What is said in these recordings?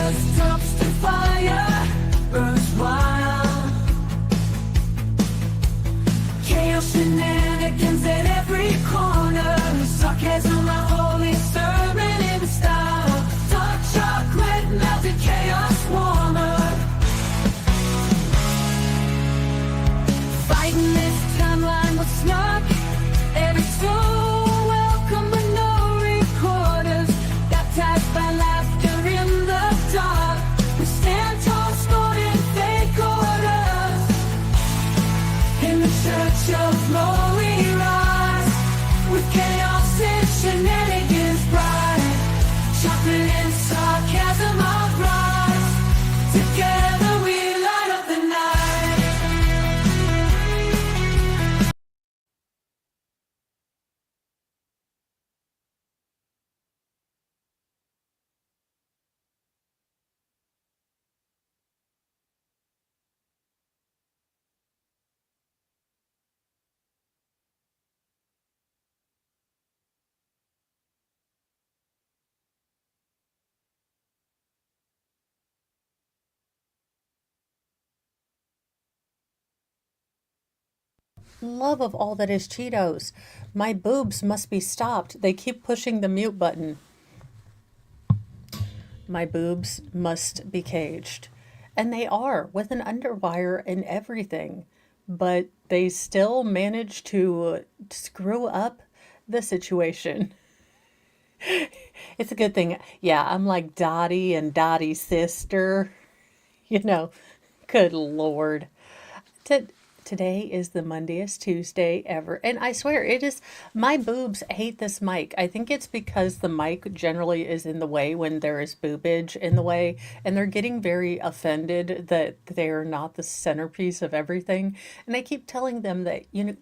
as dumpster fire burns wild. Chaos shenanigans at every corner. Sarcasm, a holy sermon in style. Dark chocolate, melted chaos warmer. Fighting this timeline with snark. Every soul welcome, but no recorders. Baptized by laughter in the dark. We stand tall, scorning fake orders. In the church of glory rise, with chaos and shenanigans bright. Chocolate and sarcasm of rise. Together we light up the night. Love of all that is Cheetos. My boobs must be stopped. They keep pushing the mute button. My boobs must be caged. And they are, with an underwire and everything. But they still manage to screw up the situation. It's a good thing. Yeah, I'm like Dottie and Dottie's sister. You know, good Lord. To, Today is the Mondayest Tuesday ever. And I swear it is, my boobs hate this mic. I think it's because the mic generally is in the way when there is boobage in the way. And they're getting very offended that they're not the centerpiece of everything. And I keep telling them that, you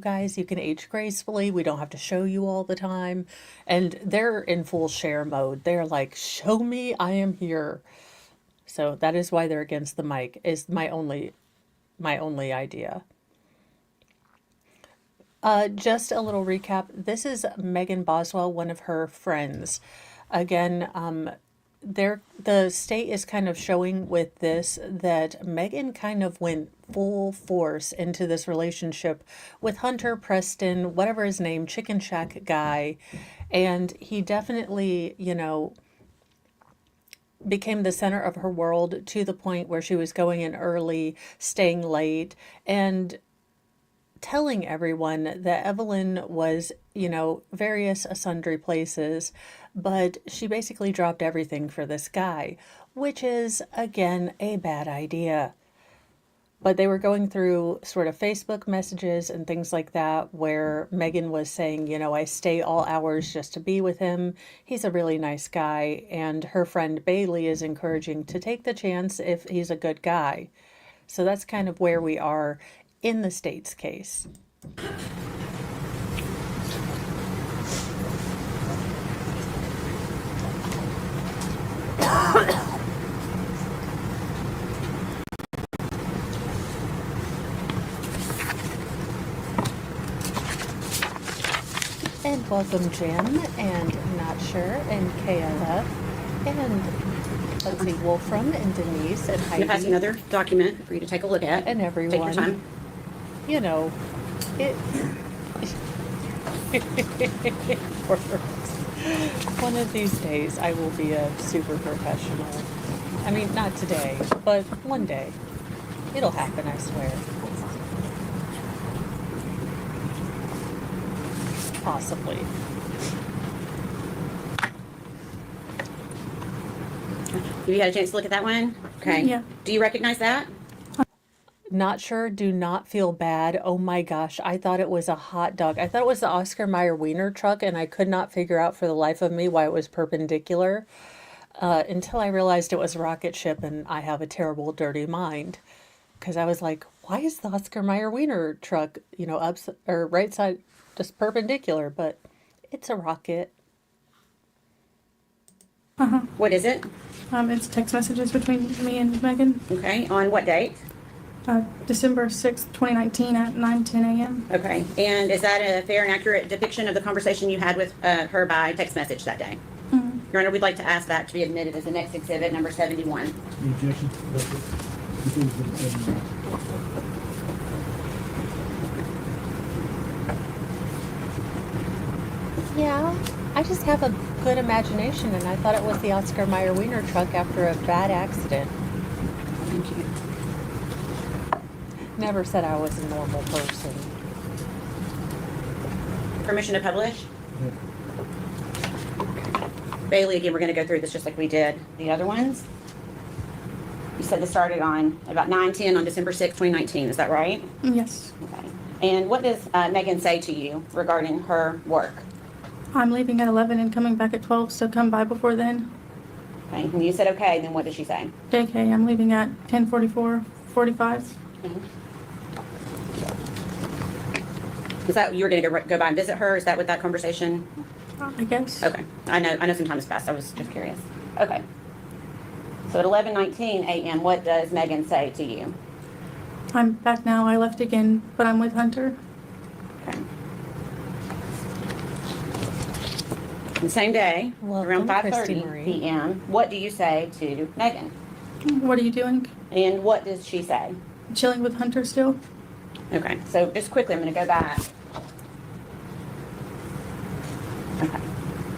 guys, you can age gracefully. We don't have to show you all the time. And they're in full share mode. They're like, show me I am here. So that is why they're against the mic, is my only idea. Just a little recap. This is Megan Boswell, one of her friends. Again, the state is kind of showing with this that Megan kind of went full force into this relationship with Hunter Preston, whatever his name, Chicken Shack guy. And he definitely, became the center of her world to the point where she was going in early, staying late, and telling everyone that Evelyn was, various sundry places, but she basically dropped everything for this guy, which is, again, a bad idea. But they were going through sort of Facebook messages and things like that where Megan was saying, I stay all hours just to be with him. He's a really nice guy. And her friend Bailey is encouraging to take the chance if he's a good guy. So that's kind of where we are in the state's case. And welcome Jim and Not Sure and KLF and let's see, Wolfram and Denise and Heidi. It has another document for you to take a look at. And everyone. Take your time. It one of these days I will be a super professional. I mean, not today, but one day. It'll happen, I swear. Possibly. Have you had a chance to look at that one? Okay. Yeah. Do you recognize that? Not sure, do not feel bad. Oh my gosh, I thought it was a hot dog. I thought it was the Oscar Mayer Wiener truck, and I could not figure out for the life of me why it was perpendicular until I realized it was a rocket ship, and I have a terrible, dirty mind. Because I was like, why is the Oscar Mayer Wiener truck, up or right side just perpendicular? But it's a rocket. What is it? It's text messages between me and Megan. Okay. On what date? December 6th, 2019 at 9:10 a.m. Okay. And is that a fair and accurate depiction of the conversation you had with her by text message that day? Mm-hmm. Your Honor, we'd like to ask that to be admitted as the next exhibit, number 71. Any objection? Before Exhibit 71. Yeah, I just have a good imagination, and I thought it was the Oscar Mayer Wiener truck after a bad accident. Thank you. Never said I was a normal person. Permission to publish? Yeah. Bailey, again, we're going to go through this just like we did the other ones. You said this started on about 9:10 on December 6, 2019. Is that right? Yes. Okay. And what does Megan say to you regarding her work? I'm leaving at 11 and coming back at 12, so come by before then. Okay. And you said okay, then what did she say? JK, I'm leaving at 10:44, 45. Is that you were going to go by and visit her? Is that what that conversation? I guess. Okay. I know some time has passed. I was just curious. Okay. So at 11:19 a.m., what does Megan say to you? I'm back now. I left again, but I'm with Hunter. Okay. The same day, around Welcome, 5:30 Christy Marie. p.m., what do you say to Megan? What are you doing? And what does she say? Chilling with Hunter still? Okay, so just quickly, I'm going to go back. Okay.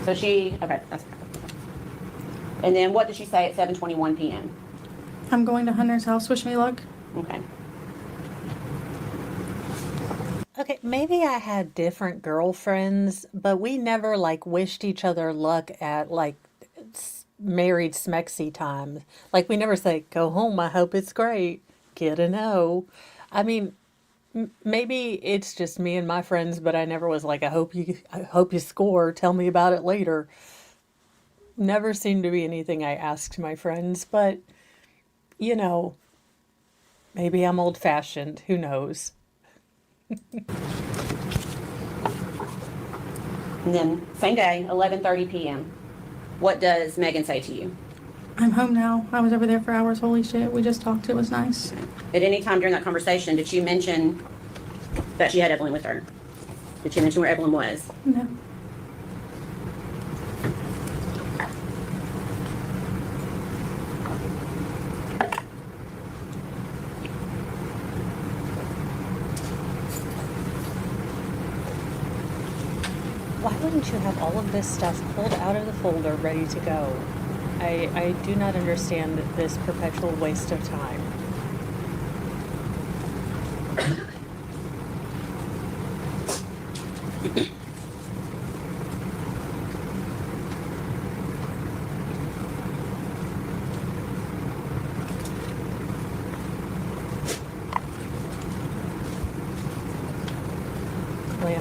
So okay, that's and then what did she say at 7:21 p.m.? I'm going to Hunter's house. Wish me luck. Okay. Okay, maybe I had different girlfriends, but we never like wished each other luck at like married smexy time. Like we never say, "Go home. I hope it's great." Get a no. I mean, maybe it's just me and my friends, but I never was like, I hope you score. Tell me about it later. Never seemed to be anything I asked my friends, but you know, maybe I'm old fashioned. Who knows? And then same day, 11:30 p.m. What does Megan say to you? I'm home now. I was over there for hours. Holy shit. We just talked. It was nice. At any time during that conversation, did she mention that she had Evelyn with her? Did she mention where Evelyn was? No. Why wouldn't you have all of this stuff pulled out of the folder ready to go? I do not understand this perpetual waste of time.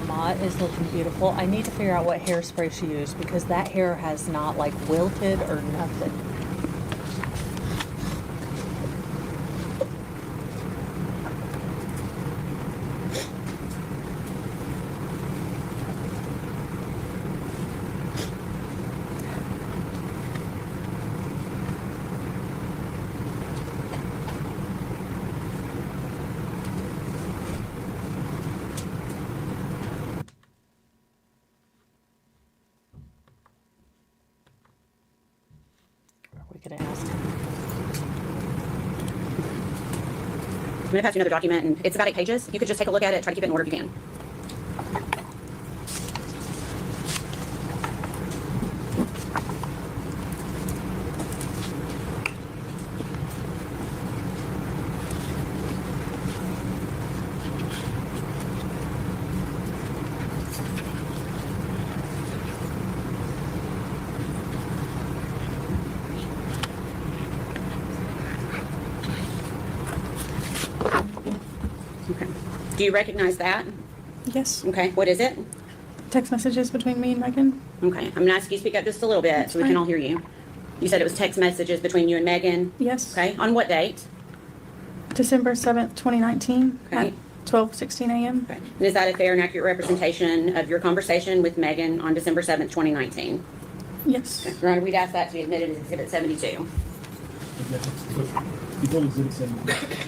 Mott is looking beautiful. I need to figure out what hairspray she used because that hair has not like wilted or nothing. Gonna ask. I'm going to pass you another document, and it's about 8 pages. You could just take a look at it, try to keep it in order if you can. Okay. Do you recognize that? Yes. Okay. What is it? Text messages between me and Megan. Okay. I'm going to ask you to speak up just a little bit so we can fine. all hear you. You said it was text messages between you and Megan. Yes. Okay. On what date? December 7th, 2019 Okay. at 12:16 a.m. Okay. And is that a fair and accurate representation of your conversation with Megan on December 7th, 2019? Yes. Your Honor, we'd ask that to be admitted as Exhibit 72. Objection. Before Exhibit 71.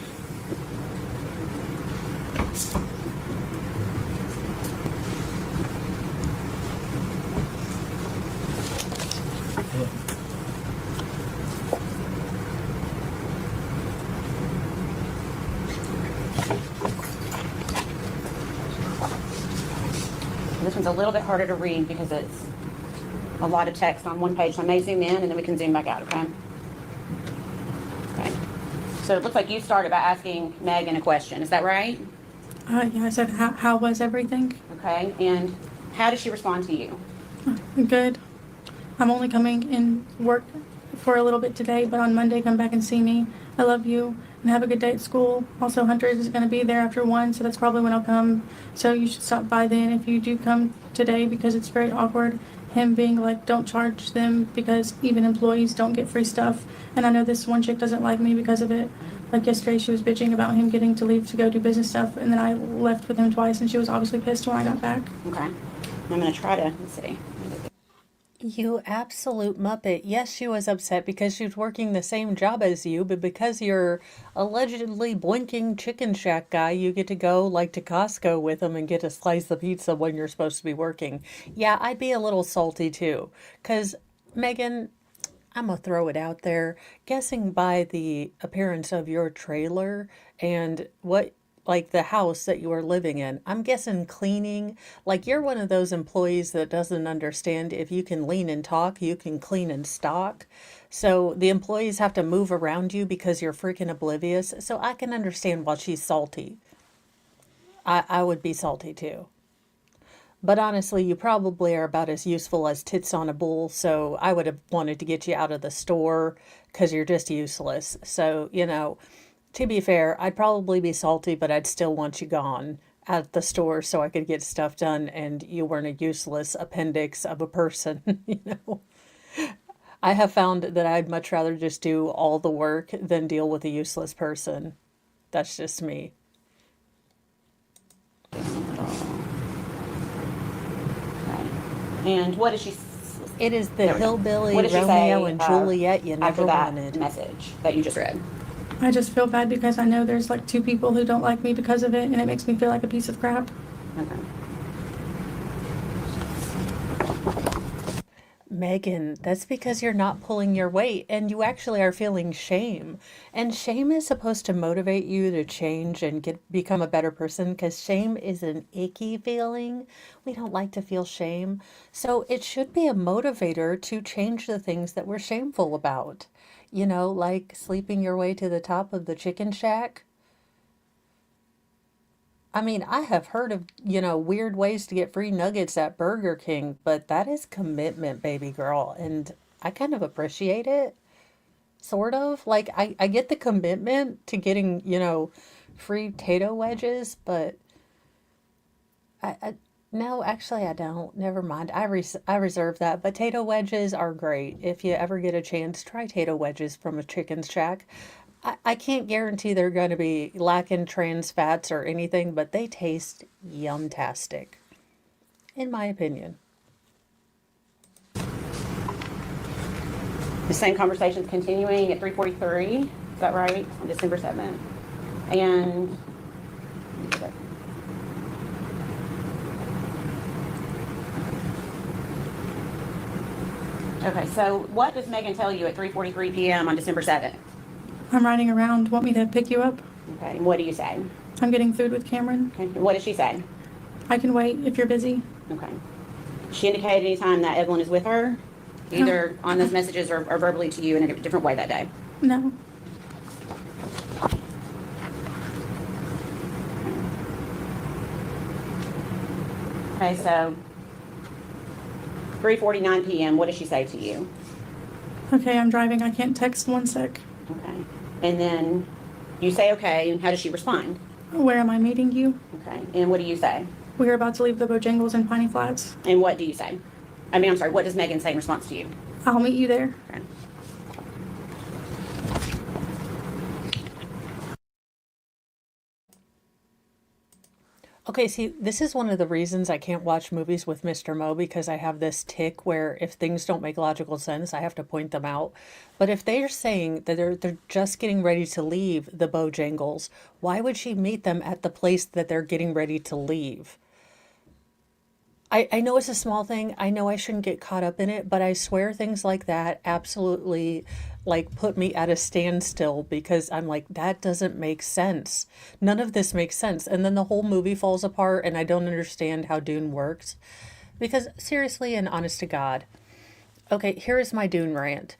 This one's a little bit harder to read because it's a lot of text on one page. So I may zoom in and then we can zoom back out, okay? Okay. So it looks like you started by asking Megan a question. Is that right? Yeah, I said, how was everything? Okay. And how did she respond to you? Good. I'm only coming in work for a little bit today, but on Monday, come back and see me. I love you and have a good day at school. Also, Hunter is going to be there after 1, so that's probably when I'll come. So you should stop by then if you do come today, because it's very awkward. Him being like, don't charge them because even employees don't get free stuff. And I know this one chick doesn't like me because of it. Like yesterday, she was bitching about him getting to leave to go do business stuff, and then I left with him twice, and she was obviously pissed when I got back. Okay. I'm going to try to, let's see. You absolute muppet. Yes, she was upset because she was working the same job as you, but because you're allegedly blinking chicken shack guy, you get to go like to Costco with them and get a slice of pizza when you're supposed to be working. Yeah, I'd be a little salty too. Because, Megan, I'm going to throw it out there. Guessing by the appearance of your trailer and what, like the house that you are living in, I'm guessing cleaning. Like you're one of those employees that doesn't understand if you can lean and talk, you can clean and stock. So the employees have to move around you because you're freaking oblivious. So I can understand why she's salty. I would be salty too. But honestly, you probably are about as useful as tits on a bull, so I would have wanted to get you out of the store because you're just useless. So, to be fair, I'd probably be salty, but I'd still want you gone at the store so I could get stuff done and you weren't a useless appendix of a person. I have found that I'd much rather just do all the work than deal with a useless person. That's just me. And what did she? It is the There we go. hillbilly What did she Romeo say, and Juliet you after never that wanted. message that you just read? I just feel bad because I know there's like 2 people who don't like me because of it, and it makes me feel like a piece of crap. Okay. Megan, that's because you're not pulling your weight and you actually are feeling shame. And shame is supposed to motivate you to change and become a better person because shame is an icky feeling. We don't like to feel shame. So it should be a motivator to change the things that we're shameful about. Like sleeping your way to the top of the chicken shack. I mean, I have heard of, weird ways to get free nuggets at Burger King, but that is commitment, baby girl. And I kind of appreciate it, sort of. Like, I get the commitment to getting, free potato wedges, but no, actually, I don't. Never mind. I reserve that. Potato wedges are great. If you ever get a chance, try potato wedges from a chicken shack. I can't guarantee they're going to be lacking trans fats or anything, but they taste yum-tastic, in my opinion. The same conversation's continuing at 3:43. Is that right? On December 7th. And okay, so what does Megan tell you at 3:43 p.m. on December 7th? I'm riding around. Want me to pick you up? Okay, and what do you say? I'm getting food with Cameron. Okay, and what does she say? I can wait if you're busy. Okay. She indicated any time that Evelyn is with her, either on those messages or verbally to you in a different way that day. No. Okay, so 3:49 p.m. What does she say to you? Okay, I'm driving. I can't text 1 sec. Okay, and then you say okay, and how does she respond? Where am I meeting you? Okay, and what do you say? We're about to leave the Bojangles in Piney Flats. And what do you say? I'm sorry. What does Megan say in response to you? I'll meet you there. Okay. Okay, see, this is one of the reasons I can't watch movies with Mr. Mo because I have this tick where if things don't make logical sense, I have to point them out. But if they're saying that they're just getting ready to leave the Bojangles, why would she meet them at the place that they're getting ready to leave? I know it's a small thing. I know I shouldn't get caught up in it, but I swear things like that absolutely like put me at a standstill because I'm like, that doesn't make sense. None of this makes sense. And then the whole movie falls apart and I don't understand how Dune works. Because seriously and honest to God, okay, here is my Dune rant.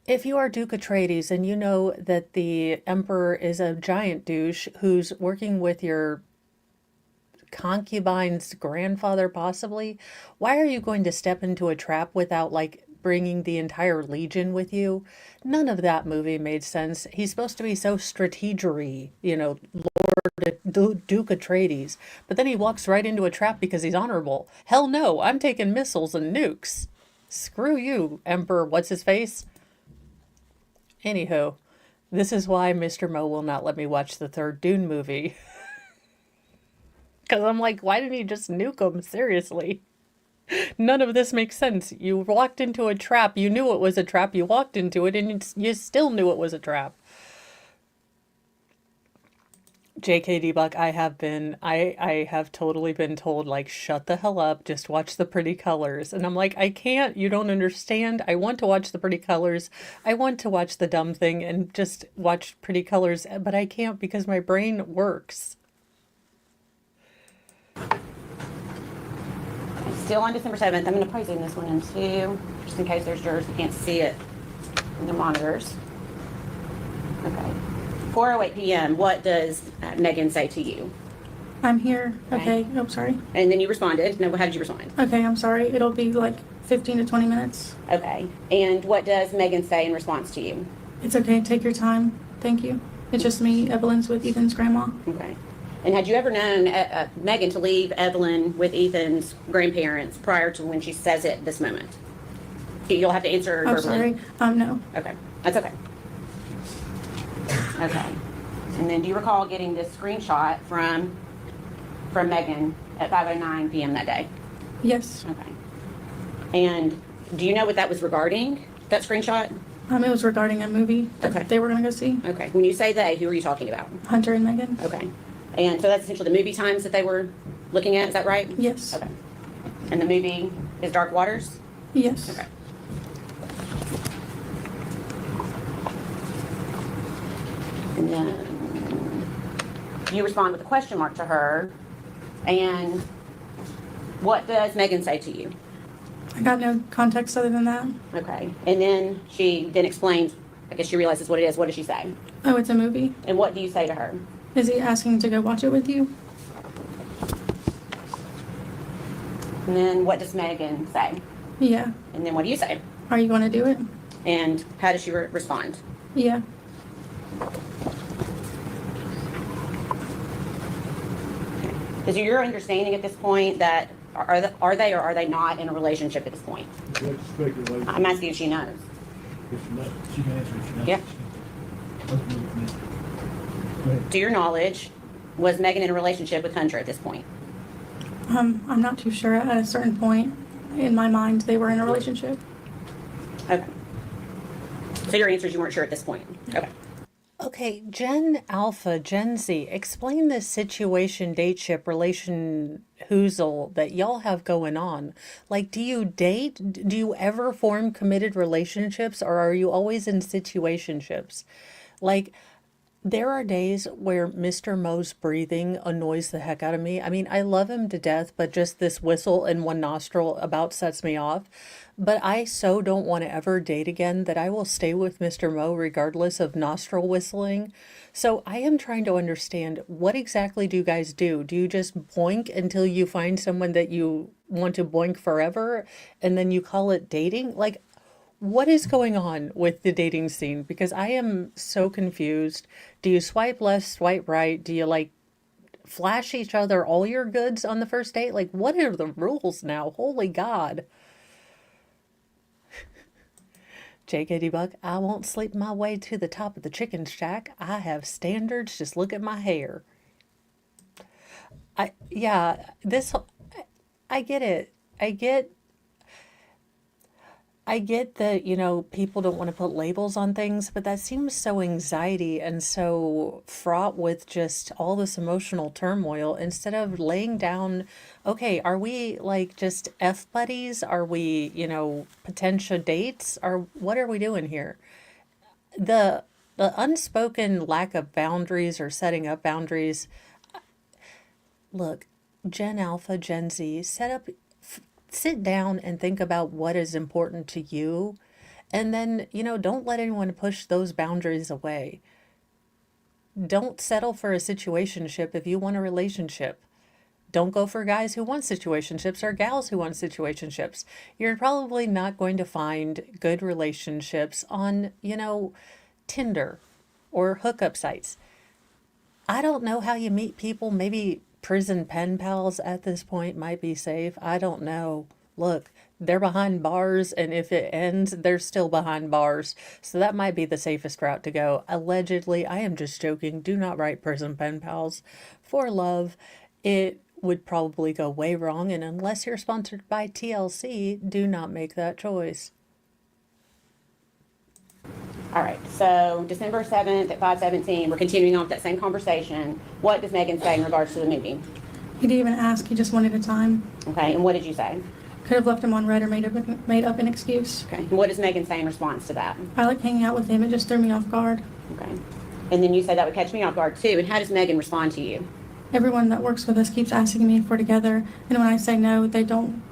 If you are Duke Atreides and you know that the Emperor is a giant douche who's working with your concubine's grandfather, possibly, why are you going to step into a trap without, like, bringing the entire Legion with you? None of that movie made sense. He's supposed to be so strategery, you know, Duke Atreides. But then he walks right into a trap because he's honorable. Hell no, I'm taking missiles and nukes. Screw you, Emperor what's his face? Anywho, this is why Mr. Mo will not let me watch the third Dune movie. Because I'm like, why didn't he just nuke him? Seriously. None of this makes sense. You walked into a trap. You knew it was a trap. You walked into it and you still knew it was a trap. JKD Buck, I have totally been told, like, shut the hell up, just watch the pretty colors. And I'm like, I can't, you don't understand. I want to watch the pretty colors. I want to watch the dumb thing and just watch pretty colors, but I can't because my brain works. Still on December 7th. I'm going to probably zoom this one in too, just in case there's jurors who can't see it in the monitors. Okay. 4:08 p.m. What does Megan say to you? I'm here. Okay. Okay. Oh, sorry. And then you responded. No, how did you respond? Okay, I'm sorry. It'll be like 15 to 20 minutes. Okay. And what does Megan say in response to you? It's okay. Take your time. Thank you. It's just me. Evelyn's with Ethan's grandma. Okay. And had you ever known Megan to leave Evelyn with Ethan's grandparents prior to when she says it this moment? You'll have to answer I'm verbally. sorry. No. Okay. That's okay. Okay. And then do you recall getting this screenshot from Megan at 5:09 p.m. that day? Yes. Okay. And do you know what that was regarding, that screenshot? It was regarding a movie that Okay. they were going to go see. Okay. When you say they, who are you talking about? Hunter and Megan. Okay. And so that's essentially the movie times that they were looking at, is that right? Yes. Okay. And the movie is Dark Waters? Yes. Okay. And then you respond with a question mark to her. And what does Megan say to you? I got no context other than that. Okay. And then she then explains, I guess she realizes what it is. What does she say? Oh, it's a movie. And what do you say to her? Is he asking to go watch it with you? And then what does Megan say? Yeah. And then what do you say? Are you going to do it? And how does she respond? Yeah. Is it your understanding at this point that are they or are they not in a relationship at this point? That's speculation. I'm asking if she knows. If she knows, she can answer if she knows. Yeah. Okay, Go ahead. To your knowledge, was Megan in a relationship with Hunter at this point? I'm not too sure. At a certain point in my mind, they were in a relationship. Okay. So your answer is you weren't sure at this point? Okay. Okay, Gen Alpha, Gen Z, explain this situation, dateship, relation hoozle that y'all have going on. Like, do you date? Do you ever form committed relationships or are you always in situationships? Like, there are days where Mr. Mo's breathing annoys the heck out of me. I mean, I love him to death, but just this whistle in one nostril about sets me off. But I so don't want to ever date again that I will stay with Mr. Mo regardless of nostril whistling. So I am trying to understand, what exactly do you guys do? Do you just boink until you find someone that you want to boink forever and then you call it dating? Like, what is going on with the dating scene? Because I am so confused. Do you swipe left, swipe right? Do you like flash each other all your goods on the first date? Like, what are the rules now? Holy God. JKD Buck, I won't sleep my way to the top of the chicken shack. I have standards. Just look at my hair. I get it. I get that, people don't want to put labels on things, but that seems so anxiety and so fraught with just all this emotional turmoil instead of laying down, okay, are we like just F buddies? Are we, potential dates? Or what are we doing here? The the unspoken lack of boundaries or setting up boundaries. Look, Gen Alpha, Gen Z, sit down and think about what is important to you. And then, don't let anyone push those boundaries away. Don't settle for a situationship if you want a relationship. Don't go for guys who want situationships or gals who want situationships. You're probably not going to find good relationships on, Tinder or hookup sites. I don't know how you meet people. Maybe prison pen pals at this point might be safe. I don't know. Look, they're behind bars, and if it ends, they're still behind bars. So that might be the safest route to go. Allegedly, I am just joking. Do not write prison pen pals for love. It would probably go way wrong, and unless you're sponsored by TLC, do not make that choice. All right, so December 7th at 5:17, we're continuing on with that same conversation. What does Megan say in regards to the movie? He didn't even ask. He just wanted a time. Okay, and what did you say? Could have left him on red or made up an excuse. Okay, and what does Megan say in response to that? I like hanging out with him. It just threw me off guard. Okay, and then you said that would catch me off guard too, and how does Megan respond to you? Everyone that works with us keeps asking me if we're together, and when I say no, they don't.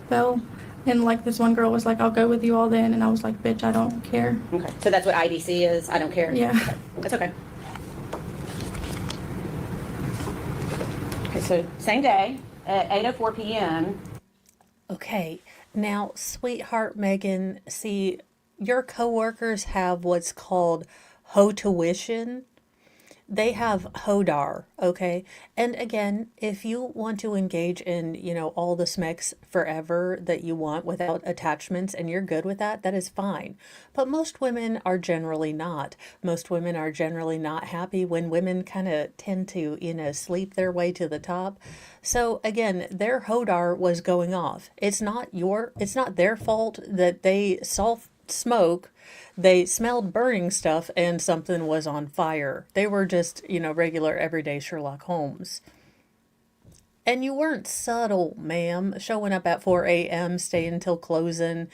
They'll. And like this one girl was like, "I'll go with you all then," and I was like, "Bitch, I don't care." Okay, so that's what IDC is? I don't care? Yeah. Okay. That's okay. Okay, so same day at 8:04 p.m. Okay, now, sweetheart Megan, see, your coworkers have what's called ho-tuition. They have hodar, okay? And again, if you want to engage in, all the smecks forever that you want without attachments and you're good with that, that is fine. But most women are generally not. Most women are generally not happy when women kind of tend to, sleep their way to the top. So again, their hodar was going off. It's not their fault that they saw smoke. They smelled burning stuff and something was on fire. They were just, regular everyday Sherlock Holmes. And you weren't subtle, ma'am, showing up at 4 a.m., staying till closing.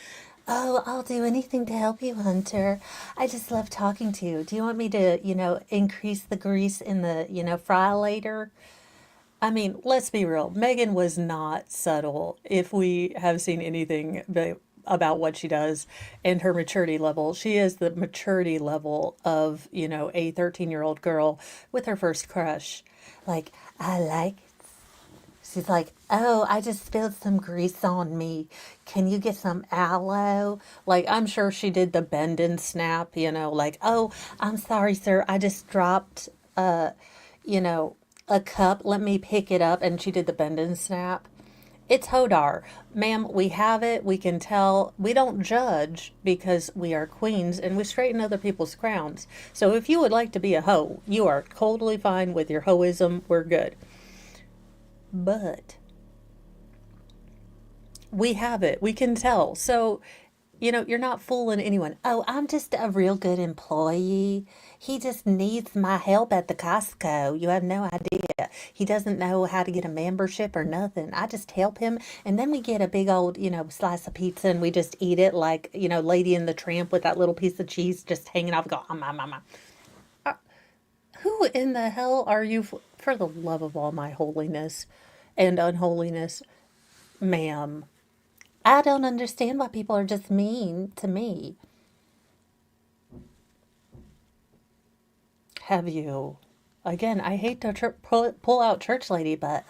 Oh, I'll do anything to help you, Hunter. I just love talking to you. Do you want me to, increase the grease in the, fry later? I mean, let's be real. Megan was not subtle if we have seen anything about what she does and her maturity level. She is the maturity level of, a 13-year-old girl with her first crush. Like, I like it. She's like, oh, I just spilled some grease on me. Can you get some aloe? Like, I'm sure she did the bend and snap, like, oh, I'm sorry, sir. I just dropped, a cup. Let me pick it up. And she did the bend and snap. It's hodar. Ma'am, we have it. We can tell. We don't judge because we are queens and we straighten other people's crowns. So if you would like to be a hoe, you are totally fine with your hoism. We're good. But we have it. We can tell. So, you're not fooling anyone. Oh, I'm just a real good employee. He just needs my help at the Costco. You have no idea. He doesn't know how to get a membership or nothing. I just help him. And then we get a big old, slice of pizza and we just eat it like, Lady in the Tramp with that little piece of cheese just hanging off. Go, who in the hell are you? For the love of all my holiness and unholiness, ma'am. I don't understand why people are just mean to me. Have you? Again, I hate to pull out church lady, but,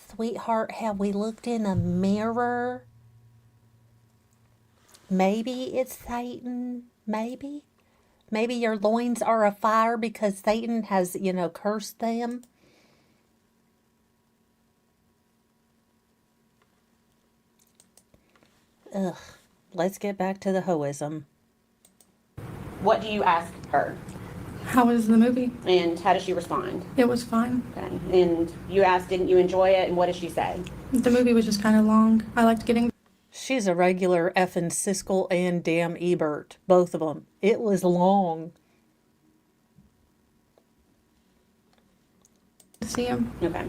sweetheart, have we looked in a mirror? Maybe it's Satan. Maybe. Maybe your loins are afire because Satan has, cursed them. Ugh. Let's get back to the hoism. What do you ask her? How was the movie? And how does she respond? It was fine. Okay. And you asked, didn't you enjoy it? And what does she say? The movie was just kind of long. I liked getting She's a regular effing Siskel and damn Ebert. Both of them. It was long. See him. Okay.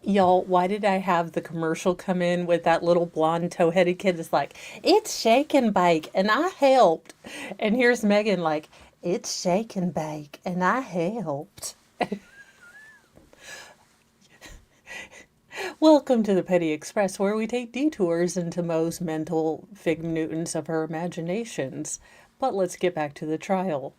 Y'all, why did I have the commercial come in with that little blonde toe-headed kid that's like, it's shake and bake, and I helped. And here's Megan like, it's shake and bake, and I helped. Welcome to the Petty Express, where we take detours into Mo's mental fig Newtons of her imaginations. But let's get back to the trial.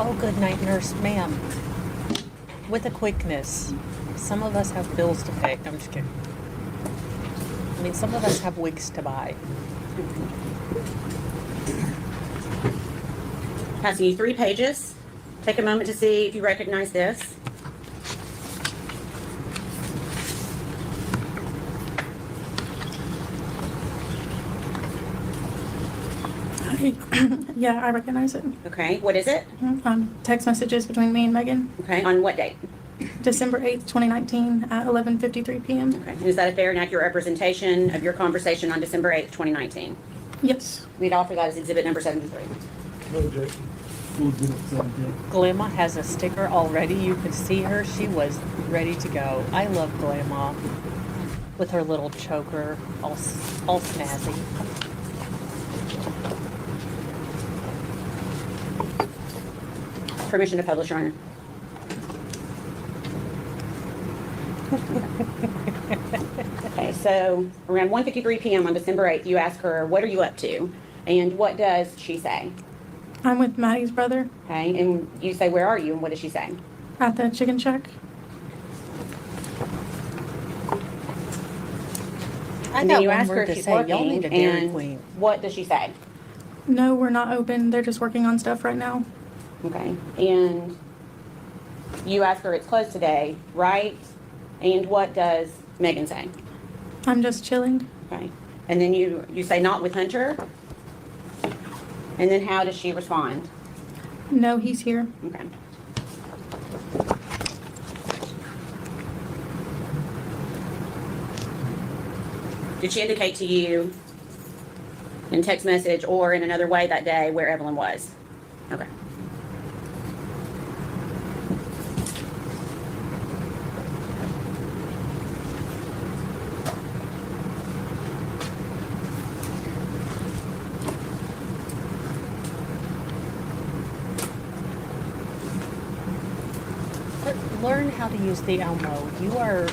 Oh, good night, nurse, ma'am. With a quickness. Some of us have bills to pay. I'm just kidding. I mean, some of us have wigs to buy. Passing you 3 pages. Take a moment to see if you recognize this. Yeah, I recognize it. Okay, what is it? Text messages between me and Megan. Okay, on what date? December 8th, 2019 at 11:53 p.m. Okay, and is that a fair and accurate representation of your conversation on December 8th, 2019? Yes. We'd offer that as exhibit number 73. No objection. Full exhibit 17. Glamma has a sticker already. You could see her. She was ready to go. I love Glamma with her little choker, all snazzy. Permission to publish, Your Honor. Okay, so around 1:53 p.m. on December 8th, you ask her, what are you up to? And what does she say? I'm with Maddie's brother Okay, and you say, where are you? And what does she say? at the chicken shack. I And got then you one ask her word if to she's say. Y'all need working, a Dairy and Queen. what does she say? No, we're not open. They're just working on stuff right now. Okay, and you ask her it's closed today, right? And what does Megan say? I'm just chilling. Okay, and then you say not with Hunter? And then how does she respond? No, he's here. Okay. Did she indicate to you in text message or in another way that day where Evelyn was? Okay. Learn how to use the Elmo. You are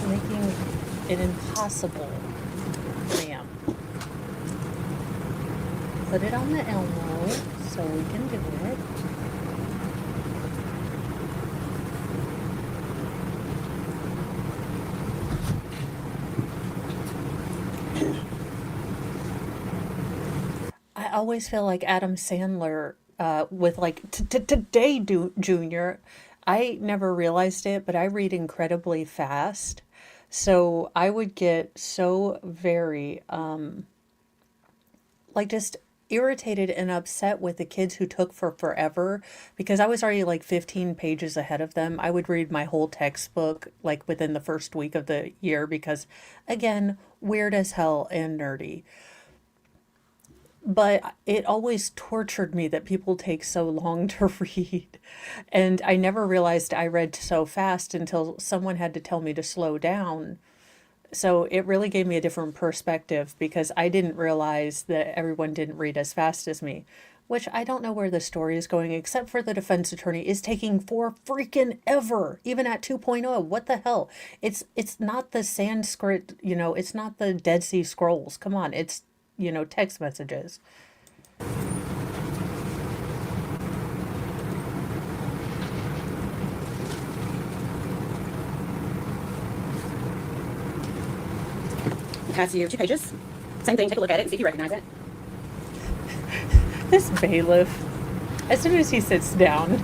making it impossible, ma'am. Put it on the Elmo so we can do it. I always feel like Adam Sandler with like Today Junior. I never realized it, but I read incredibly fast. So I would get so very like just irritated and upset with the kids who took for forever because I was already like 15 pages ahead of them. I would read my whole textbook like within the first week of the year because, again, weird as hell and nerdy. But it always tortured me that people take so long to read. And I never realized I read so fast until someone had to tell me to slow down. So it really gave me a different perspective because I didn't realize that everyone didn't read as fast as me. Which I don't know where the story is going, except for the defense attorney is taking for freaking ever, even at 2.0. What the hell? It's not the Sanskrit, it's not the Dead Sea Scrolls. Come on, it's text messages. pass you 2 pages. Same thing, take a look at it and see if you recognize it. This bailiff, as soon as he sits down.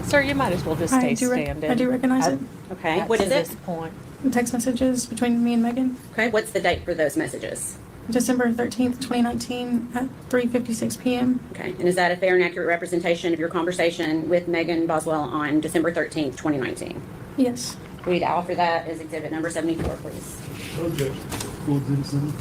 Sir, you might as well just stay standing. I do recognize it. Okay, At what is this it? point. Text messages between me and Megan. Okay, what's the date for those messages? December 13th, 2019 at 3:56 p.m. Okay, and is that a fair and accurate representation of your conversation with Megan Boswell on December 13th, 2019? Yes. We'd offer that as exhibit number 74, please. No objection. Full exhibit 74.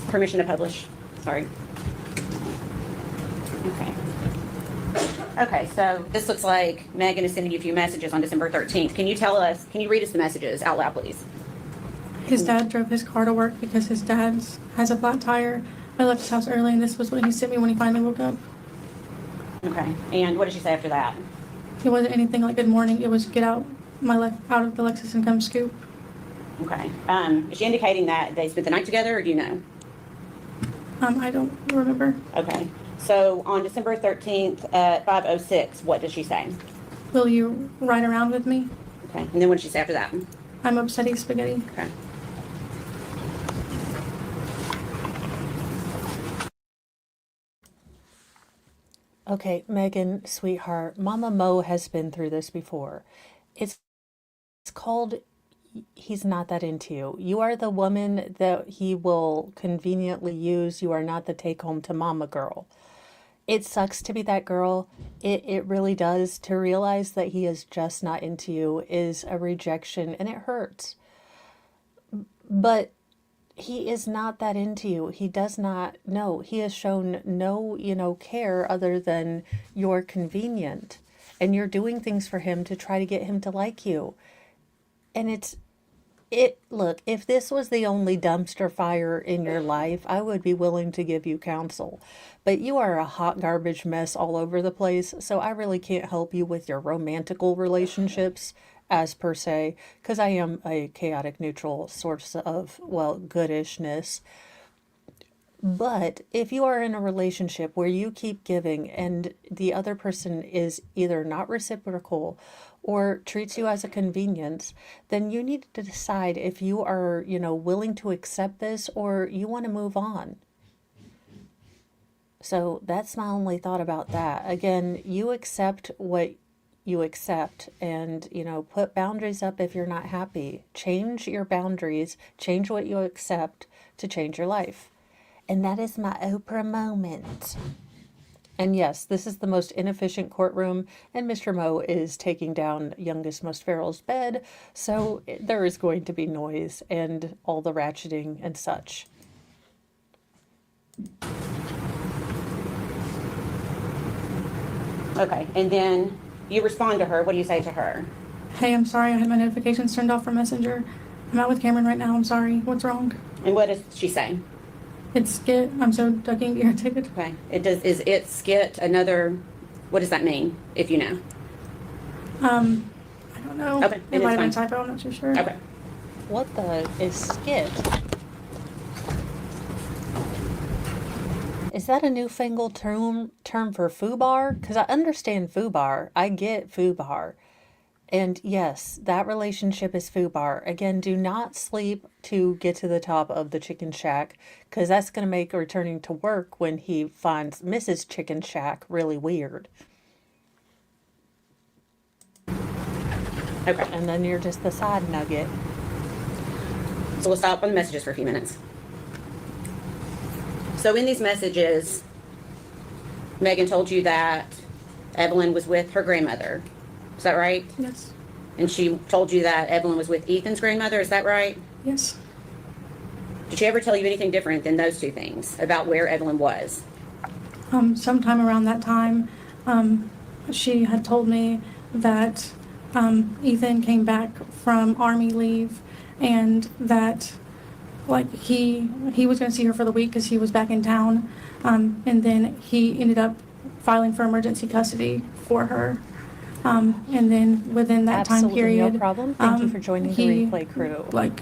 Permission to publish, sorry. Okay. Okay, so this looks like Megan is sending you a few messages on December 13th. Can you read us the messages out loud, please? His dad drove his car to work because his dad has a flat tire. I left his house early, and this was what he sent me when he finally woke up. Okay, and what did she say after that? It wasn't anything like good morning. It was get out out of the Lexus and come scoop. Okay, is she indicating that they spent the night together, or do you know? I don't remember. Okay, so on December 13th at 5:06, what did she say? Will you ride around with me? Okay, and then what did she say after that? I'm upsetting spaghetti. Okay. Okay, Megan, sweetheart, Mama Mo has been through this before. It's called he's not that into you. You are the woman that he will conveniently use. You are not the take home to mama girl. It sucks to be that girl. It really does. To realize that he is just not into you is a rejection and it hurts. But he is not that into you. He does not know. He has shown no, care other than you're convenient. And you're doing things for him to try to get him to like you. And look, if this was the only dumpster fire in your life, I would be willing to give you counsel. But you are a hot garbage mess all over the place, so I really can't help you with your romantical relationships as per se, because I am a chaotic neutral source of, goodishness. But if you are in a relationship where you keep giving and the other person is either not reciprocal or treats you as a convenience, then you need to decide if you are, willing to accept this or you want to move on. So that's my only thought about that. Again, you accept what you accept and, put boundaries up if you're not happy. Change your boundaries, change what you accept to change your life. And that is my Oprah moment. And yes, this is the most inefficient courtroom, and Mr. Mo is taking down youngest, most feral's bed, so there is going to be noise and all the ratcheting and such. Okay, and then you respond to her. What do you say to her? Hey, I'm sorry. I had my notifications turned off from Messenger. I'm out with Cameron right now. I'm sorry. What's wrong? And what does she say? It's skit. I'm so fucking irritated. Okay, is it skit another, what does that mean, if you know? I don't know. Okay, It might have been fine. typo. I'm not too sure. Okay. What the is skit? Is that a newfangled term for foobar? Because I understand foobar. I get foobar. And yes, that relationship is foobar. Again, do not sleep to get to the top of the chicken shack, because that's going to make returning to work when he finds Mrs. Chicken Shack really weird. Okay, And then you're just the side nugget. so we'll stop on the messages for a few minutes. So in these messages, Megan told you that Evelyn was with her grandmother. Is that right? Yes. And she told you that Evelyn was with Ethan's grandmother. Is that right? Yes. Did she ever tell you anything different than those two things about where Evelyn was? Sometime around that time, she had told me that Ethan came back from Army leave and that he was going to see her for the week because he was back in town, and then he ended up filing for emergency custody for her. And then within that time Absolutely period. no problem. Thank you for joining the he, replay crew. Like,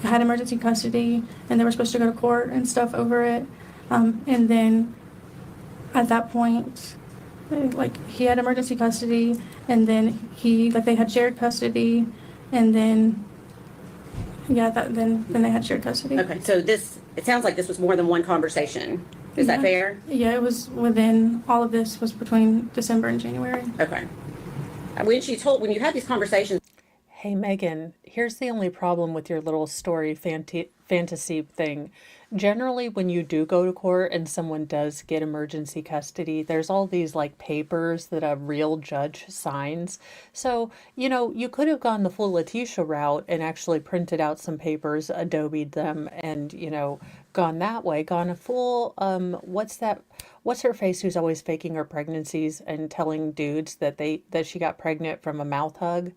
had emergency custody, and they were supposed to go to court and stuff over it. And then at that point, like, he had emergency custody, and then they had shared custody, and then, yeah, then they had shared custody. Okay, so it sounds like this was more than one conversation. Is that Yeah. fair? Yeah, it was all of this was between December and January. Okay. When you had these conversations, Hey, Megan, here's the only problem with your little story fantasy thing. Generally, when you do go to court and someone does get emergency custody, there's all these like papers that a real judge signs. So, you could have gone the full Letitia route and actually printed out some papers, Adobe'd them, and, gone that way, gone a full, what's her face who's always faking her pregnancies and telling dudes that she got pregnant from a mouth hug?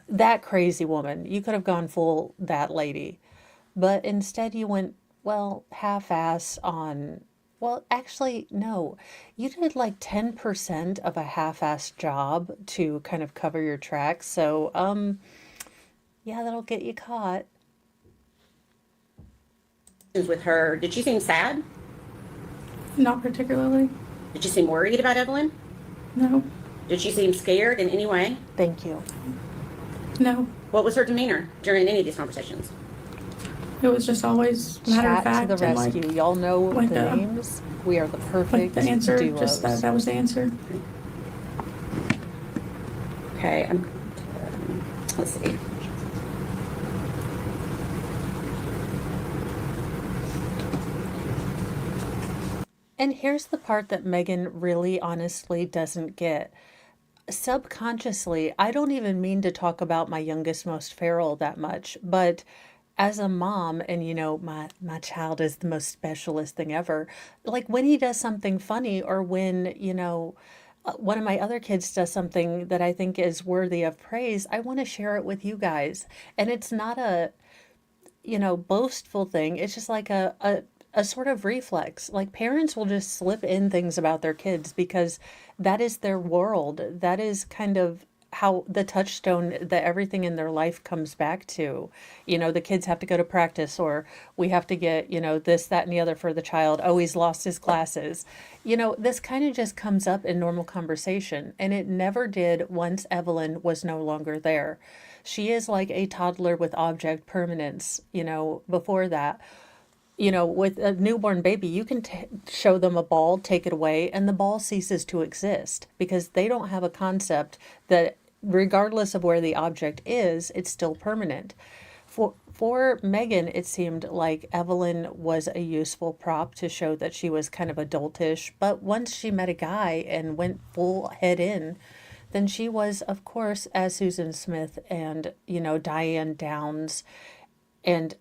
That crazy woman. You could have gone full that lady. But instead you went, well, half-ass on, well, actually, no. You did like 10% of a half-ass job to kind of cover your tracks. So, yeah, that'll get you caught. with her, did she seem sad? Not particularly. Did she seem worried about Evelyn? No. Did she seem scared in any way? Thank you. No. What was her demeanor during any of these conversations? It was just always matter of Chat fact. to the and, rescue. Y'all know like the the- names. We are the like perfect the answer, duos. just that was the answer. Okay, let's see. And here's the part that Megan really honestly doesn't get. Subconsciously, I don't even mean to talk about my youngest, most feral that much, but as a mom, and my child is the most specialist thing ever. Like when he does something funny, or when, one of my other kids does something that I think is worthy of praise, I want to share it with you guys. And it's not a, boastful thing. It's just like a sort of reflex. Like parents will just slip in things about their kids because that is their world. That is kind of how the touchstone that everything in their life comes back to. The kids have to go to practice, or we have to get, this, that, and the other for the child. Oh, he's lost his classes. This kind of just comes up in normal conversation, and it never did once Evelyn was no longer there. She is like a toddler with object permanence, before that. With a newborn baby, you can show them a ball, take it away, and the ball ceases to exist because they don't have a concept that regardless of where the object is, it's still permanent. For Megan, it seemed like Evelyn was a useful prop to show that she was kind of adultish, but once she met a guy and went full head in, then she was, of course, as Susan Smith and, Diane Downs and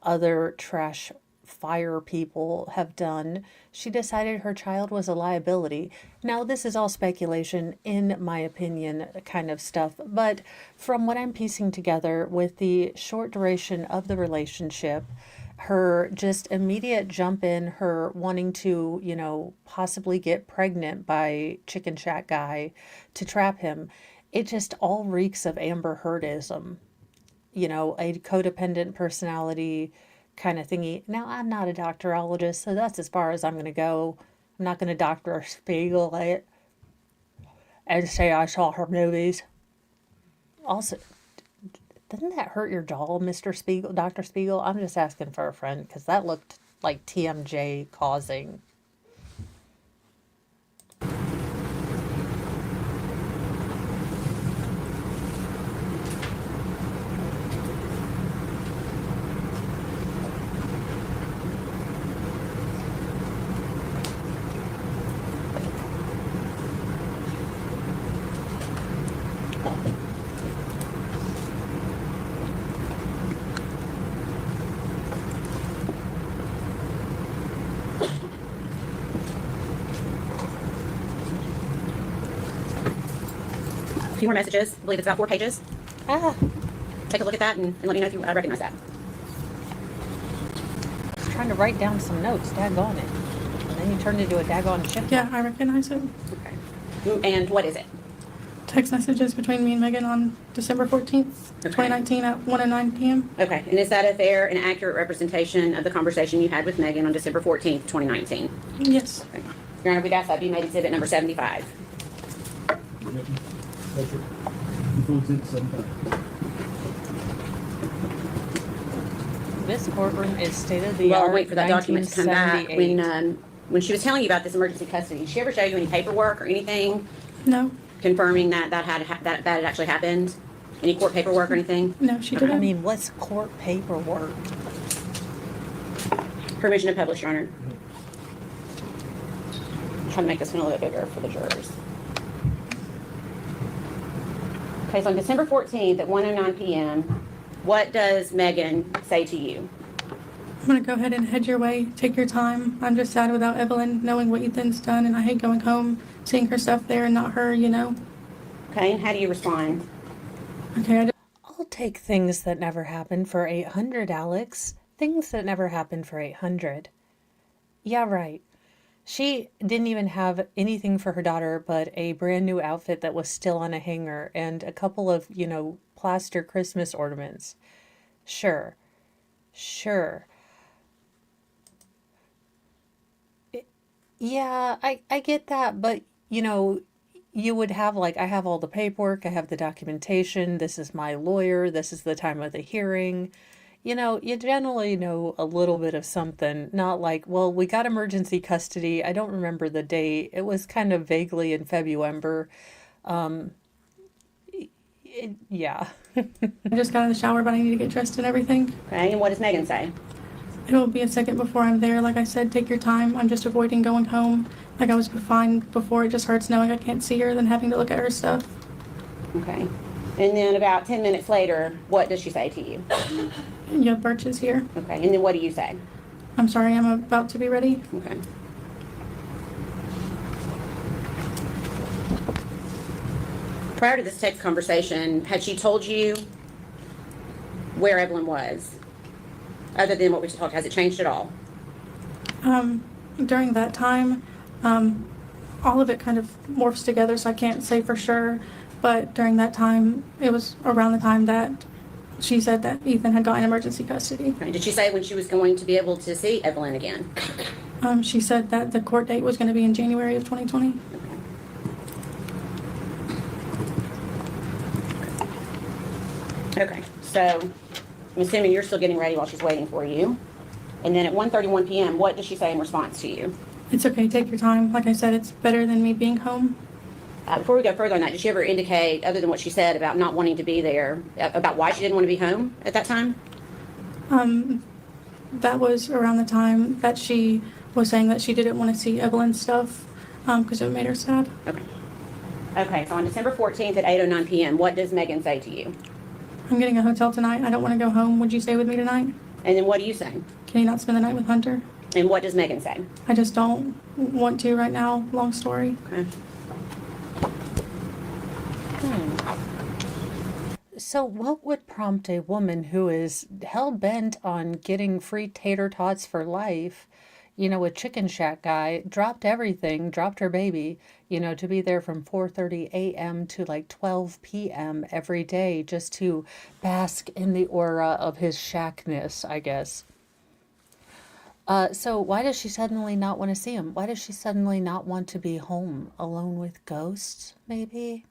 other trash fire people have done, she decided her child was a liability. Now, this is all speculation, in my opinion, kind of stuff, but from what I'm piecing together with the short duration of the relationship, her just immediate jump in, her wanting to, possibly get pregnant by Chicken Shack guy to trap him, it just all reeks of Amber Heardism. A codependent personality kind of thingy. Now, I'm not a doctorologist, so that's as far as I'm going to go. I'm not going to Dr. Spiegel it and say I saw her movies. Also, doesn't that hurt your jaw, Mr. Spiegel, Dr. Spiegel? I'm just asking for a friend because that looked like TMJ causing. A few more messages. I believe it's about 4 pages. Ah, Take a look at that and let me know if you recognize that. I was trying to write down some notes, daggone it. And then you turned into a daggone chipmunk. Yeah, I recognize it. Okay. And what is it? Text messages between me and Megan on December 14th, 2019 at 1:09 p.m. Okay, and is that a fair and accurate representation of the conversation you had with Megan on December 14th, 2019? Yes. Okay. Your Honor, we'd ask that be made exhibit number 75. That's it. Includes it, 75. This courtroom is state of the Well, art. I'll wait for that document to come back. When she was telling you about this emergency custody, did she ever show you any paperwork or anything No. confirming that that had actually happened? Any court paperwork or anything? No, she I didn't. mean, what's court paperwork? Permission to publish, Your Honor. I'm trying to make this one a little bit bigger for the jurors. Okay, so on December 14th at 1:09 p.m., what does Megan say to you? I'm going to go ahead and head your way. Take your time. I'm just sad without Evelyn, knowing what Ethan's done, and I hate going home, seeing her stuff there and not her, you know? Okay, and how do you respond? Okay, I'll take things that never happened for 800, Alex. Things that never happened for 800. Yeah, right. She didn't even have anything for her daughter but a brand new outfit that was still on a hanger and a couple of, plaster Christmas ornaments. Sure. Yeah, I get that, but you would have I have all the paperwork, I have the documentation, this is my lawyer, this is the time of the hearing. You generally know a little bit of something, not well, we got emergency custody. I don't remember the date. It was kind of vaguely in February. Yeah. I just got out of the shower, but I need to get dressed and everything. Okay, and what does Megan say? It'll be a second before I'm there. Like I said, take your time. I'm just avoiding going home. Like I was fine before. It just hurts knowing I can't see her than having to look at her stuff. Okay. And then about 10 minutes later, what does she say to you? Yeah, Birch is here. Okay, and then what do you say? I'm sorry, I'm about to be ready. Okay. Prior to this text conversation, had she told you where Evelyn was? Other than what we just talked, has it changed at all? During that time, all of it kind of morphs together, so I can't say for sure. But during that time, it was around the time that she said that Ethan had gotten emergency custody. Okay. Did she say when she was going to be able to see Evelyn again? She said that the court date was going to be in January of 2020. Okay, so I'm assuming you're still getting ready while she's waiting for you. And then at 1:31 p.m., what does she say in response to you? It's okay, take your time. Like I said, it's better than me being home. Before we go further on that, did she ever indicate, other than what she said about not wanting to be there, about why she didn't want to be home at that time? That was around the time that she was saying that she didn't want to see Evelyn's stuff because it made her sad. Okay. Okay, so on December 14th at 8:09 p.m., what does Megan say to you? I'm getting a hotel tonight. I don't want to go home. Would you stay with me tonight? And then what do you say? Can you not spend the night with Hunter? And what does Megan say? I just don't want to right now. Long story. Okay. So what would prompt a woman who is hell-bent on getting free tater tots for life, a chicken shack guy, dropped everything, dropped her baby, to be there from 4:30 a.m. to 12 p.m. every day just to bask in the aura of his shackness, I guess. So why does she suddenly not want to see him? Why does she suddenly not want to be home alone with ghosts, maybe?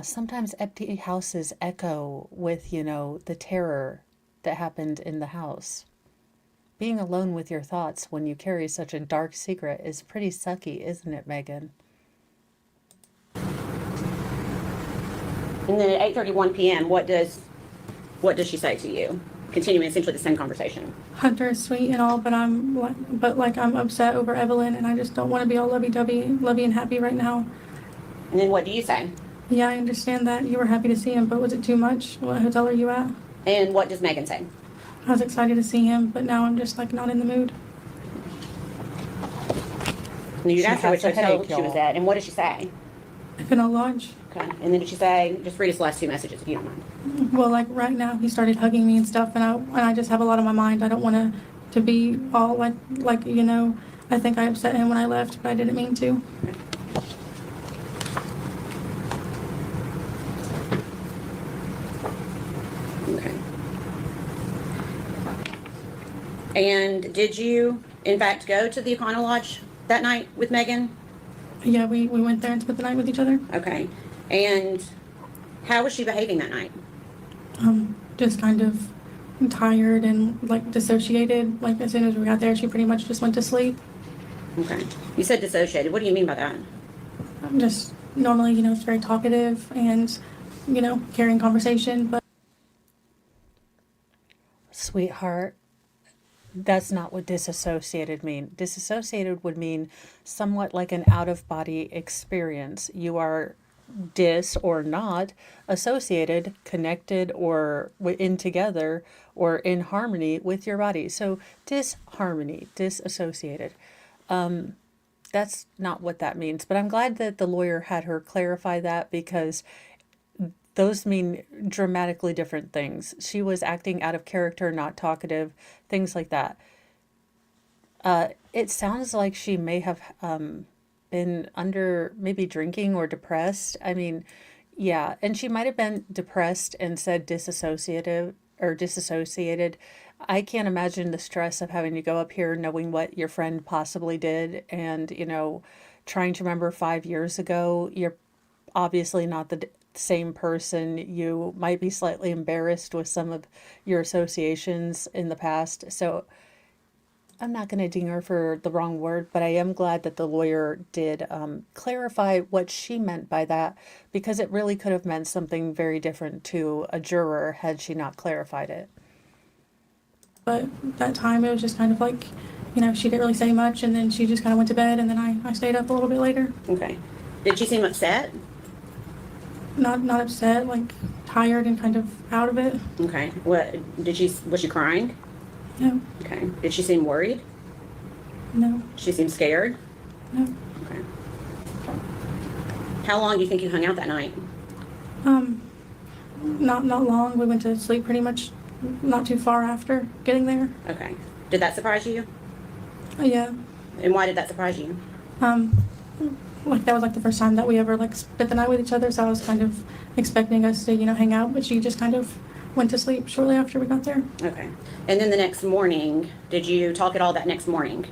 Sometimes empty houses echo with, the terror that happened in the house. Being alone with your thoughts when you carry such a dark secret is pretty sucky, isn't it, Megan? And then at 8:31 p.m., what does she say to you? Continuing essentially the same conversation. Hunter is sweet and all, but I'm upset over Evelyn, and I just don't want to be all lovey-dovey and happy right now. And then what do you say? Yeah, I understand that you were happy to see him, but was it too much? What hotel are you at? And what does Megan say? I was excited to see him, but now I'm just not in the mood. And you'd She ask her which has a hotel headache, she was y'all. at, and what did she say? Equinol Lodge. Okay. And then did she say, just read us the last two messages if you don't mind. Well, right now he started hugging me and stuff, and I just have a lot on my mind. I don't want to be all I think I upset him when I left, but I didn't mean to. And did you, in fact, go to the Econo Lodge that night with Megan? Yeah, we went there and spent the night with each other. Okay. And how was she behaving that night? Just kind of tired and like dissociated. Like as soon as we got there, she pretty much just went to sleep. Okay. You said dissociated. What do you mean by that? Just normally, it's very talkative and, carrying conversation, but Sweetheart, that's not what disassociated mean. Disassociated would mean somewhat like an out of body experience. You are dis or not associated, connected, or in together or in harmony with your body. So disharmony, disassociated. That's not what that means. But I'm glad that the lawyer had her clarify that, because those mean dramatically different things. She was acting out of character, not talkative, things like that. It sounds like she may have been under maybe drinking or depressed. I mean, yeah, and she might have been depressed and said disassociative or disassociated. I can't imagine the stress of having to go up here knowing what your friend possibly did and, trying to remember 5 years ago. You're obviously not the same person. You might be slightly embarrassed with some of your associations in the past. So I'm not going to ding her for the wrong word, but I am glad that the lawyer did clarify what she meant by that, because it really could have meant something very different to a juror had she not clarified it. that time it was just kind of like, she didn't really say much, and then she just kind of went to bed, and then I stayed up a little bit later. Okay. Did she seem upset? Not upset, like tired and kind of out of it. Okay. Was she crying? No, Okay. Did she seem worried? no, Did she seem scared? no. Okay. How long do you think you hung out that night? Not long. We went to sleep pretty much not too far after getting there. Okay. Did that surprise you? Yeah. And why did that surprise you? Like that was like the first time that we ever like spent the night with each other, so I was kind of expecting us to, hang out, but she just kind of went to sleep shortly after we got there. Okay. And then the next morning, did you talk at all that next morning?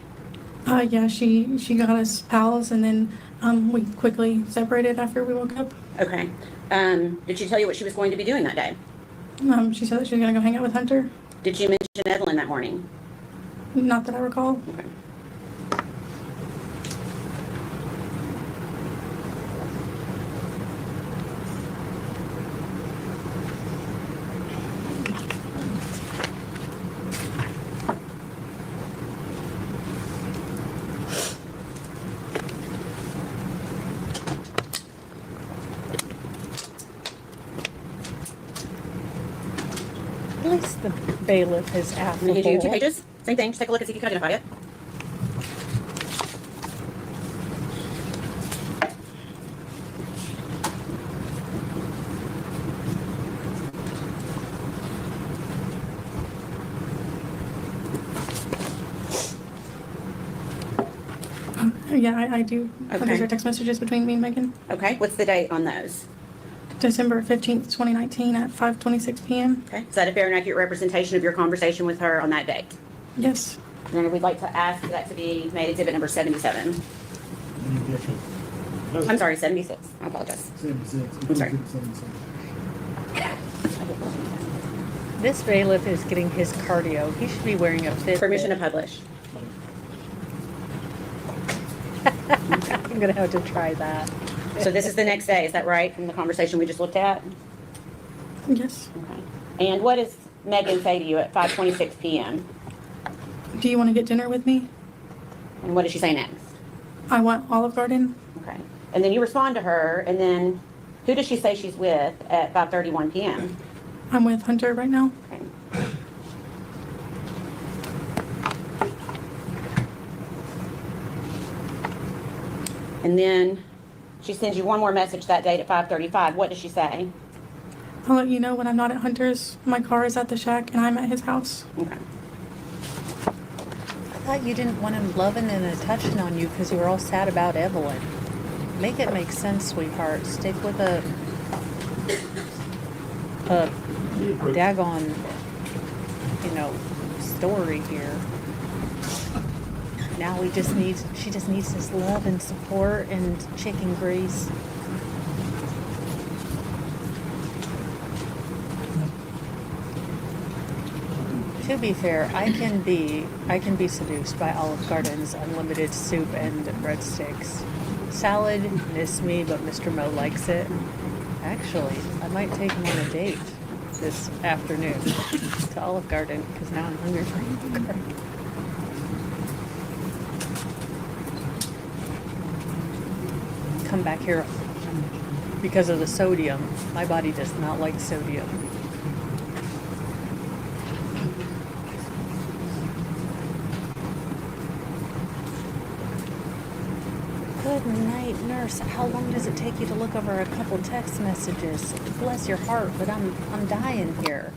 Yeah, she got us pals, and then we quickly separated after we woke up. Okay. Did she tell you what she was going to be doing that day? She said that she was gonna go hang out with Hunter. Did you mention Evelyn that morning? Not that I recall. Okay. At least the bailiff is I'm going to give you 2 affable. pages. Same thing. Just take a look and see if you can identify it. Yeah, I do. Okay. These are text messages between me and Megan. Okay. What's the date on those? December 15th, 2019 at 5:26 p.m. Okay. Is that a fair and accurate representation of your conversation with her on that date? Yes. And then we'd like to ask that to be made exhibit number 77. Any objection? I'm sorry, 76. I apologize. 76. I'm sorry. 77. This bailiff is getting his cardio. He should be wearing a Fitbit. Permission to publish. I'm going to have to try that. So this is the next day, is that right, from the conversation we just looked at? Yes. Okay. And what does Megan say to you at 5:26 p.m.? Do you want to get dinner with me? And what does she say next? I want Olive Garden. Okay. And then you respond to her, and then who does she say she's with at 5:31 p.m.? I'm with Hunter right now. Okay. And then she sends you one more message that date at 5:35. What does she say? I'll let you know when I'm not at Hunter's. My car is at the shack and I'm at his house. Okay. I thought you didn't want him loving and touching on you because you were all sad about Evelyn. Make it make sense, sweetheart. Stick with a daggone, story here. Now she just needs his love and support and chicken grease. To be fair, I can be seduced by Olive Garden's unlimited soup and breadsticks. Salad, miss me, but Mr. Mo likes it. Actually, I might take him on a date this afternoon to Olive Garden because now I'm hungry for Olive Garden. Come back here because of the sodium. My body does not like sodium. Good night, nurse. How long does it take you to look over a couple text messages? Bless your heart, but I'm dying here.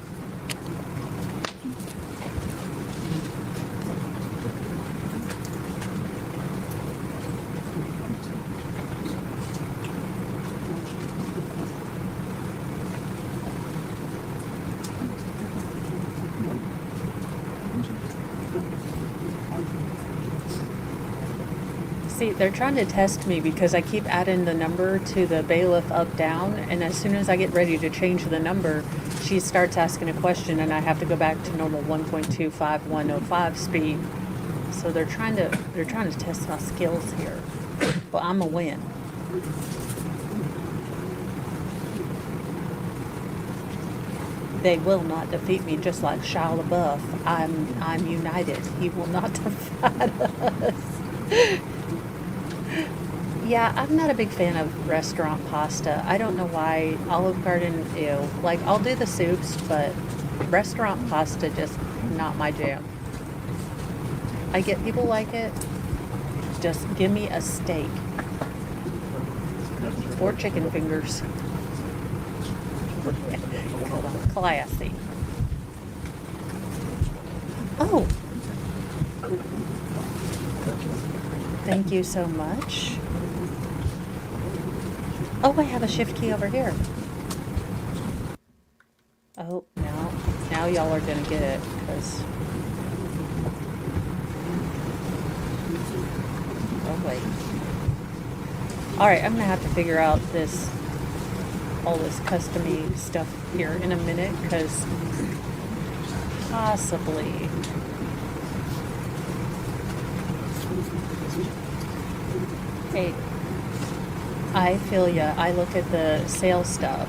See, they're trying to test me because I keep adding the number to the bailiff up down, and as soon as I get ready to change the number, she starts asking a question and I have to go back to normal 1.25105 speed. So they're trying to test my skills here. But I'm a win. They will not defeat me, just like Shia LaBeouf. I'm united. He will not defeat us. Yeah, I'm not a big fan of restaurant pasta. I don't know why. Olive Garden, ew. Like, I'll do the soups, but restaurant pasta, just not my jam. I get people like it. Just give me a steak. Or chicken fingers. Classy. Oh. Thank you so much. Oh, I have a shift key over here. Oh, now y'all are gonna get it, because... Oh, wait. Alright, I'm gonna have to figure out all this custom-y stuff here in a minute, because possibly... Hey, I feel ya. I look at the sales stuff.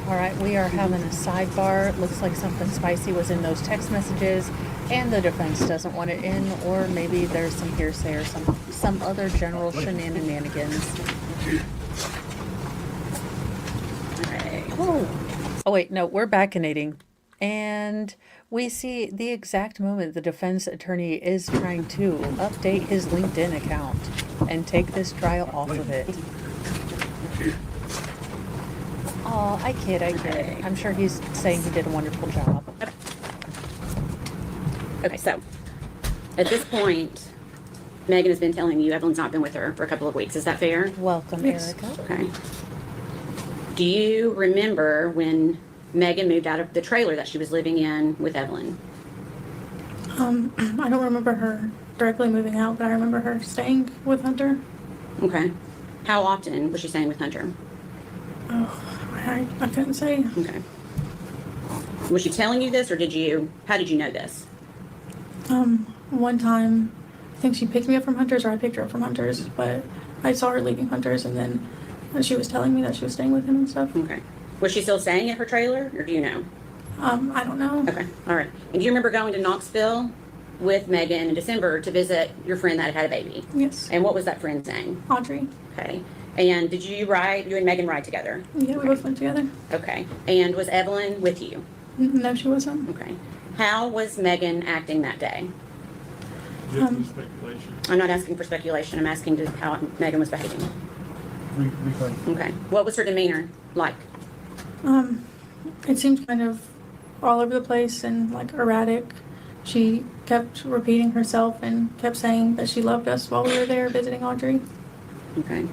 Alright, we are having a sidebar. Looks like something spicy was in those text messages, and the defense doesn't want it in, or maybe there's some hearsay or some other general shenanigans. Oh wait, no, we're backinating. And we see the exact moment the defense attorney is trying to update his LinkedIn account and take this trial off of it. Oh, I kid. I'm sure he's saying he did a wonderful job. Okay, so at this point, Megan has been telling you Evelyn's not been with her for a couple of weeks. Is that fair? Welcome, Yes. Erica. Okay. Do you remember when Megan moved out of the trailer that she was living in with Evelyn? I don't remember her directly moving out, but I remember her staying with Hunter. Okay. How often was she staying with Hunter? Oh, I couldn't say. Okay. Was she telling you this, or how did you know this? One time, I think she picked me up from Hunter's, or I picked her up from Hunter's, but I saw her leaving Hunter's, and then she was telling me that she was staying with him and stuff. Okay. Was she still staying at her trailer, or do you know? I don't know. Okay, all right. And do you remember going to Knoxville with Megan in December to visit your friend that had a baby? Yes. And what was that friend's name? Audrey. Okay. And did you and Megan ride together? Yeah, we both went together. Okay. And was Evelyn with you? No, she wasn't. Okay. How was Megan acting that day? Um, speculation. I'm not asking for speculation. I'm asking to how Megan was behaving. Refund. Okay. What was her demeanor like? It seemed kind of all over the place and like erratic. She kept repeating herself and kept saying that she loved us while we were there visiting Audrey. Okay.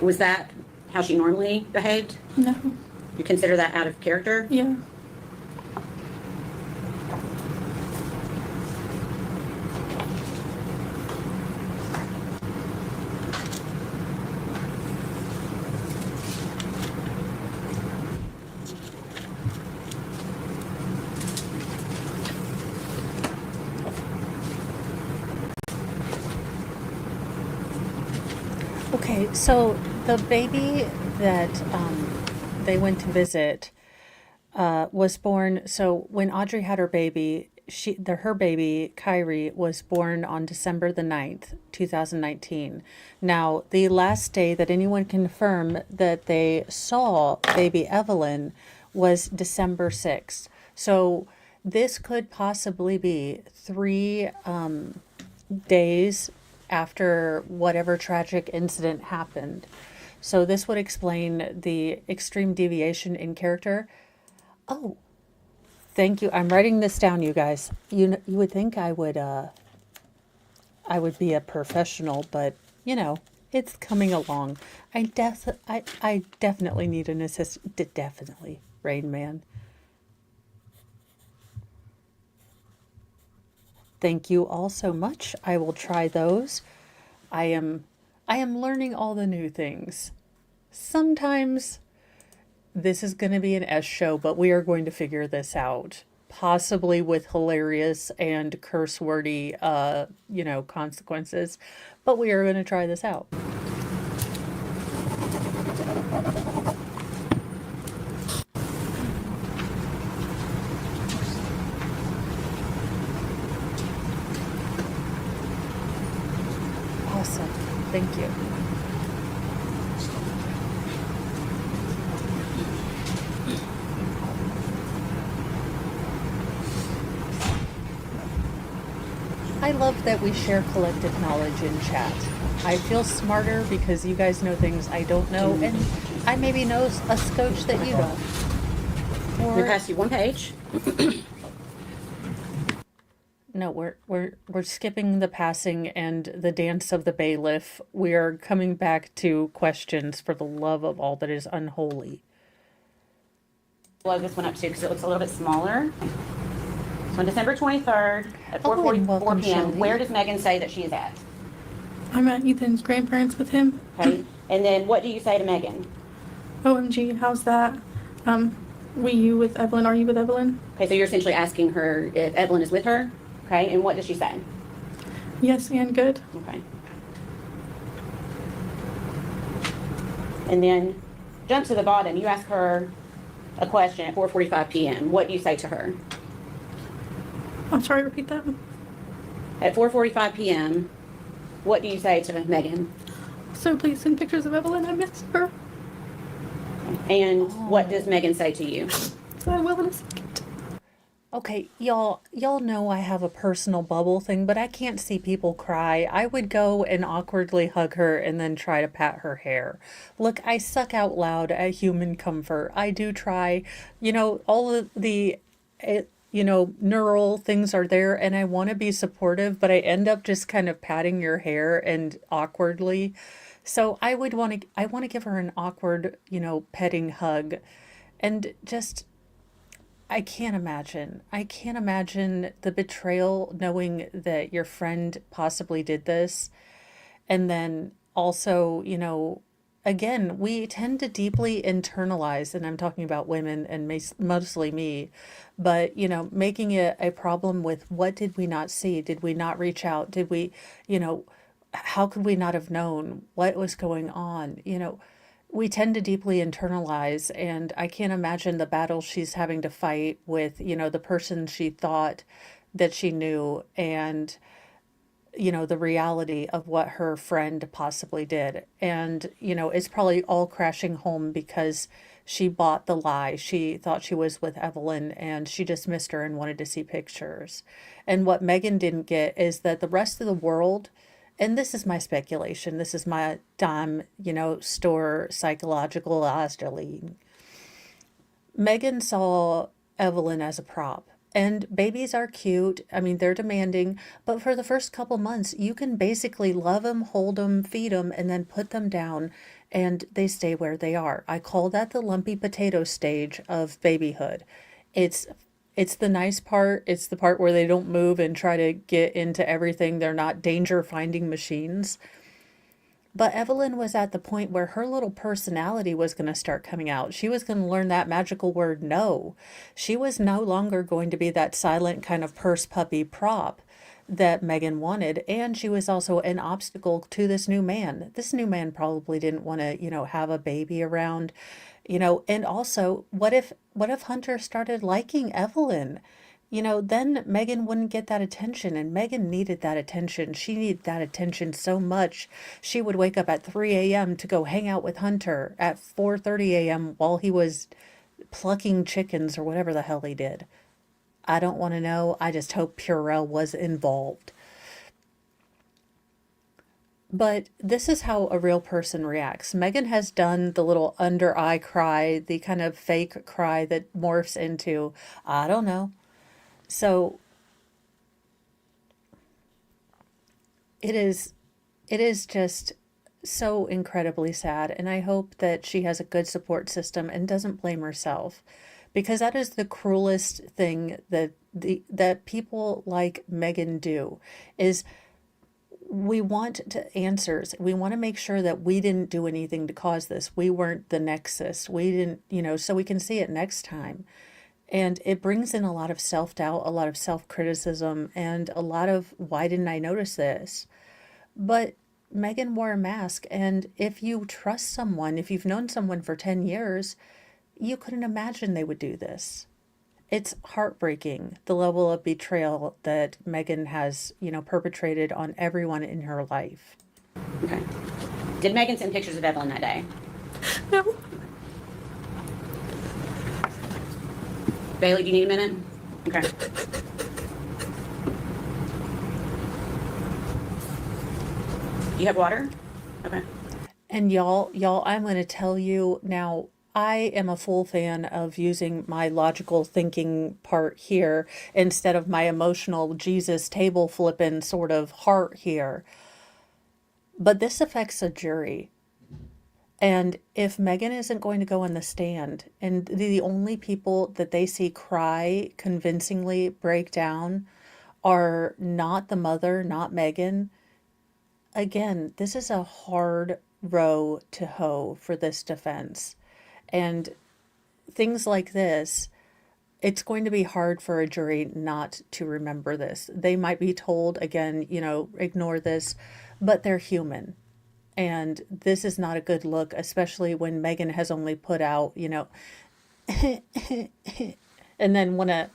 Was that how she normally behaved? No. You consider that out of character? Yeah. Okay, so the baby that they went to visit was born. So when Audrey had her baby, her baby Kyrie was born on December the 9th, 2019. Now, the last day that anyone confirmed that they saw baby Evelyn was December 6th. So this could possibly be 3 days after whatever tragic incident happened. So this would explain the extreme deviation in character. Oh, thank you. I'm writing this down, you guys. You would think I would be a professional, but you know, it's coming along. I definitely need an assistant. Definitely, Rain Man. Thank you all so much. I will try those. I am learning all the new things. Sometimes this is going to be an S show, but we are going to figure this out. Possibly with hilarious and curse wordy consequences, but we are going to try this out. Awesome. Thank you. I love that we share collective knowledge in chat. I feel smarter because you guys know things I don't know, and I maybe know a scotch that you don't. We passed you one page. No, we're skipping the passing and the dance of the bailiff. We are coming back to questions for the love of all that is unholy. Blow this one up too because it looks a little bit smaller. So on December 23rd at Oh, and 4:44 welcome, p.m., Shelby. where does Megan say that she is at? I'm at Ethan's grandparents with him. Okay. And then what do you say to Megan? OMG, how's that? You with Evelyn? Are you with Evelyn? Okay, so you're essentially asking her if Evelyn is with her. Okay, and what does she say? Yes, and good. Okay. And then jump to the bottom. You ask her a question at 4:45 p.m. What do you say to her? I'm sorry, repeat that. At 4:45 p.m., what do you say to Megan? So please send pictures of Evelyn. I miss her. And what does Megan say to you? So I will in a second. Okay, y'all know I have a personal bubble thing, but I can't see people cry. I would go and awkwardly hug her and then try to pat her hair. Look, I suck out loud at human comfort. I do try, all of the, neural things are there and I want to be supportive, but I end up just kind of patting your hair and awkwardly. So I want to give her an awkward, petting hug and just, I can't imagine the betrayal knowing that your friend possibly did this. And then also, again, we tend to deeply internalize, and I'm talking about women and mostly me, but, making it a problem with what did we not see? Did we not reach out? Did we, how could we not have known what was going on? We tend to deeply internalize, and I can't imagine the battle she's having to fight with, the person she thought that she knew. And the reality of what her friend possibly did. And, it's probably all crashing home because she bought the lie. She thought she was with Evelyn and she dismissed her and wanted to see pictures. And what Megan didn't get is that the rest of the world, and this is my speculation, this is my dime, store psychological astrology. Megan saw Evelyn as a prop. And babies are cute. I mean, they're demanding. But for the first couple months, you can basically love them, hold them, feed them, and then put them down, and they stay where they are. I call that the lumpy potato stage of babyhood. It's it's the nice part. It's the part where they don't move and try to get into everything. They're not danger finding machines. But Evelyn was at the point where her little personality was going to start coming out. She was going to learn that magical word no. She was no longer going to be that silent kind of purse puppy prop that Megan wanted. And she was also an obstacle to this new man. This new man probably didn't want to, have a baby around, and also what if Hunter started liking Evelyn? Then Megan wouldn't get that attention, and Megan needed that attention. She needed that attention so much. She would wake up at 3 a.m. to go hang out with Hunter at 4:30 a.m. while he was plucking chickens or whatever the hell he did. I don't want to know. I just hope Purell was involved. But this is how a real person reacts. Megan has done the little under eye cry, the kind of fake cry that morphs into, I don't know. So it is just so incredibly sad, and I hope that she has a good support system and doesn't blame herself, because that is the cruelest thing that people like Megan do. Is we want answers. We want to make sure that we didn't do anything to cause this. We weren't the nexus. We didn't, so we can see it next time. And it brings in a lot of self-doubt, a lot of self-criticism, and a lot of, why didn't I notice this? But Megan wore a mask, and if you trust someone, if you've known someone for 10 years, you couldn't imagine they would do this. It's heartbreaking, the level of betrayal that Megan has, perpetrated on everyone in her life. Okay. Did Megan send pictures of Evelyn that day? No. Bailey, do you need a minute? Okay. You have water? Okay. And y'all, I'm going to tell you now, I am a full fan of using my logical thinking part here instead of my emotional Jesus table flipping sort of heart here. But this affects a jury. And if Megan isn't going to go on the stand, and the only people that they see cry, convincingly break down, are not the mother, not Megan, again, this is a hard row to hoe for this defense. And things like this, it's going to be hard for a jury not to remember this. They might be told, again, ignore this, but they're human. And this is not a good look, especially when Megan has only put out, and then one of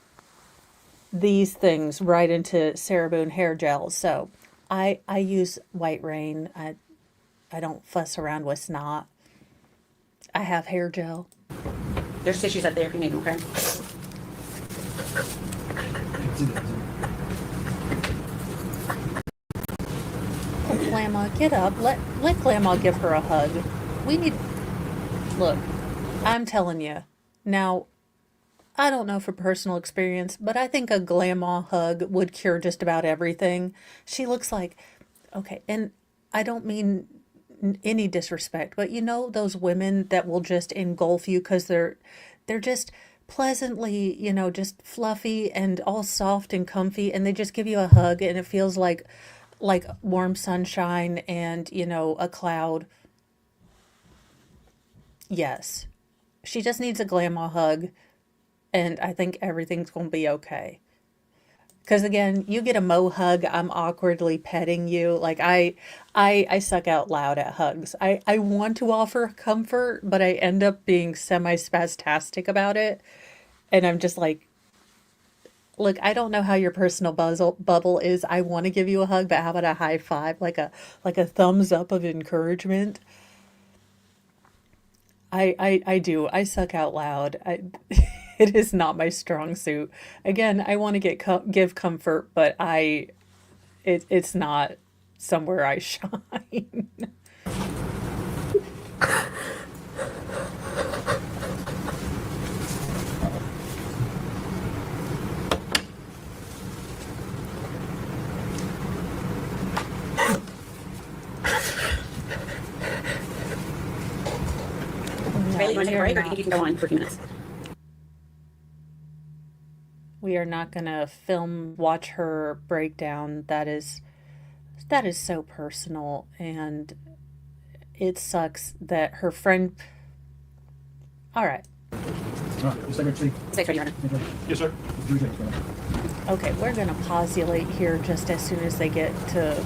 these things right into Sarah Boone hair gel. So I use White Rain. I don't fuss around with snot. I have hair gel. There's tissues up there if you need them, okay? Grandma, get up. Let Grandma give her a hug. Look, I'm telling you. Now, I don't know from personal experience, but I think a Grandma hug would cure just about everything. She looks like, okay, and I don't mean any disrespect, but those women that will just engulf you because they're just pleasantly, just fluffy and all soft and comfy, and they just give you a hug and it feels like warm sunshine and, a cloud. Yes. She just needs a grandma hug, and I think everything's going to be okay. Because again, you get a Mo hug, I'm awkwardly petting you. Like I suck out loud at hugs. I want to offer comfort, but I end up being semi-spastastic about it. And I'm just like, Look, I don't know how your personal bubble is. I want to give you a hug, but how about a high five, like a thumbs up of encouragement? I do. I suck out loud. It is not my strong suit. Again, I want to give comfort, but it's not somewhere I shine. Bailey, you want to take a break, or do you not. think you can go on for a few minutes? We are not going to watch her breakdown. That is so personal, and it sucks that her friend. All right. Secretary. Thanks, Your Honor. Yes, sir. Okay, we're going to postulate here just as soon as they get to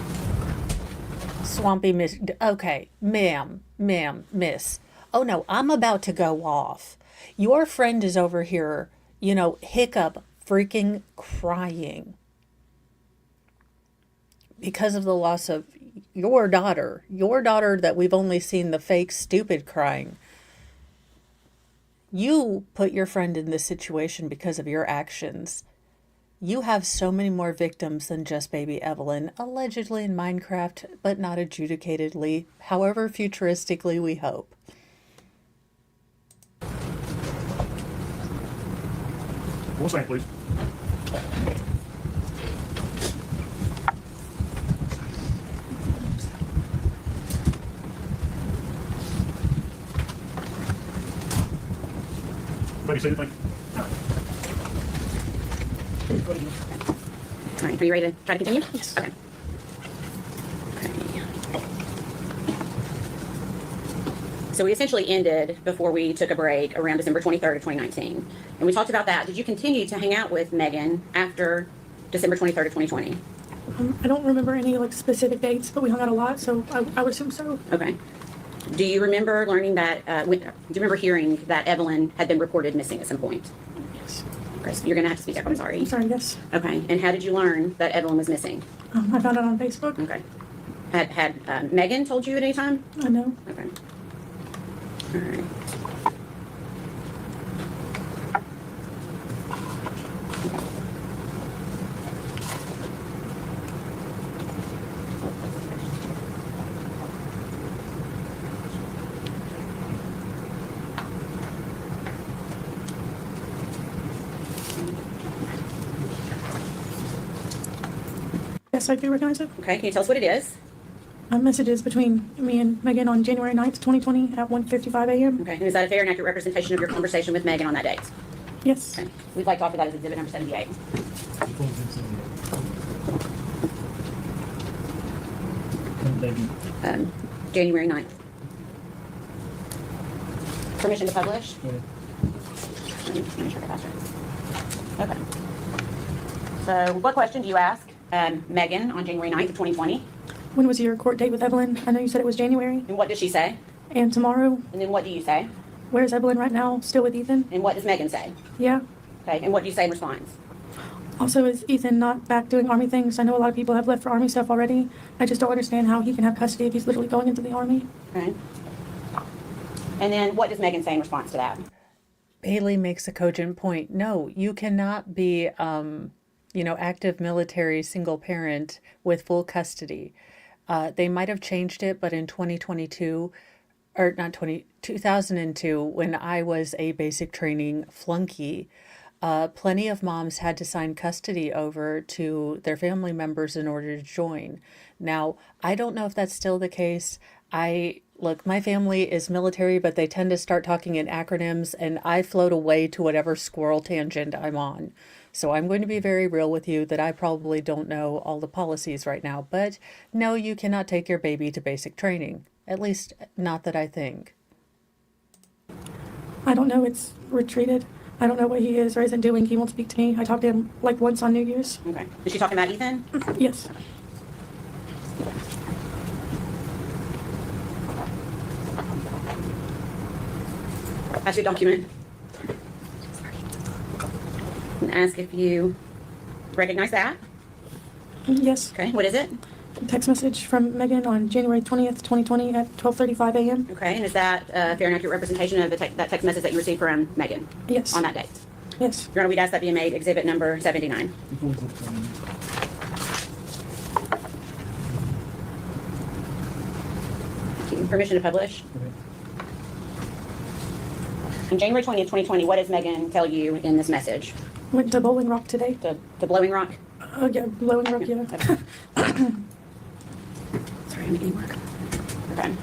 Swampy Miss. Okay, ma'am, miss. Oh no, I'm about to go off. Your friend is over here, hiccup freaking crying because of the loss of your daughter that we've only seen the fake stupid crying. You put your friend in this situation because of your actions. You have so many more victims than just baby Evelyn, allegedly in Minecraft, but not adjudicatedly, however futuristically we hope. One second, please. Ready, say anything? All right, are you ready to try to continue? Yes. Okay. So we essentially ended before we took a break around December 23rd of 2019. And we talked about that. Did you continue to hang out with Megan after December 23rd of 2020? I don't remember any specific dates, but we hung out a lot, so I would assume so. Okay. Do you remember learning that, do you remember hearing that Evelyn had been reported missing at some point? Yes. Okay, so you're going to have to speak up, I'm sorry. I'm sorry, yes. Okay, and how did you learn that Evelyn was missing? I found out on Facebook. Okay. Had Megan told you at any time? I know. Okay. All right. Yes, I do recognize it. Okay, can you tell us what it is? Messages between me and Megan on January 9th, 2020 at 1:55 a.m. Okay, and is that a fair and accurate representation of your conversation with Megan on that date? Yes. Okay, we'd like to offer that as exhibit number 78. January 9th. Permission to publish? Let me make sure I got that. Okay. So what question do you ask Megan on January 9th of 2020? When was your court date with Evelyn? I know you said it was January. And what does she say? And tomorrow. And then what do you say? Where's Evelyn right now? Still with Ethan? And what does Megan say? Yeah. Okay, and what do you say in response? Also, is Ethan not back doing Army things? I know a lot of people have left for Army stuff already. I just don't understand how he can have custody if he's literally going into the Army. Okay. And then what does Megan say in response to that? Bailey makes a cogent point. No, you cannot be, active military single parent with full custody. They might have changed it, but in 2022, or not 2002, when I was a basic training flunky, plenty of moms had to sign custody over to their family members in order to join. Now, I don't know if that's still the case. Look, my family is military, but they tend to start talking in acronyms, and I float away to whatever squirrel tangent I'm on. So I'm going to be very real with you that I probably don't know all the policies right now. But no, you cannot take your baby to basic training. At least, not that I think. I don't know. It's retreated. I don't know what he is or isn't doing. He won't speak to me. I talked to him once on New Year's. Okay. Is she talking about Ethan? Yes. That's your document. And ask if you recognize that? Yes. Okay, what is it? Text message from Megan on January 20th, 2020 at 12:35 a.m. Okay, and is that a fair and accurate representation of that text message that you received from Megan? Yes. On that date? Yes. Your Honor, we'd ask that be made exhibit number 79. Permission to publish? On January 20th, 2020, what does Megan tell you in this message? Went to Bowling Rock today. The Blowing Rock? Yeah, Bowling Rock, yeah. Sorry, I'm making work. Okay.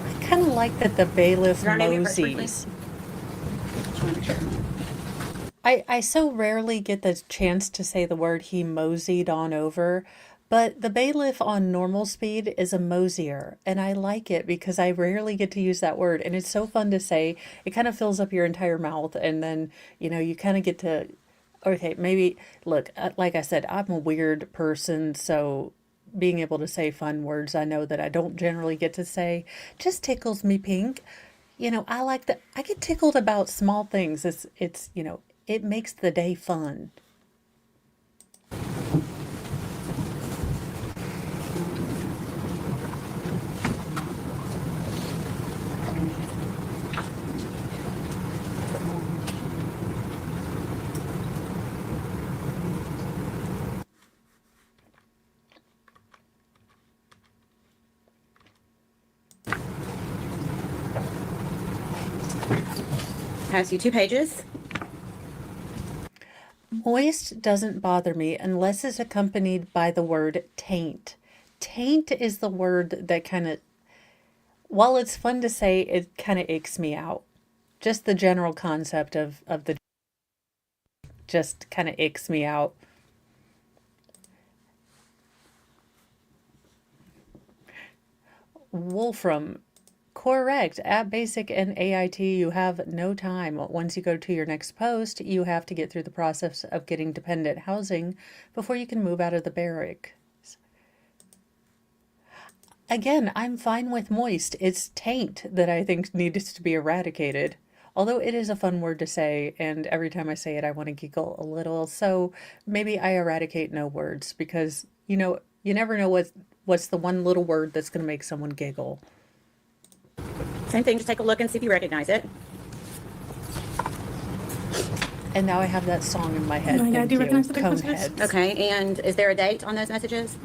I kind of like that the bailiff Your Honor, name your first word, moseys. Just wanna make sure. I so rarely get the chance to say the word he moseyed on over, but the bailiff on normal speed is a mosier, and I like it because I rarely get to use that word, and it's so fun to say. It kind of fills up your entire mouth, and then, you kind of get to, okay, maybe, look, like I said, I'm a weird person, so being able to say fun words I know that I don't generally get to say just tickles me pink. I like that. I get tickled about small things. It's it makes the day fun. Pass you 2 pages. Moist doesn't bother me unless it's accompanied by the word taint. Taint is the word that kind of, while it's fun to say, it kind of icks me out. Just the general concept of the just kind of icks me out. Wolfram, correct. At Basic and AIT, you have no time. Once you go to your next post, you have to get through the process of getting dependent housing before you can move out of the barrack. Again, I'm fine with moist. It's taint that I think needs to be eradicated. Although it is a fun word to say, and every time I say it, I want to giggle a little. So maybe I eradicate no words because, you never know what's the one little word that's going to make someone giggle. Same thing, just take a look and see if you recognize it. And now I have that song in my head. Oh, yeah, I Thank do you. recognize the text messages. Coneheads. Okay, and is there a date on those messages?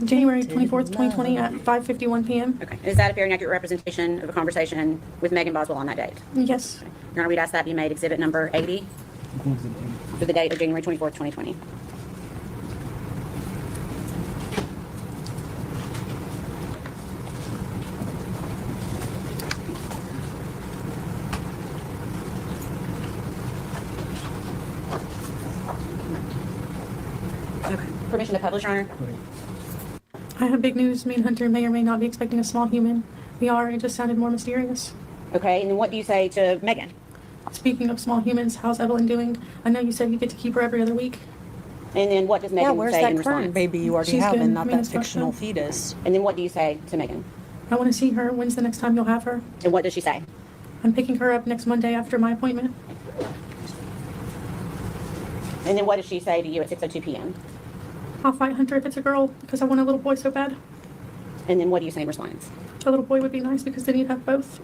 January 24th, 2020 at 5:51 p.m. Okay, is that a fair and accurate representation of a conversation with Megan Boswell on that date? Yes. Your Honor, we'd ask that be made exhibit number 80 for the date of January 24th, 2020. Okay, permission to publish, Your Honor? I have big news. Me and Hunter may or may not be expecting a small human. We are. It just sounded more mysterious. Okay, and then what do you say to Megan? Speaking of small humans, how's Evelyn doing? I know you said you get to keep her every other week. And then what does Yeah, Megan where's say in that current response? baby you already She's have good. and not I mean, that it's not fictional good. fetus? And then what do you say to Megan? I want to see her. When's the next time you'll have her? And what does she say? I'm picking her up next Monday after my appointment. And then what does she say to you at 6:02 p.m.? I'll fight Hunter if it's a girl because I want a little boy so bad. And then what do you say in response? A little boy would be nice because then you'd have both.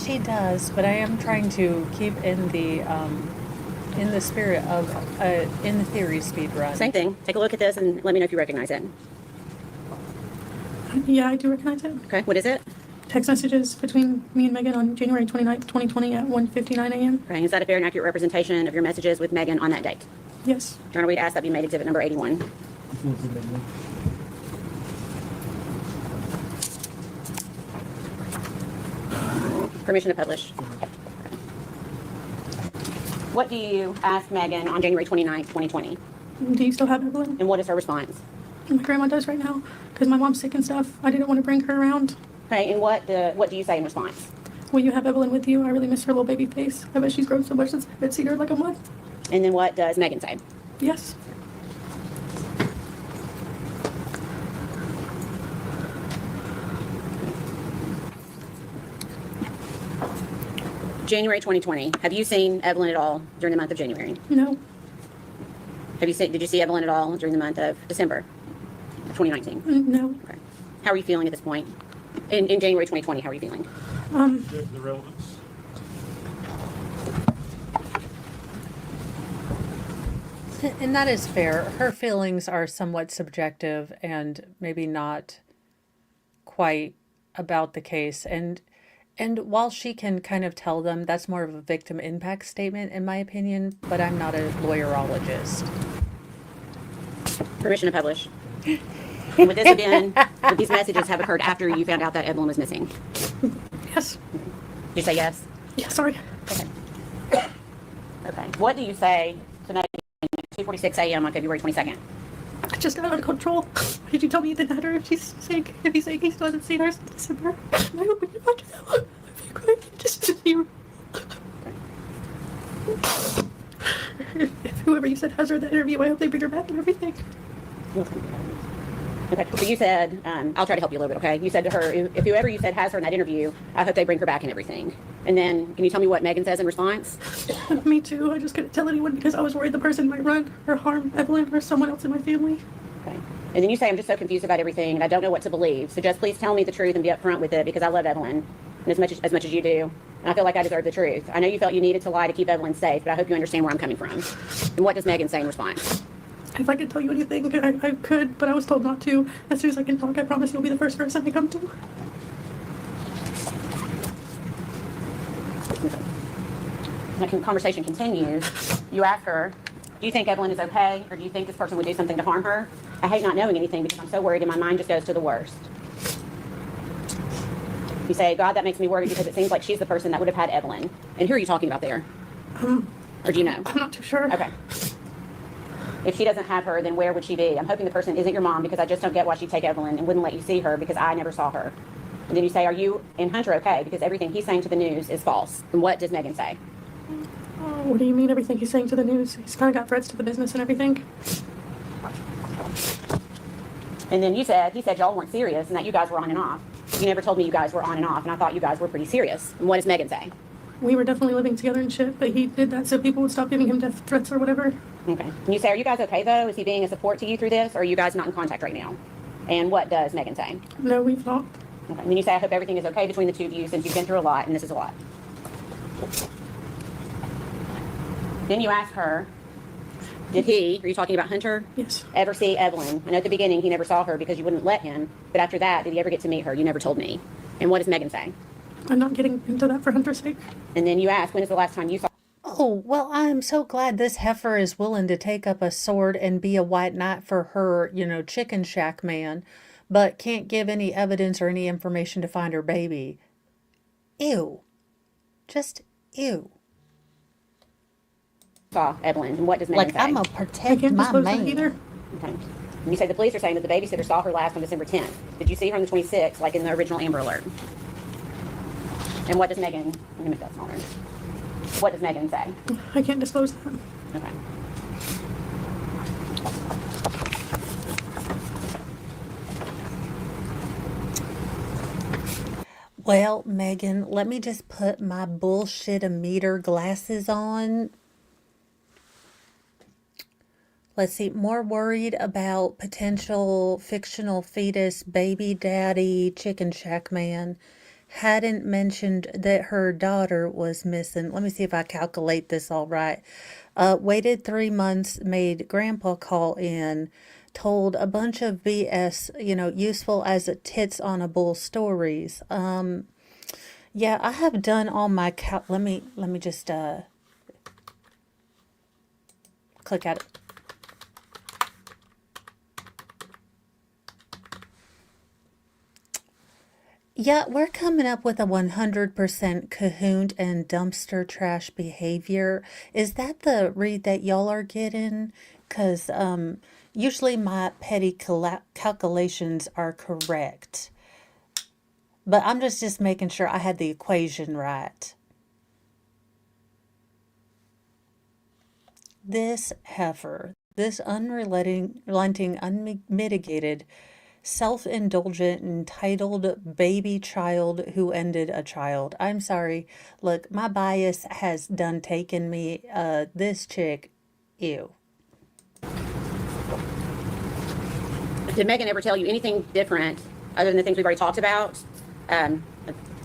She does, but I am trying to keep in the spirit of in the theory speed run. Same thing. Take a look at this and let me know if you recognize it. Yeah, I do recognize it. Okay, what is it? Text messages between me and Megan on January 29th, 2020 at 1:59 a.m. Okay, is that a fair and accurate representation of your messages with Megan on that date? Yes. Your Honor, we'd ask that be made exhibit number 81. Permission to publish. What do you ask Megan on January 29th, 2020? Do you still have Evelyn? And what is her response? My grandma does right now because my mom's sick and stuff. I didn't want to bring her around. Okay, and what do you say in response? Will you have Evelyn with you? I really miss her little baby face. I bet she's grown so much since I haven't seen her in like a month. And then what does Megan say? Yes. January 2020. Have you seen Evelyn at all during the month of January? No. Did you see Evelyn at all during the month of December of 2019? No. Okay. How are you feeling at this point? In January 2020, how are you feeling? The relevance. And that is fair. Her feelings are somewhat subjective and maybe not quite about the case. And while she can kind of tell them, that's more of a victim impact statement, in my opinion, but I'm not a lawyerologist. Permission to publish. And would this have been, would these messages have occurred after you found out that Evelyn was missing? Yes. Did you say yes? Yeah, sorry. Okay. Okay. What do you say to Megan at 2:46 a.m. on February 22nd? I just got out of control. Did you tell me you didn't have her if she's sick? If he's sick, he still hasn't seen her since December. I hope we can find her. I think I just to see her. If whoever you said has her in that interview, I hope they bring her back and everything. Okay, so you said, I'll try to help you a little bit, okay? You said to her, if whoever you said has her in that interview, I hope they bring her back and everything. And then, can you tell me what Megan says in response? Me too. I just couldn't tell anyone because I was worried the person might run or harm Evelyn or someone else in my family. Okay. And then you say, I'm just so confused about everything and I don't know what to believe. So just please tell me the truth and be upfront with it because I love Evelyn and as much as you do. And I feel like I deserve the truth. I know you felt you needed to lie to keep Evelyn safe, but I hope you understand where I'm coming from. And what does Megan say in response? If I could tell you anything, I could, but I was told not to. As soon as I can talk, I promise you'll be the first person I come to. The conversation continues. You ask her, do you think Evelyn is okay? Or do you think this person would do something to harm her? I hate not knowing anything because I'm so worried and my mind just goes to the worst. You say, God, that makes me worried because it seems like she's the person that would have had Evelyn. And who are you talking about there? Or do you know? I'm not too sure. Okay. If she doesn't have her, then where would she be? I'm hoping the person isn't your mom because I just don't get why she'd take Evelyn and wouldn't let you see her because I never saw her. And then you say, are you and Hunter okay? Because everything he's saying to the news is false. And what does Megan say? What do you mean everything he's saying to the news? He's kind of got threats to the business and everything. And then he said y'all weren't serious and that you guys were on and off. You never told me you guys were on and off, and I thought you guys were pretty serious. And what does Megan say? We were definitely living together and shit, but he did that so people would stop giving him death threats or whatever. Okay. And you say, are you guys okay though? Is he being a support to you through this, or are you guys not in contact right now? And what does Megan say? No, we've not. Okay. And then you say, I hope everything is okay between the two of you since you've been through a lot, and this is a lot. Then you ask her, did he, are you talking about Hunter? Yes. Ever see Evelyn? I know at the beginning he never saw her because you wouldn't let him, but after that, did he ever get to meet her? You never told me. And what does Megan say? I'm not getting into that for Hunter's sake. And then you ask, when is the last time you saw Oh, well, I'm so glad this heifer is willing to take up a sword and be a white knight for her, chicken shack man, but can't give any evidence or any information to find her baby. Ew. Just ew. saw Evelyn? And what does Megan Like, say? I'm going to I protect can't my disclose that man. either. Okay. And you say the police are saying that the babysitter saw her last on December 10th. Did you see her on the 26th, like in the original Amber Alert? And what does Megan, let me make that smaller. What does Megan say? I can't disclose that. Okay. Well, Megan, let me just put my bullshit-o-meter glasses on. Let's see, more worried about potential fictional fetus, baby daddy, chicken shack man. Hadn't mentioned that her daughter was missing. Let me see if I calculate this all right. Waited 3 months, made grandpa call in, told a bunch of BS, useful as a tits on a bull stories. Yeah, I have done all my let me just click at it. Yeah, we're coming up with a 100% cahoot and dumpster trash behavior. Is that the read that y'all are getting? Because usually my petty calculations are correct. But I'm just making sure I had the equation right. This heifer, this unrelenting, unmitigated, self-indulgent, entitled baby child who ended a child. I'm sorry. Look, my bias has done taken me. This chick, ew. Did Megan ever tell you anything different other than the things we've already talked about? Um,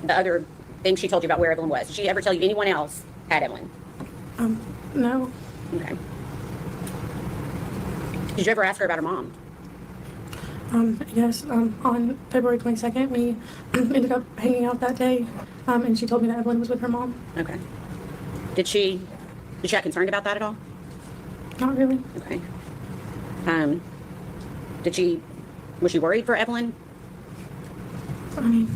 the other things she told you about where Evelyn was. Did she ever tell you anyone else had Evelyn? No. Okay. Did you ever ask her about her mom? Yes, on February 22nd, we ended up hanging out that day, and she told me that Evelyn was with her mom. Okay. Did she get concerned about that at all? Not really. Okay. Was she worried for Evelyn? I mean,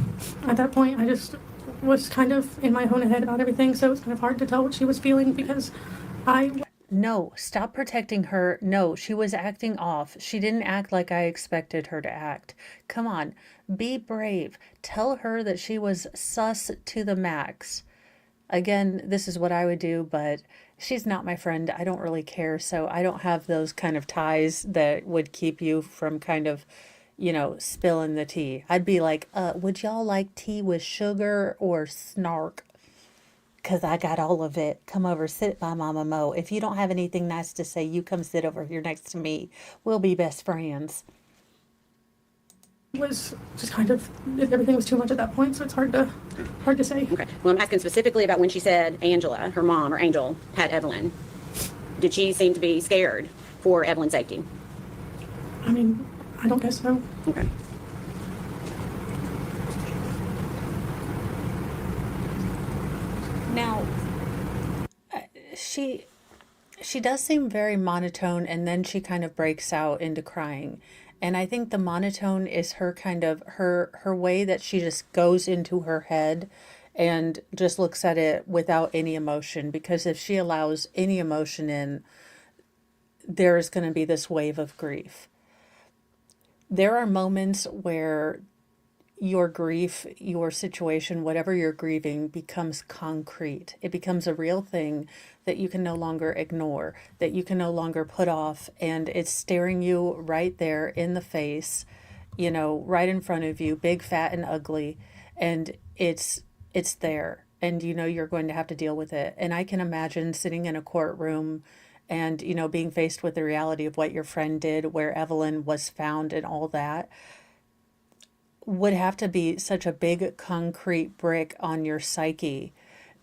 at that point, I just was kind of in my own head about everything, so it's kind of hard to tell what she was feeling because I... No, stop protecting her. No, she was acting off. She didn't act like I expected her to act. Come on, be brave. Tell her that she was sus to the max. Again, this is what I would do, but she's not my friend. I don't really care, so I don't have those kind of ties that would keep you from kind of, spilling the tea. I'd be like, would y'all like tea with sugar or snark? Because I got all of it. Come over, sit by Mama Mo. If you don't have anything nice to say, you come sit over here next to me. We'll be best friends. was just kind of, everything was too much at that point, so it's hard to say. Okay. Well, I'm asking specifically about when she said Angela, her mom, or Angel, had Evelyn. Did she seem to be scared for Evelyn's safety? I mean, I don't guess so. Okay. Now, she does seem very monotone, and then she kind of breaks out into crying. And I think the monotone is her kind of her way that she just goes into her head and just looks at it without any emotion, because if she allows any emotion in, there's going to be this wave of grief. There are moments where your grief, your situation, whatever you're grieving, becomes concrete. It becomes a real thing that you can no longer ignore, that you can no longer put off, and it's staring you right there in the face, right in front of you, big, fat, and ugly, and it's there, and you're going to have to deal with it. And I can imagine sitting in a courtroom and being faced with the reality of what your friend did, where Evelyn was found, and all that would have to be such a big concrete brick on your psyche.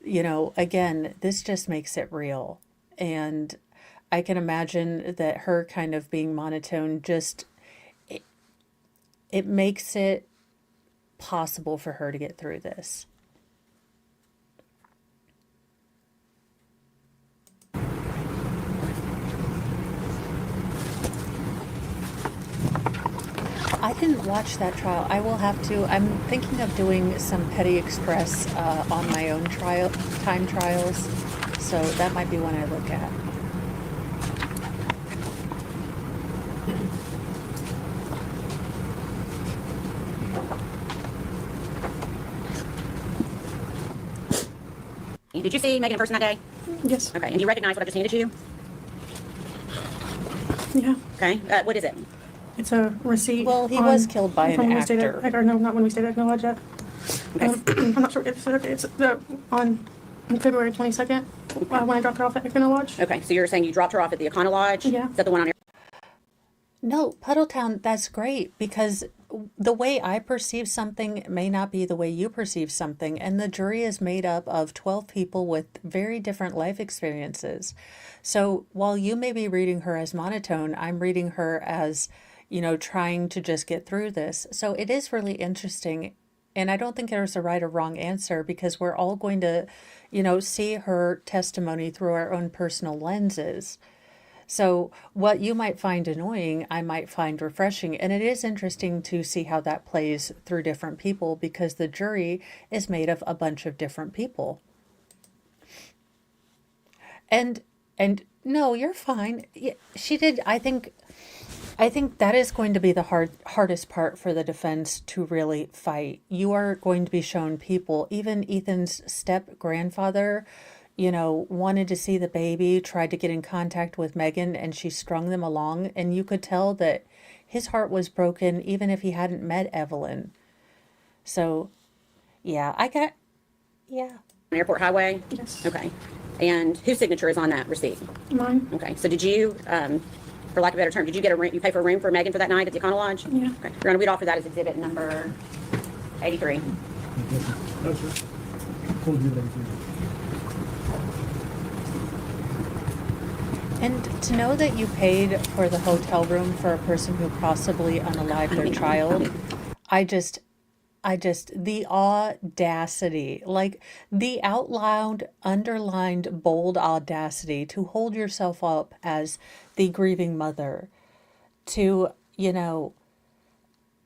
Again, this just makes it real. And I can imagine that her kind of being monotone it makes it possible for her to get through this. I didn't watch that trial. I will have to. I'm thinking of doing some Petty Express on my own time trials. So that might be one I look at. Did you see Megan in person that day? Yes. Okay. And do you recognize what I just handed you? Yeah. Okay. What is it? It's a receipt. Well, he was killed by from an when we stayed actor. or no, not when we stayed at Lodge yet. Okay. I'm not sure. It's on February 22nd when I dropped her off at Equina Lodge. Okay. So you're saying you dropped her off at the Econo Lodge? Yeah. Is that the one on your... No, Puddletown, that's great, because the way I perceive something may not be the way you perceive something. And the jury is made up of 12 people with very different life experiences. So while you may be reading her as monotone, I'm reading her as, trying to just get through this. So it is really interesting. And I don't think there's a right or wrong answer, because we're all going to, see her testimony through our own personal lenses. So what you might find annoying, I might find refreshing. And it is interesting to see how that plays through different people, because the jury is made of a bunch of different people. And no, you're fine. She did, I think, I think that is going to be the hardest part for the defense to really fight. You are going to be shown people, even Ethan's step grandfather, wanted to see the baby, tried to get in contact with Megan, and she strung them along. And you could tell that his heart was broken, even if he hadn't met Evelyn. So, yeah, yeah. Airport Highway? Yes. Okay. And whose signature is on that receipt? Mine? Okay. So did you, for lack of a better term, did you get a room, you pay for a room for Megan for that night at the Econo Lodge? Yeah. Okay. We're going to read off for that as exhibit number 83. No, sir. Full exhibit 83. And to know that you paid for the hotel room for a person who possibly unalived their child, the audacity, like the out loud, underlined, bold audacity to hold yourself up as the grieving mother, to,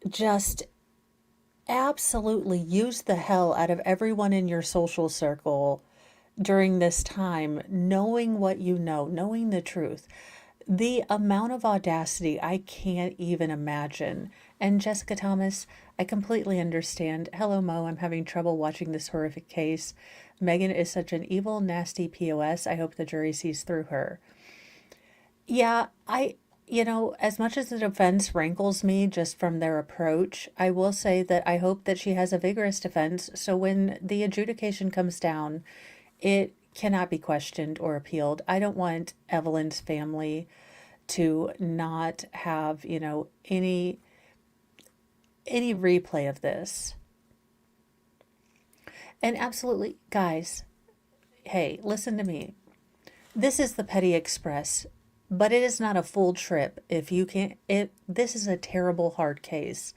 just absolutely use the hell out of everyone in your social circle during this time, knowing what you know, knowing the truth. The amount of audacity, I can't even imagine. And Jessica Thomas, I completely understand. Hello, Mo. I'm having trouble watching this horrific case. Megan is such an evil, nasty POS. I hope the jury sees through her. Yeah, as much as the defense rankles me just from their approach, I will say that I hope that she has a vigorous defense. So when the adjudication comes down, it cannot be questioned or appealed. I don't want Evelyn's family to not have, any replay of this. And absolutely, guys, hey, listen to me. This is the Petty Express, but it is not a full trip. This is a terrible, hard case.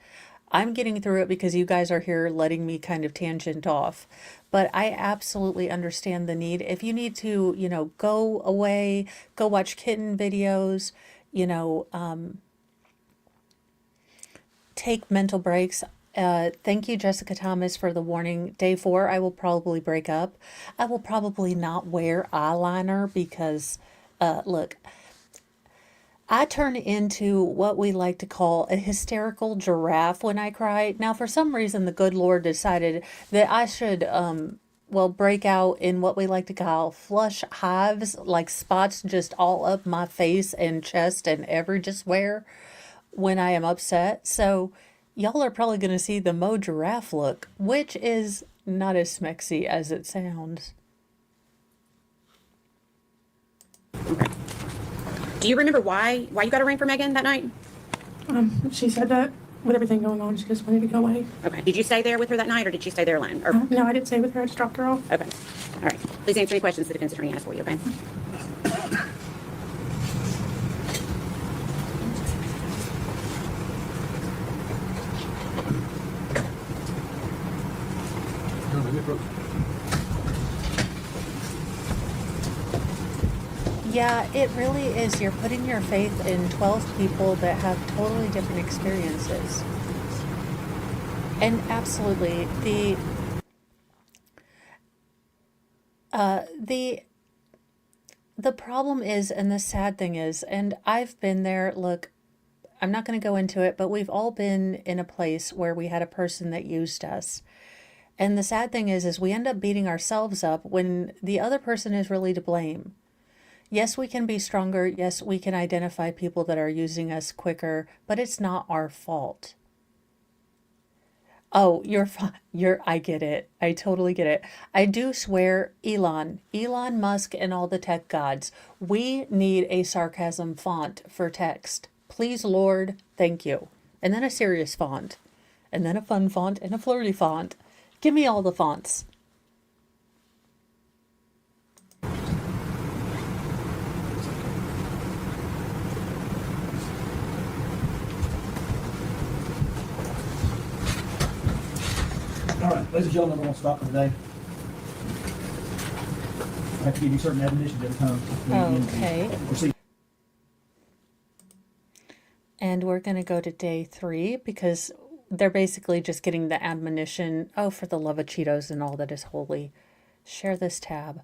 I'm getting through it because you guys are here letting me kind of tangent off. But I absolutely understand the need. If you need to, go away, go watch kitten videos, take mental breaks. Thank you, Jessica Thomas, for the warning. Day 4, I will probably break up. I will probably not wear eyeliner because, look, I turn into what we like to call a hysterical giraffe when I cry. Now, for some reason, the good Lord decided that I should, break out in what we like to call flush hives, like spots just all up my face and chest and just where when I am upset. So, y'all are probably going to see the Mo giraffe look, which is not as smexy as it sounds. Do you remember why you got a ring for Megan that night? She said that with everything going on, she just wanted to go away. Okay. Did you stay there with her that night, or did you stay there alone? Or, No, I didn't stay with her. I just dropped her off. okay. All right. Please answer any questions the defense attorney has for you, okay? Yeah, it really is. You're putting your faith in 12 people that have totally different experiences. And absolutely, the problem is, and the sad thing is, and I've been there, look, I'm not going to go into it, but we've all been in a place where we had a person that used us. And the sad thing is we end up beating ourselves up when the other person is really to blame. Yes, we can be stronger. Yes, we can identify people that are using us quicker, but it's not our fault. Oh, you're fine. I get it. I totally get it. I do swear, Elon Musk and all the tech gods, we need a sarcasm font for text. Please, Lord, thank you. And then a serious font. And then a fun font and a flirty font. Give me all the fonts. All right, ladies and gentlemen, we're going to stop for today. I have to give you certain admonitions every time. Okay. Proceed. And we're going to go to day 3 because they're basically just getting the admonition, oh, for the love of Cheetos and all that is holy. Share this tab.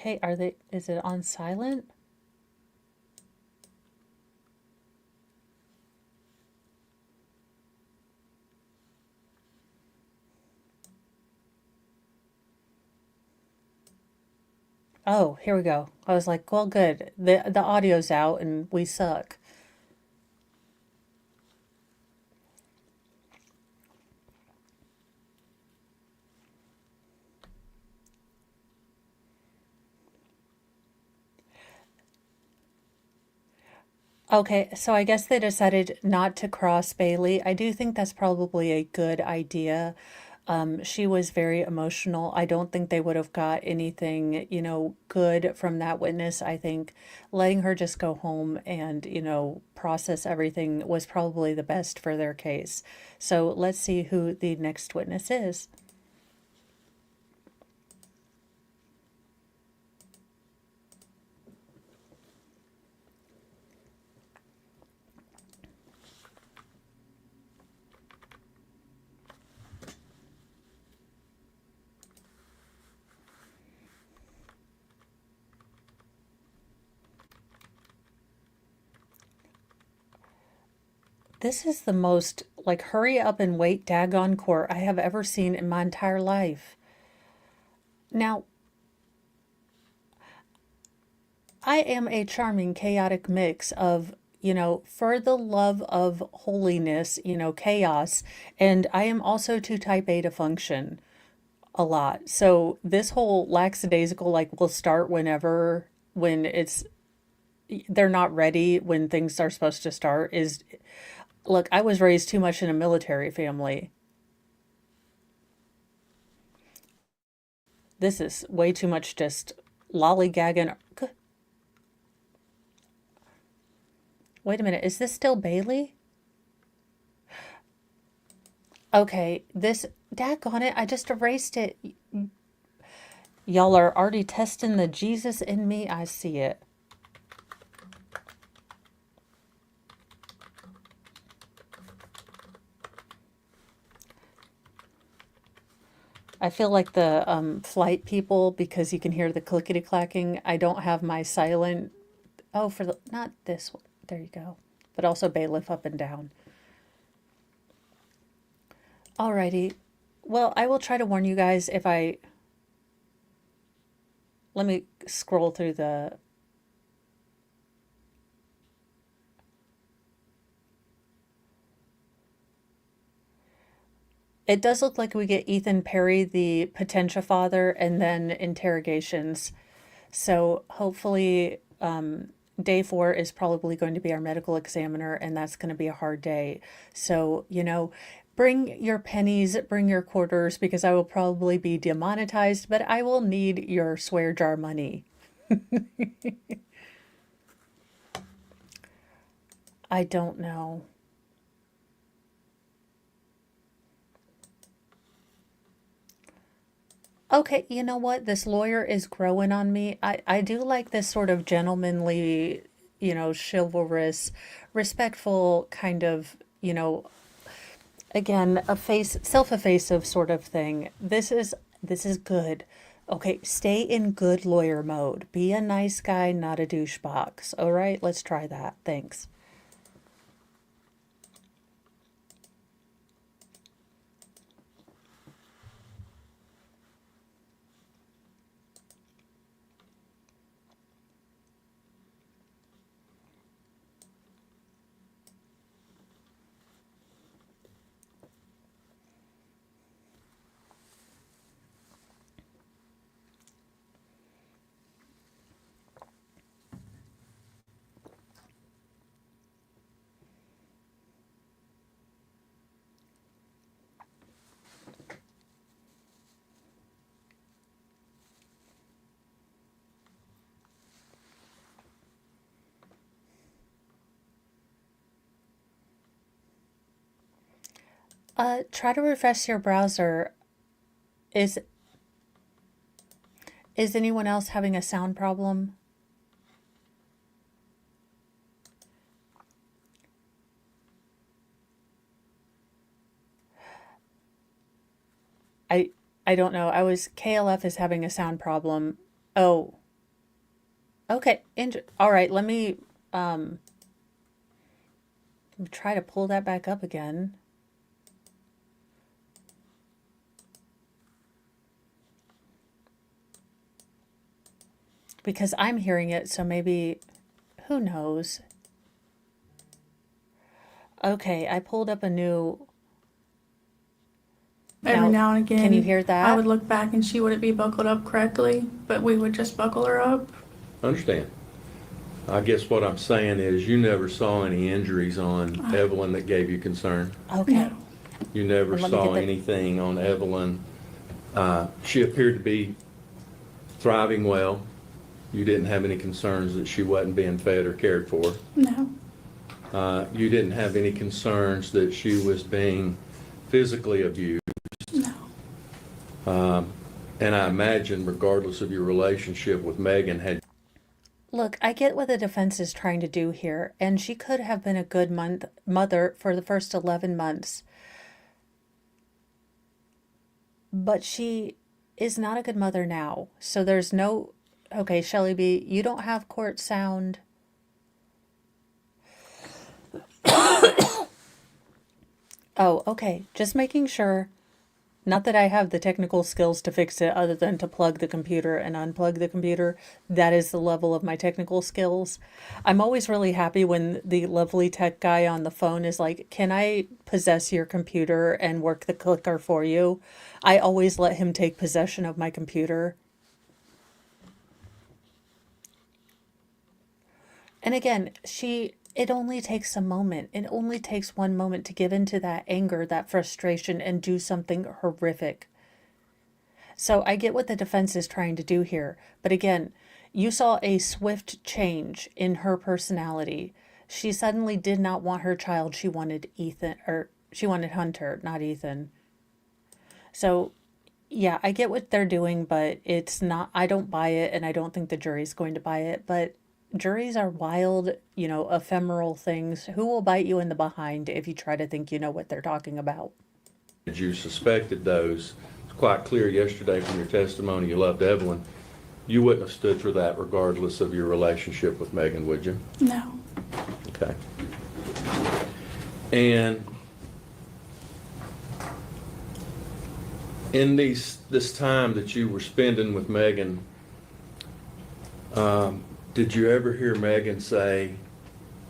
Okay, is it on silent? Oh, here we go. I was like, well, good. The audio's out and we suck. Okay, so I guess they decided not to cross Bailey. I do think that's probably a good idea. She was very emotional. I don't think they would have got anything, good from that witness. I think letting her just go home and, process everything was probably the best for their case. So let's see who the next witness is. This is the most, like, hurry up and wait daggone court I have ever seen in my entire life. Now, I am a charming, chaotic mix of, for the love of holiness, chaos, and I am also too type A to function a lot. So this whole lackadaisical, like, will start whenever, when they're not ready when things are supposed to start is, look, I was raised too much in a military family. This is way too much just lollygagging. Wait a minute, is this still Bailey? Okay, daggone it, I just erased it. Y'all are already testing the Jesus in me. I see it. I feel like the flight people because you can hear the clickety clacking. I don't have my silent. Oh, not this one. There you go. But also bailiff up and down. Alrighty. Well, I will try to warn you guys if I. Let me scroll through the. It does look like we get Ethan Perry, the Potentia father, and then interrogations. So hopefully, day 4 is probably going to be our medical examiner, and that's going to be a hard day. So, bring your pennies, bring your quarters, because I will probably be demonetized, but I will need your swear jar money. I don't know. Okay, you know what? This lawyer is growing on me. I do like this sort of gentlemanly, chivalrous, respectful kind of, again, self-effacing sort of thing. This is good. Okay, stay in good lawyer mode. Be a nice guy, not a douchebox. All right, let's try that. Thanks. Try to refresh your browser. Is is anyone else having a sound problem? I I don't know. KLF is having a sound problem. Oh, Okay, all right, let me try to pull that back up again. Because I'm hearing it, so maybe, who knows? Okay, I pulled up a new. Every now and again, can you hear that? I would look back and she wouldn't be buckled up correctly, but we would just buckle her up. Understand. I guess what I'm saying is you never saw any injuries on Evelyn that gave you concern. Okay. No. You never And let me saw get the- anything on Evelyn. She appeared to be thriving well. You didn't have any concerns that she wasn't being fed or cared for. No. You didn't have any concerns that she was being physically abused. No. And I imagine, regardless of your relationship with Megan, had Look, I get what the defense is trying to do here, and she could have been a good mother for the first 11 months. But she is not a good mother now. So there's no... Okay, Shelly B., you don't have court sound. Oh, okay. Just making sure. Not that I have the technical skills to fix it other than to plug the computer and unplug the computer. That is the level of my technical skills. I'm always really happy when the lovely tech guy on the phone is like, can I possess your computer and work the clicker for you? I always let him take possession of my computer. And again, it only takes a moment. It only takes one moment to give into that anger, that frustration, and do something horrific. So I get what the defense is trying to do here. But again, you saw a swift change in her personality. She suddenly did not want her child. She wanted Ethan, or she wanted Hunter, not Ethan. So yeah, I get what they're doing, but it's not, I don't buy it, and I don't think the jury's going to buy it. But juries are wild, ephemeral things. Who will bite you in the behind if you try to think you know what they're talking about? you suspected those. It's quite clear yesterday from your testimony you loved Evelyn. You wouldn't have stood for that regardless of your relationship with Megan, would you? No. Okay. And in this time that you were spending with Megan, did you ever hear Megan say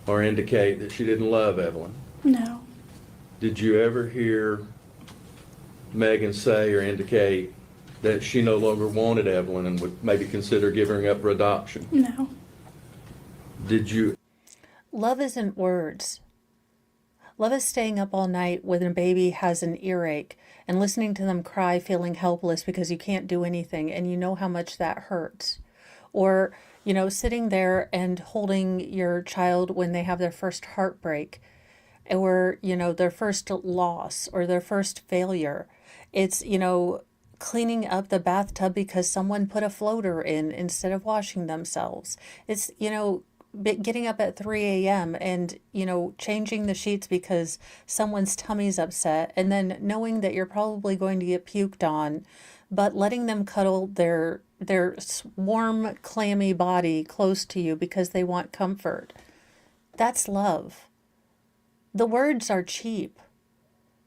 or indicate that she didn't love Evelyn? No. Did you ever hear Megan say or indicate that she no longer wanted Evelyn and would maybe consider giving her up for adoption? No. Did you? Love isn't words. Love is staying up all night when a baby has an earache and listening to them cry, feeling helpless because you can't do anything and you know how much that hurts. Or, sitting there and holding your child when they have their first heartbreak or, their first loss or their first failure. It's, cleaning up the bathtub because someone put a floater in instead of washing themselves. It's, getting up at 3 a.m. and, changing the sheets because someone's tummy's upset, and then knowing that you're probably going to get puked on, but letting them cuddle their warm, clammy body close to you because they want comfort. That's love. The words are cheap.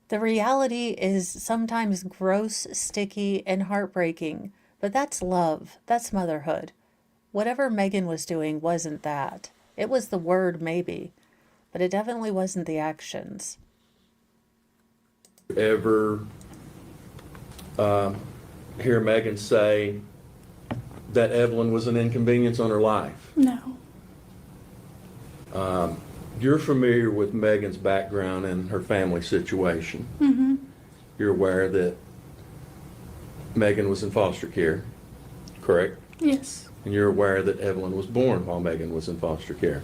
The reality is sometimes gross, sticky, and heartbreaking, but that's love. That's motherhood. Whatever Megan was doing wasn't that. It was the word, maybe, but it definitely wasn't the actions. Ever hear Megan say that Evelyn was an inconvenience on her life? No. You're familiar with Megan's background and her family situation. Mm-hmm. You're aware that Megan was in foster care, correct? Yes. And you're aware that Evelyn was born while Megan was in foster care.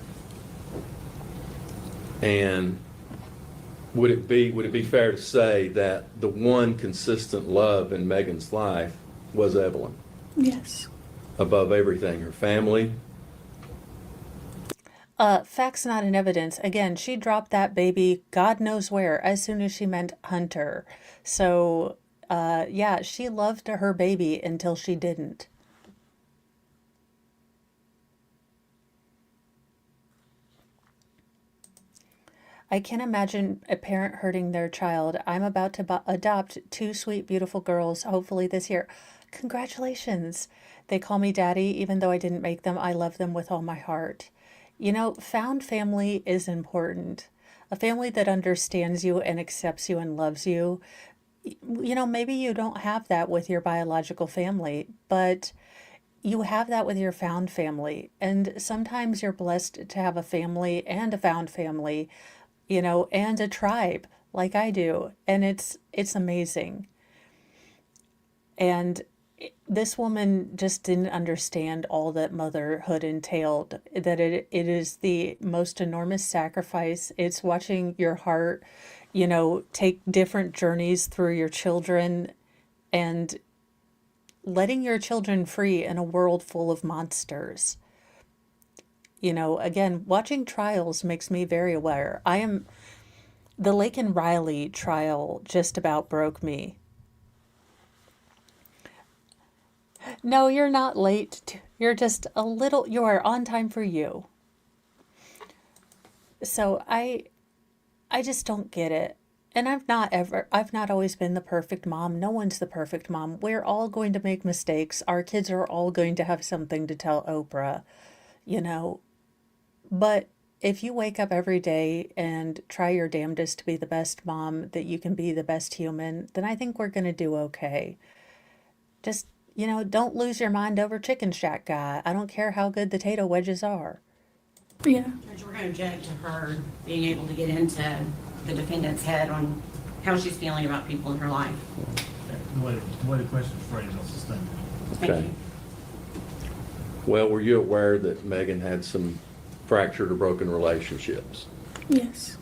And would it be fair to say that the one consistent love in Megan's life was Evelyn? Yes. Above everything, her family? Facts not in evidence. Again, she dropped that baby God knows where as soon as she met Hunter. So, yeah, she loved her baby until she didn't. I can't imagine a parent hurting their child. I'm about to adopt two sweet, beautiful girls, hopefully this year. Congratulations. They call me daddy, even though I didn't make them. I love them with all my heart. You know, found family is important. A family that understands you and accepts you and loves you. You know, maybe you don't have that with your biological family, but you have that with your found family. And sometimes you're blessed to have a family and a found family, you know, and a tribe like I do. And it's amazing. And this woman just didn't understand all that motherhood entailed, that it is the most enormous sacrifice. It's watching your heart, you know, take different journeys through your children and letting your children free in a world full of monsters. You know, again, watching trials makes me very aware. The Lake and Riley trial just about broke me. No, you're not late. You're just a little, you are on time for you. So I just don't get it. And I've not always been the perfect mom. No one's the perfect mom. We're all going to make mistakes. Our kids are all going to have something to tell Oprah, you know. But if you wake up every day and try your damnedest to be the best mom that you can be, the best human, then I think we're going to do okay. Just, you know, don't lose your mind over Chicken Shack guy. I don't care how good the tato wedges are. Yeah. Judge, we're going to object to her being able to get into the defendant's head on how she's feeling about people in her life. The way the question's phrased, I'll sustain it. Thank Okay. you. Well, were you aware that Megan had some fractured or broken relationships? Yes.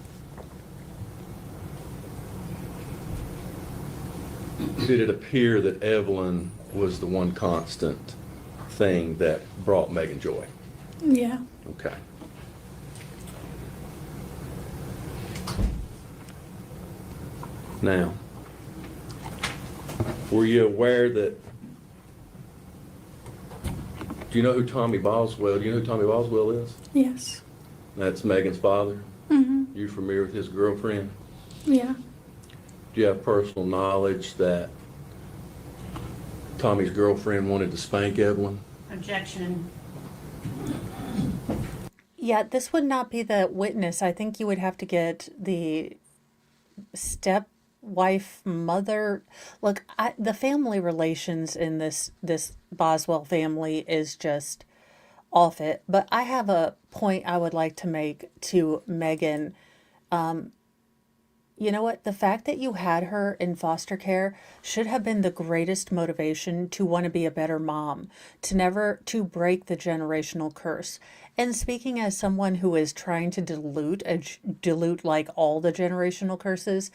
Did it appear that Evelyn was the one constant thing that brought Megan joy? Yeah. Okay. Now, were you aware that, do you know who Tommy Boswell is? Yes. That's Megan's father? Mm-hmm. You familiar with his girlfriend? Yeah. Do you have personal knowledge that Tommy's girlfriend wanted to spank Evelyn? Objection. Yeah, this would not be the witness. I think you would have to get the stepwife, mother. Look, the family relations in this Boswell family is just off it. But I have a point I would like to make to Megan. You know what? The fact that you had her in foster care should have been the greatest motivation to want to be a better mom, to break the generational curse. And speaking as someone who is trying to dilute like all the generational curses,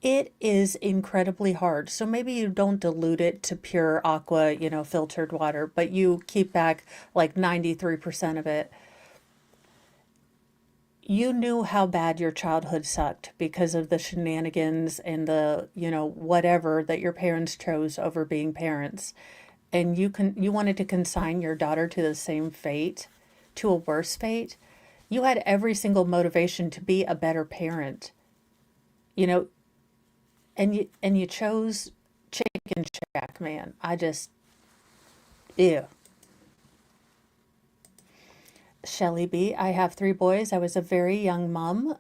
it is incredibly hard. So maybe you don't dilute it to pure aqua, you know, filtered water, but you keep back like 93% of it. You knew how bad your childhood sucked because of the shenanigans and the, you know, whatever that your parents chose over being parents. And you wanted to consign your daughter to the same fate, to a worse fate. You had every single motivation to be a better parent. You know, and you chose Chicken Shack, man. Ew. Shelly B. I have 3 boys. I was a very young mom,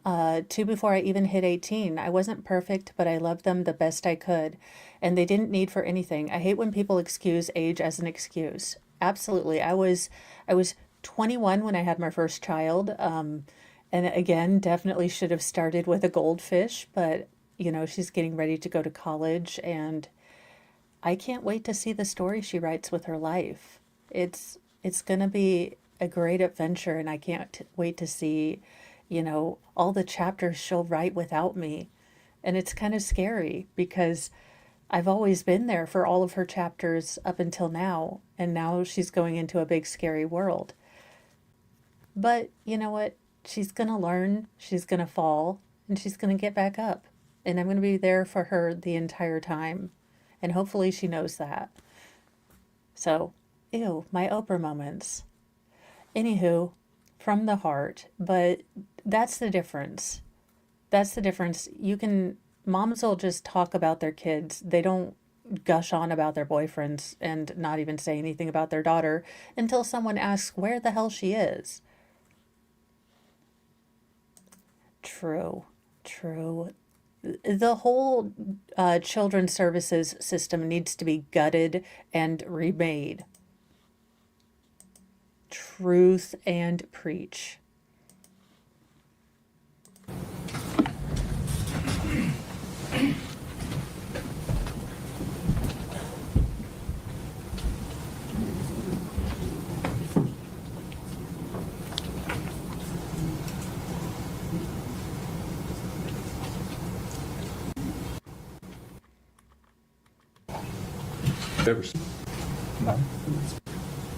2 before I even hit 18. I wasn't perfect, but I loved them the best I could, and they didn't need for anything. I hate when people excuse age as an excuse. Absolutely. I was 21 when I had my first child, and again, definitely should have started with a goldfish, but, you know, she's getting ready to go to college, and I can't wait to see the story she writes with her life. It's going to be a great adventure, and I can't wait to see, you know, all the chapters she'll write without me. And it's kind of scary because I've always been there for all of her chapters up until now, and now she's going into a big scary world. But you know what? She's going to learn, she's going to fall, and she's going to get back up. And I'm going to be there for her the entire time. And hopefully she knows that. So, ew, my Oprah moments. Anywho, from the heart, but that's the difference. That's the difference. Moms will just talk about their kids. They don't gush on about their boyfriends and not even say anything about their daughter until someone asks where the hell she is. True, true. The whole children's services system needs to be gutted and remade. Truth and preach. Ever s-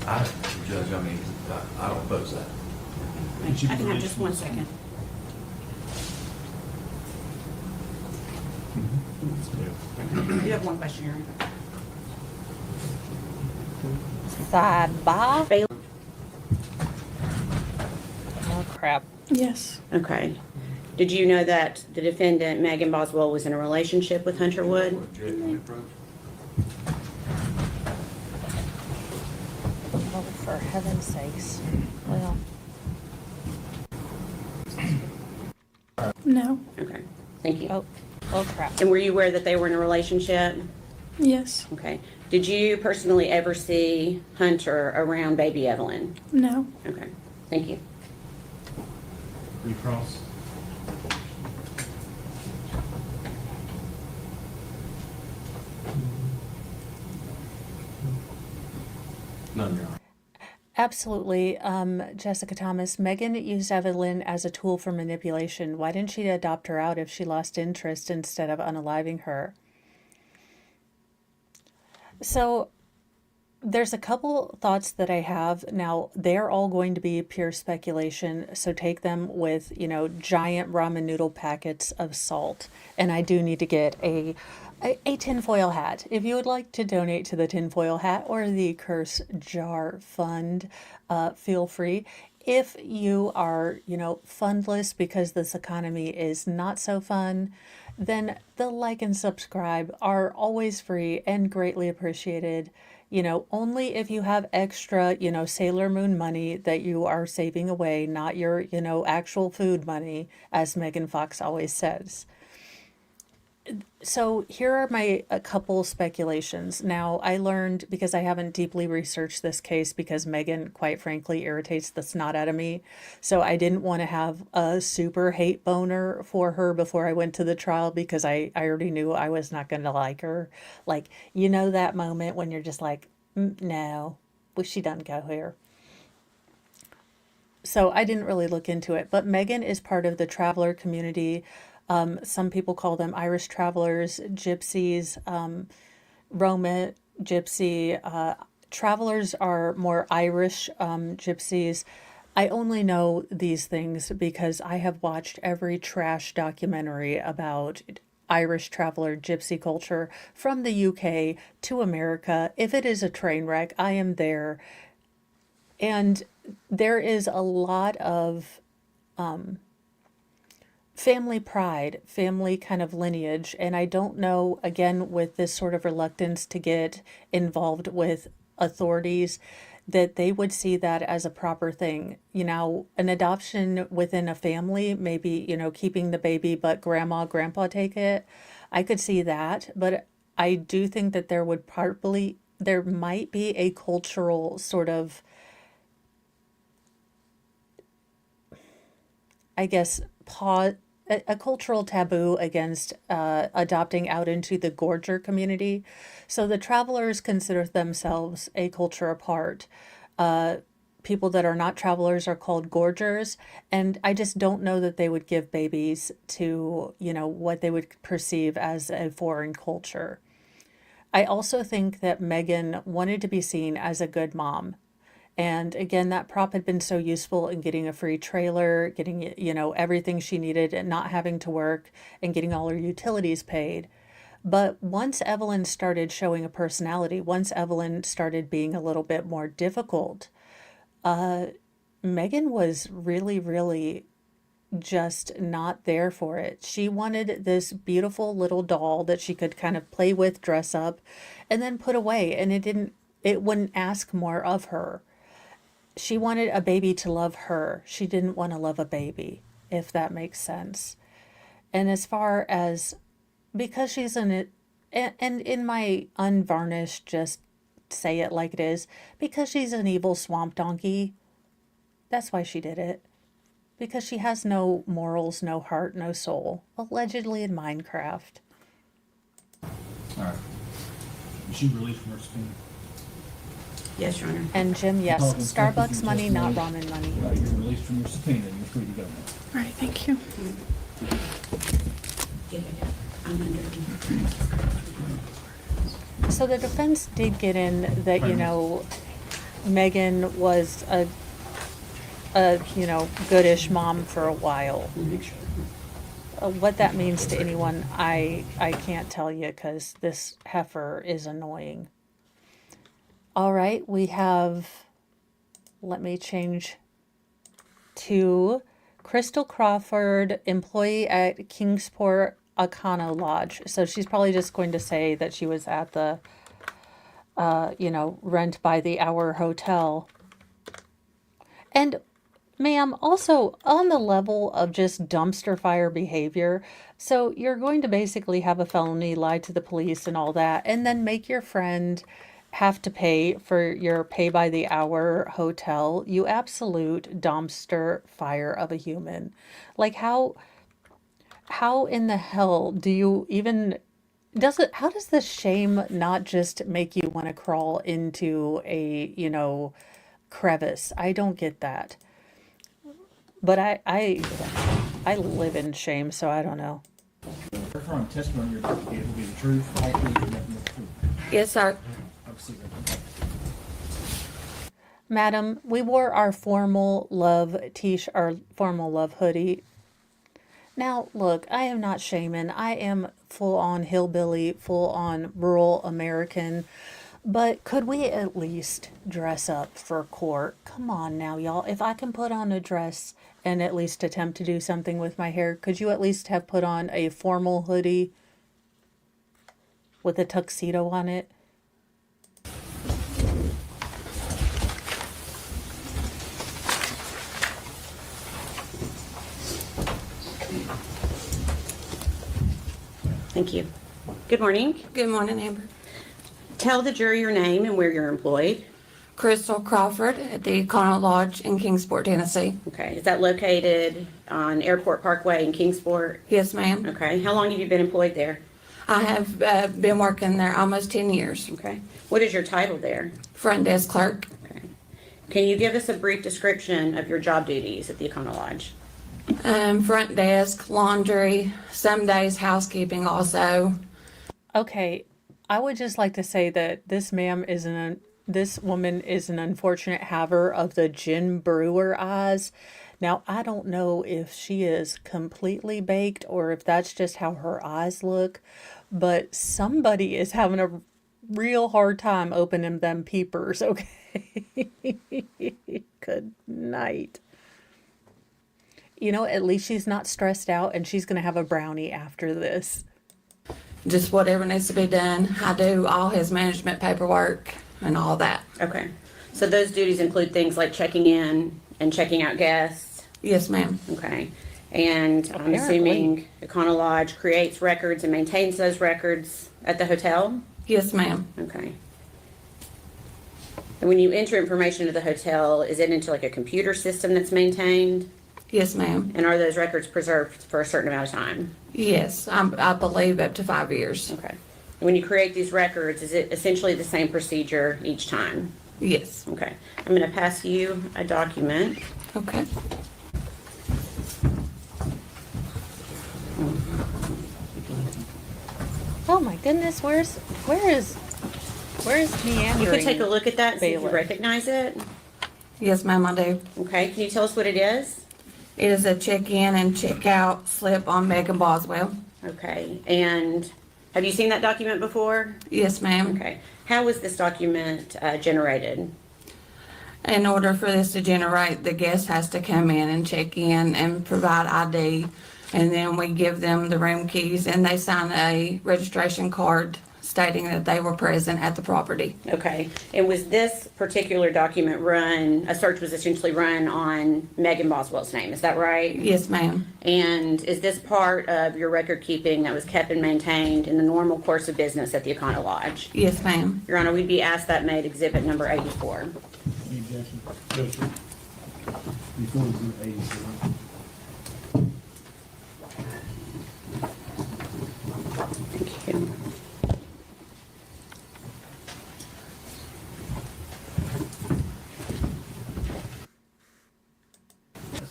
I, Judge, I mean, I don't oppose that. I can have just 1 second. You have one question, Aaron. Sidebar. Bailey? Oh, crap. Yes. Okay. Did you know that the defendant, Megan Boswell, was in a relationship with Hunter Wood? Object on the approach? Oh, for heaven's sakes. Well, No. Okay, thank you. oh, crap. And were you aware that they were in a relationship? Yes. Okay. Did you personally ever see Hunter around baby Evelyn? No. Okay, thank you. Recross? None, Your Honor. Absolutely. Jessica Thomas, Megan used Evelyn as a tool for manipulation. Why didn't she adopt her out if she lost interest instead of unaliving her? So there's a couple thoughts that I have. Now, they're all going to be pure speculation, so take them with, giant ramen noodle packets of salt. And I do need to get a tinfoil hat. If you would like to donate to the tinfoil hat or the curse jar fund, feel free. If you are, fundless because this economy is not so fun, then the like and subscribe are always free and greatly appreciated. Only if you have extra, Sailor Moon money that you are saving away, not your, actual food money, as Megan Fox always says. So here are a couple speculations. Now, I learned, because I haven't deeply researched this case, because Megan, quite frankly, irritates the snot out of me. So I didn't want to have a super hate boner for her before I went to the trial, because I already knew I was not going to like her. Like, that moment when you're just like, no, wish she doesn't go here. So I didn't really look into it, but Megan is part of the traveler community. Some people call them Irish travelers, gypsies, Roma gypsy. Travelers are more Irish gypsies. I only know these things because I have watched every trash documentary about Irish traveler gypsy culture from the UK to America. If it is a train wreck, I am there. And there is a lot of family pride, family kind of lineage. And I don't know, again, with this sort of reluctance to get involved with authorities, that they would see that as a proper thing. An adoption within a family, maybe, keeping the baby, but grandpa take it. I could see that. But I do think that there might be a cultural sort of, I guess, a cultural taboo against adopting out into the gorger community. So the travelers consider themselves a culture apart. People that are not travelers are called gorgers, and I just don't know that they would give babies to, what they would perceive as a foreign culture. I also think that Megan wanted to be seen as a good mom. And again, that prop had been so useful in getting a free trailer, getting, everything she needed and not having to work and getting all her utilities paid. But once Evelyn started showing a personality, once Evelyn started being a little bit more difficult, Megan was really, really just not there for it. She wanted this beautiful little doll that she could kind of play with, dress up, and then put away, and it wouldn't ask more of her. She wanted a baby to love her. She didn't want to love a baby, if that makes sense. And as far as, because she's in it, and in my unvarnished, just say it like it is, because she's an evil swamp donkey, that's why she did it. Because she has no morals, no heart, no soul. Allegedly in Minecraft. All right. Is she released from her subpoena? Yes, Your Honor. And Jim, yes, Call them Starbucks thank you money, for not testimony. ramen money. You're released from your subpoena. You're free to go now. All right, thank you. I'm under. So the defense did get in that, you know, Megan was a goodish mom for a while. What that means to anyone, I can't tell you, because this heifer is annoying. All right, we have, let me change to Crystal Crawford, employee at Kingsport Econo Lodge. So she's probably just going to say that she was at the, rent by the hour hotel. And ma'am, also on the level of just dumpster fire behavior, so you're going to basically have a felony, lie to the police and all that, and then make your friend have to pay for your pay by the hour hotel. You absolute dumpster fire of a human. Like how in the hell do you even, how does this shame not just make you want to crawl into a, crevice? I don't get that. But I live in shame, so I don't know. From testimony you're about to give will be the truth, all truth, and nothing but the truth. Yes, sir. Obviously. Madam, we wore our formal love our formal love hoodie. Now, look, I am not shaming. I am full on hillbilly, full on rural American. But could we at least dress up for court? Come on now, y'all. If I can put on a dress and at least attempt to do something with my hair, could you at least have put on a formal hoodie with a tuxedo on it? Thank you. Good morning. Good morning, Amber. Tell the jury your name and where you're employed. Crystal Crawford at the Econo Lodge in Kingsport, Tennessee. Okay, is that located on Airport Parkway in Kingsport? Yes, ma'am. Okay, how long have you been employed there? I have been working there almost 10 years. Okay, what is your title there? Front desk clerk. Okay. Can you give us a brief description of your job duties at the Econo Lodge? Front desk, laundry, some days housekeeping also. Okay, I would just like to say that this woman is an unfortunate haver of the gin brewer eyes. Now, I don't know if she is completely baked or if that's just how her eyes look, but somebody is having a real hard time opening them peepers, okay? Good night. At least she's not stressed out and she's going to have a brownie after this. Just whatever needs to be done. I do all his management paperwork and all that. Okay, so those duties include things like checking in and checking out guests? Yes, ma'am. Okay, and I'm Apparently. assuming Econo Lodge creates records and maintains those records at the hotel? Yes, ma'am. Okay. And when you enter information to the hotel, is it into like a computer system that's maintained? Yes, ma'am. And are those records preserved for a certain amount of time? Yes, I believe up to 5 years. Okay. And when you create these records, is it essentially the same procedure each time? Yes. Okay. I'm going to pass you a document. Okay. Oh my goodness, where is meandering? You could take a look at that and see if you Bailiff? recognize it. Yes, ma'am, I do. Okay. Can you tell us what it is? It is a check-in and check-out slip on Megan Boswell. Okay. And have you seen that document before? Yes, ma'am. Okay. How was this document generated? In order for this to generate, the guest has to come in and check in and provide ID. And then we give them the room keys and they sign a registration card stating that they were present at the property. Okay, and was this particular document run, a search was essentially run on Megan Boswell's name, is that right? Yes, ma'am. And is this part of your record keeping that was kept and maintained in the normal course of business at the Econo Lodge? Yes, ma'am. Your Honor, we'd be asked that made exhibit number 84. Any objection? Go, sir. Before we do 87. Thank you.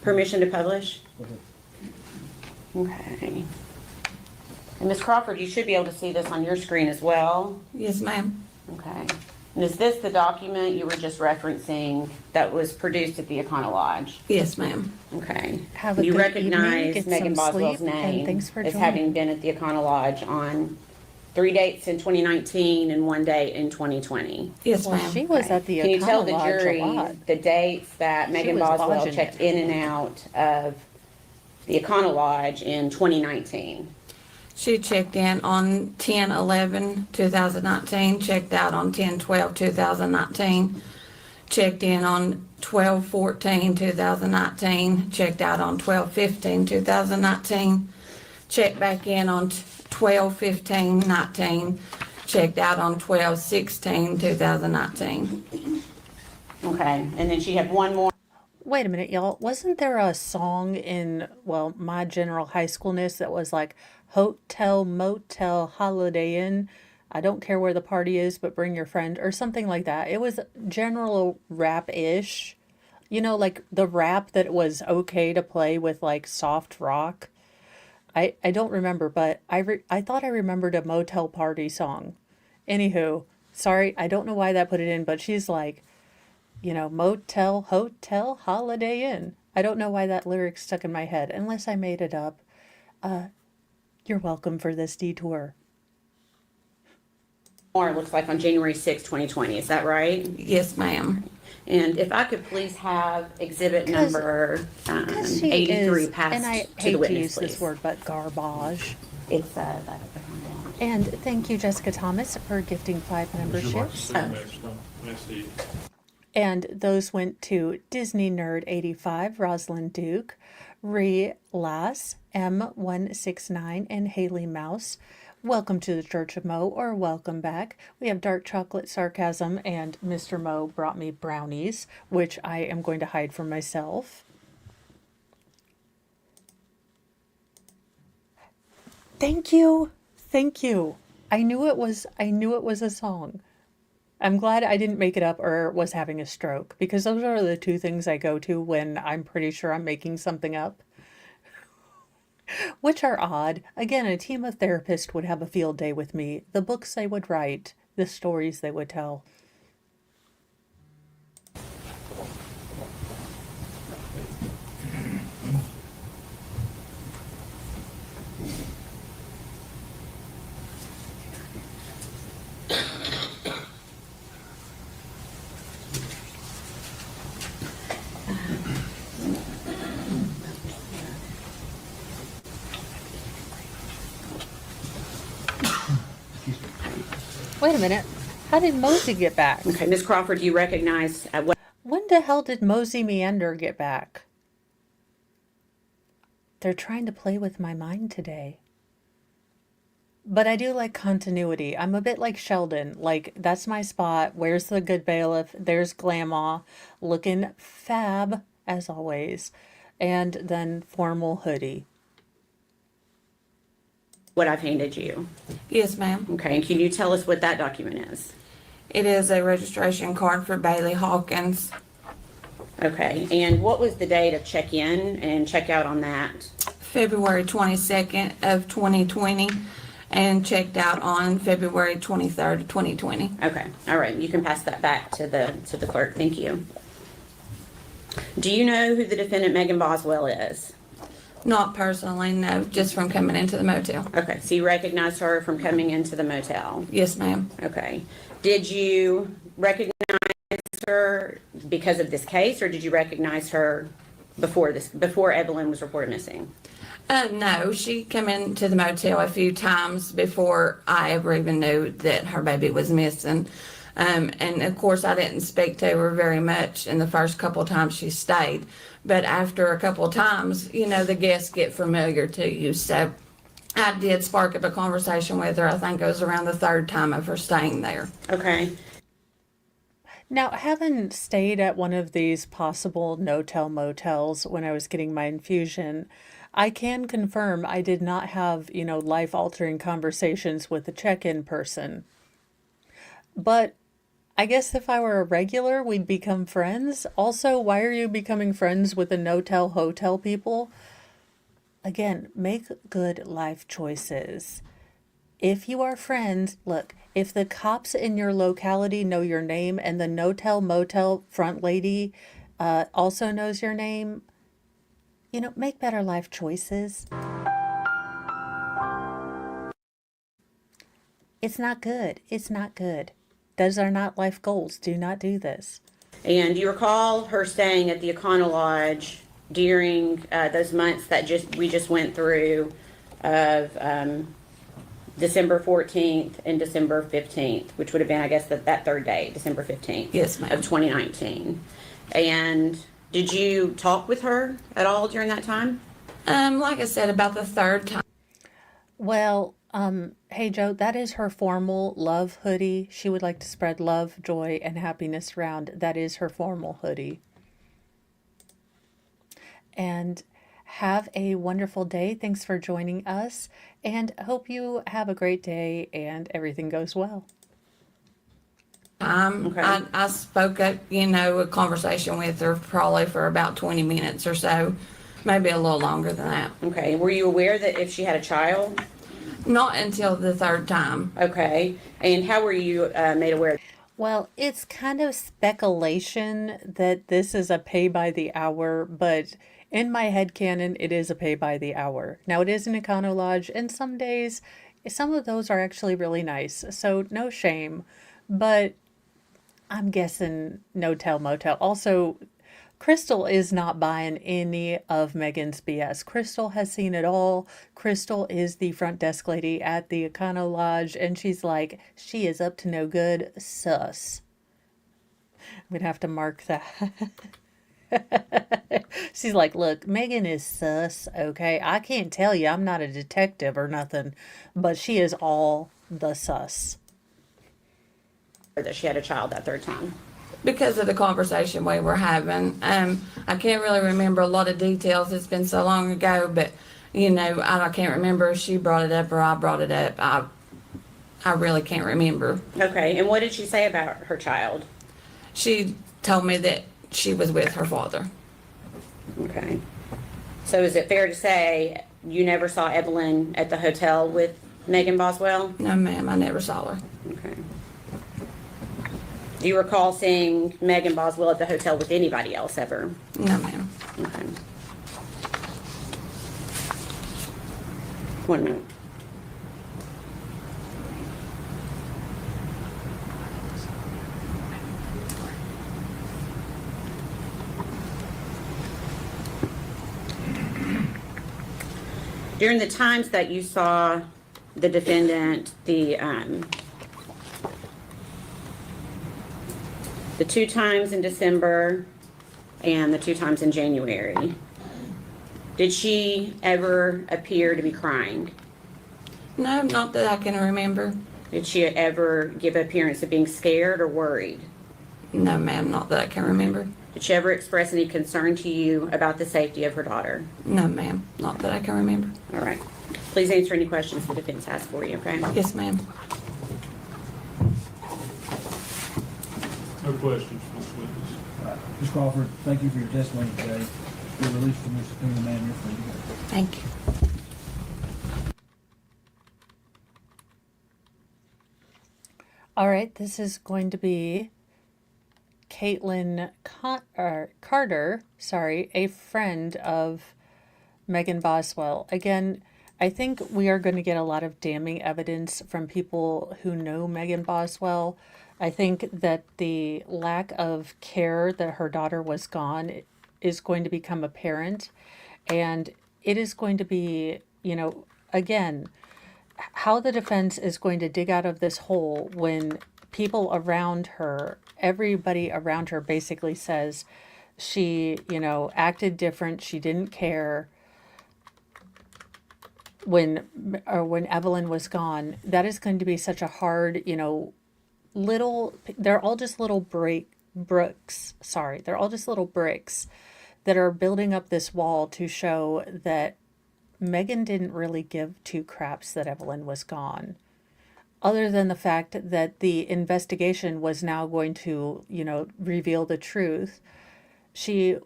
Permission to publish? Okay. And Ms. Crawford, you should be able to see this on your screen as well. Yes, ma'am. Okay. And is this the document you were just referencing that was produced at the Econo Lodge? Yes, ma'am. Okay. Have a You good evening, recognize get Megan some Boswell's sleep, and name thanks for as joining. having been at the Econo Lodge on 3 dates in 2019 and 1 date in 2020. Yes, Well, ma'am. she was at the Can you tell Econo the Lodge a jury lot. the dates that Megan was Boswell lodging checked there. in and out of the Econo Lodge in 2019? She checked in on 10/11/2019, checked out on 10/12/2019, checked in on 12/14/2019, checked out on 12/15/2019, checked back in on 12/15/19, checked out on 12/16/2019. Okay, and then she had one more. Wait a minute, y'all. Wasn't there a song in, well, my general high schoolness that was like Hotel, Motel, Holiday Inn? I don't care where the party is, but bring your friend, or something like that. It was general rap-ish. You know, like the rap that was okay to play with like soft rock. I don't remember, but I thought I remembered a Motel Party song. Anywho, sorry, I don't know why that put it in, but she's like, you know, motel, hotel, Holiday Inn. I don't know why that lyric stuck in my head, unless I made it up. You're welcome for this detour. More, it looks like on January 6, 2020, is that right? Yes, ma'am. And if I could please have exhibit 'Cause- number Because she 83 is, passed and I to the hate to witness, use this please. word, but garbage. It's, And thank you, Jessica Thomas, for gifting 5 memberships. And those went to Disney Nerd 85, Rosalind Duke, Ree Lass, M169, and Haley Mouse. Welcome to the Church of Mo, or welcome back. We have Dark Chocolate Sarcasm, and Mr. Mo brought me brownies, which I am going to hide from myself. Thank you. Thank you. I knew it was a song. I'm glad I didn't make it up or was having a stroke, because those are the two things I go to when I'm pretty sure I'm making something up. Which are odd. Again, a team of therapists would have a field day with me. The books they would write, the stories they would tell. Wait a minute. How did Mosey get back? Okay, Ms. Crawford, do you recognize what? When the hell did Mosey Meander get back? They're trying to play with my mind today. But I do like continuity. I'm a bit like Sheldon. Like, that's my spot. Where's the good bailiff? There's Glamaw, looking fab, as always. And then formal hoodie. What I've handed you. Yes, ma'am. Okay, and can you tell us what that document is? It is a registration card for Bailey Hawkins. Okay, and what was the date of check-in and check-out on that? February 22nd of 2020 and checked out on February 23rd of 2020. Okay, all right, you can pass that back to the clerk, thank you. Do you know who the defendant Megan Boswell is? Not personally, no, just from coming into the motel. Okay, so you recognized her from coming into the motel? Yes, ma'am. Okay. Did you recognize her because of this case, or did you recognize her before Evelyn was reported missing? No, she came into the motel a few times before I ever even knew that her baby was missing. And of course, I didn't speak to her very much in the first couple of times she stayed. But after a couple of times, the guests get familiar to you. So I did spark up a conversation with her. I think it was around the third time of her staying there. Okay. Now, having stayed at one of these possible no-tell motels when I was getting my infusion, I can confirm I did not have, life-altering conversations with the check-in person. But I guess if I were a regular, we'd become friends. Also, why are you becoming friends with the no-tell hotel people? Again, make good life choices. If you are friends, look, if the cops in your locality know your name and the no-tell motel front lady also knows your name, make better life choices. It's not good. It's not good. Those are not life goals. Do not do this. And do you recall her staying at the Econo Lodge during those months that we just went through of December 14th and December 15th, which would have been, I guess, that third day, December 15th Yes, ma'am. of 2019. And did you talk with her at all during that time? Like I said, about the third time. Well, hey Joe, that is her formal love hoodie. She would like to spread love, joy, and happiness around. That is her formal hoodie. And have a wonderful day. Thanks for joining us, and hope you have a great day and everything goes well. Okay. I spoke up, a conversation with her probably for about 20 minutes or so, maybe a little longer than that. Okay. Were you aware that if she had a child? Not until the third time. Okay. And how were you made aware? Well, it's kind of speculation that this is a pay by the hour, but in my head canon, it is a pay by the hour. Now, it is an Econo Lodge, and some days, some of those are actually really nice, so no shame. But I'm guessing no-tell motel. Also, Crystal is not buying any of Megan's BS. Crystal has seen it all. Crystal is the front desk lady at the Econo Lodge, and she's like, she is up to no good. Sus. I'm going to have to mark that. She's like, look, Megan is sus, okay? I can't tell you, I'm not a detective or nothing, but she is all the sus. That she had a child that third time? Because of the conversation we were having. I can't really remember a lot of details. It's been so long ago, but, I can't remember if she brought it up or I brought it up. I really can't remember. Okay. And what did she say about her child? She told me that she was with her father. Okay. So is it fair to say you never saw Evelyn at the hotel with Megan Boswell? No, ma'am, I never saw her. Okay. Do you recall seeing Megan Boswell at the hotel with anybody else ever? No, ma'am. Okay. 1 minute. During the times that you saw the defendant, the 2 times in December and the 2 times in January, did she ever appear to be crying? No, not that I can remember. Did she ever give appearance of being scared or worried? No, ma'am, not that I can remember. Did she ever express any concern to you about the safety of her daughter? No, ma'am, not that I can remember. All right. Please answer any questions the defense has for you, okay? Yes, ma'am. No questions from this witness. Ms. Crawford, thank you for your testimony today. You're released from your subpoena, ma'am. You're free to go. Thank you. All right, this is going to be Caitlin Carter, a friend of Megan Boswell. Again, I think we are going to get a lot of damning evidence from people who know Megan Boswell. I think that the lack of care that her daughter was gone is going to become apparent. And it is going to be, again, how the defense is going to dig out of this hole when people around her, everybody around her basically says she, acted different, she didn't care when Evelyn was gone. That is going to be such a hard, they're all just little they're all just little bricks that are building up this wall to show that Megan didn't really give two craps that Evelyn was gone, other than the fact that the investigation was now going to, reveal the truth. She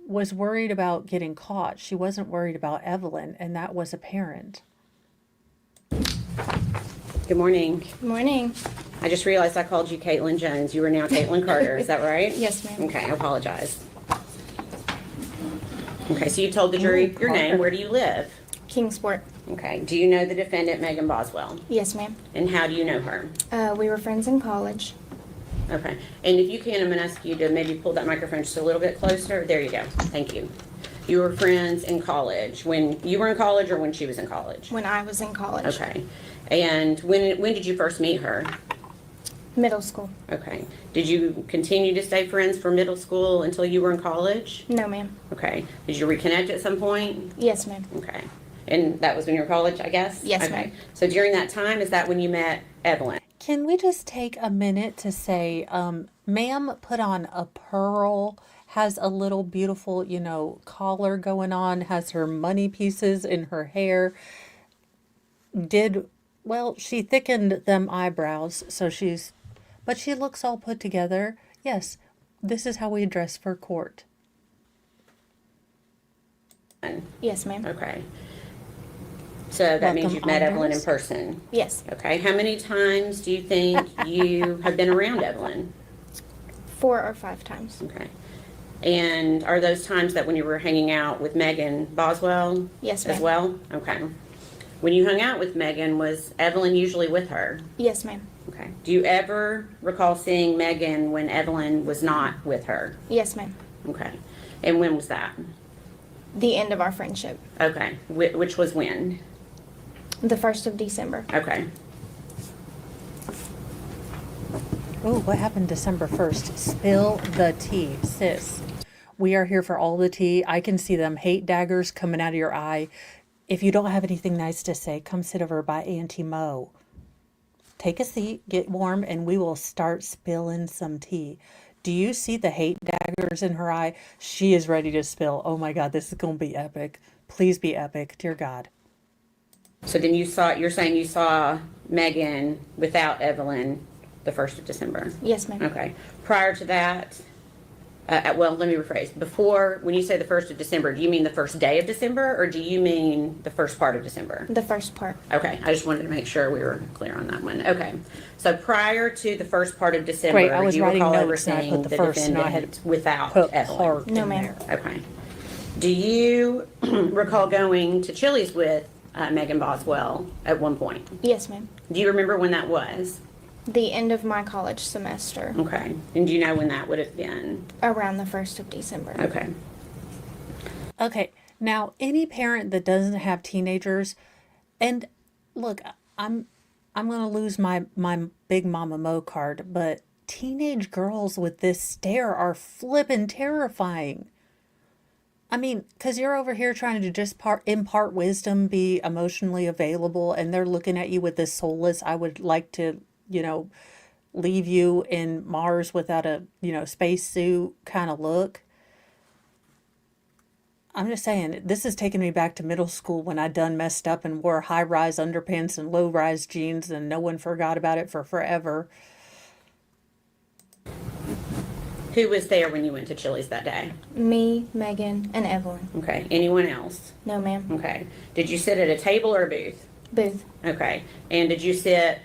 was worried about getting caught. She wasn't worried about Evelyn, and that was apparent. Good morning. Good morning. I just realized I called you Caitlin Jones. You are now Caitlin Carter. Is that right? Yes, ma'am. Okay, I apologize. Okay, so you told the jury your name. Where do you live? Kingsport. Okay. Do you know the defendant, Megan Boswell? Yes, ma'am. And how do you know her? We were friends in college. Okay. And if you can, I'm going to ask you to maybe pull that microphone just a little bit closer. There you go. Thank you. You were friends in college. When you were in college or when she was in college? When I was in college. Okay. And when did you first meet her? Middle school. Okay. Did you continue to stay friends for middle school until you were in college? No, ma'am. Okay. Did you reconnect at some point? Yes, ma'am. Okay. And that was when you were in college, I guess? Yes, okay. ma'am. So during that time, is that when you met Evelyn? Can we just take a minute to say, ma'am put on a pearl, has a little beautiful, collar going on, has her money pieces in her hair. She thickened them eyebrows, but she looks all put together. Yes, this is how we dress for court. Yes, ma'am. Okay. So that means Welcome you've met on Evelyn in yours. person? Yes. Okay. How many times do you think you have been around Evelyn? 4 or 5 times. Okay. And are those times that when you were hanging out with Megan Boswell? Yes, As ma'am. well? Okay. When you hung out with Megan, was Evelyn usually with her? Yes, ma'am. Okay. Do you ever recall seeing Megan when Evelyn was not with her? Yes, ma'am. Okay. And when was that? The end of our friendship. Okay. Which was when? The 1st of December. Okay. Oh, what happened December 1st? Spill the tea, sis. We are here for all the tea. I can see them hate daggers coming out of your eye. If you don't have anything nice to say, come sit over by Auntie Mo. Take a seat, get warm, and we will start spilling some tea. Do you see the hate daggers in her eye? She is ready to spill. Oh my God, this is going to be epic. Please be epic, dear God. So then you're saying you saw Megan without Evelyn the 1st of December? Yes, ma'am. Okay. Prior to that, let me rephrase. Before, when you say the 1st of December, do you mean the first day of December or do you mean the first part of December? The first part. Okay. I just wanted to make sure we were clear on that one. Okay. So prior to the first part of December, Great, I was you writing recall notes and I overseeing put the the first and I defendant had without put Evelyn? heart No, in ma'am. there. Okay. Do you recall going to Chili's with Megan Boswell at one point? Yes, ma'am. Do you remember when that was? The end of my college semester. Okay. And do you know when that would have been? Around the 1st of December. Okay. Okay, now any parent that doesn't have teenagers, and look, I'm gonna lose my Big Mama Mo card, but teenage girls with this stare are flippin' terrifying. I mean, because you're over here trying to just impart wisdom, be emotionally available, and they're looking at you with this soulless, I would like to, leave you in Mars without a, spacesuit kind of look. I'm just saying, this is taking me back to middle school when I done messed up and wore high-rise underpants and low-rise jeans and no one forgot about it for forever. Who was there when you went to Chili's that day? Me, Megan, and Evelyn. Okay. Anyone else? No, ma'am. Okay. Did you sit at a table or a booth? Booth. Okay. And did you sit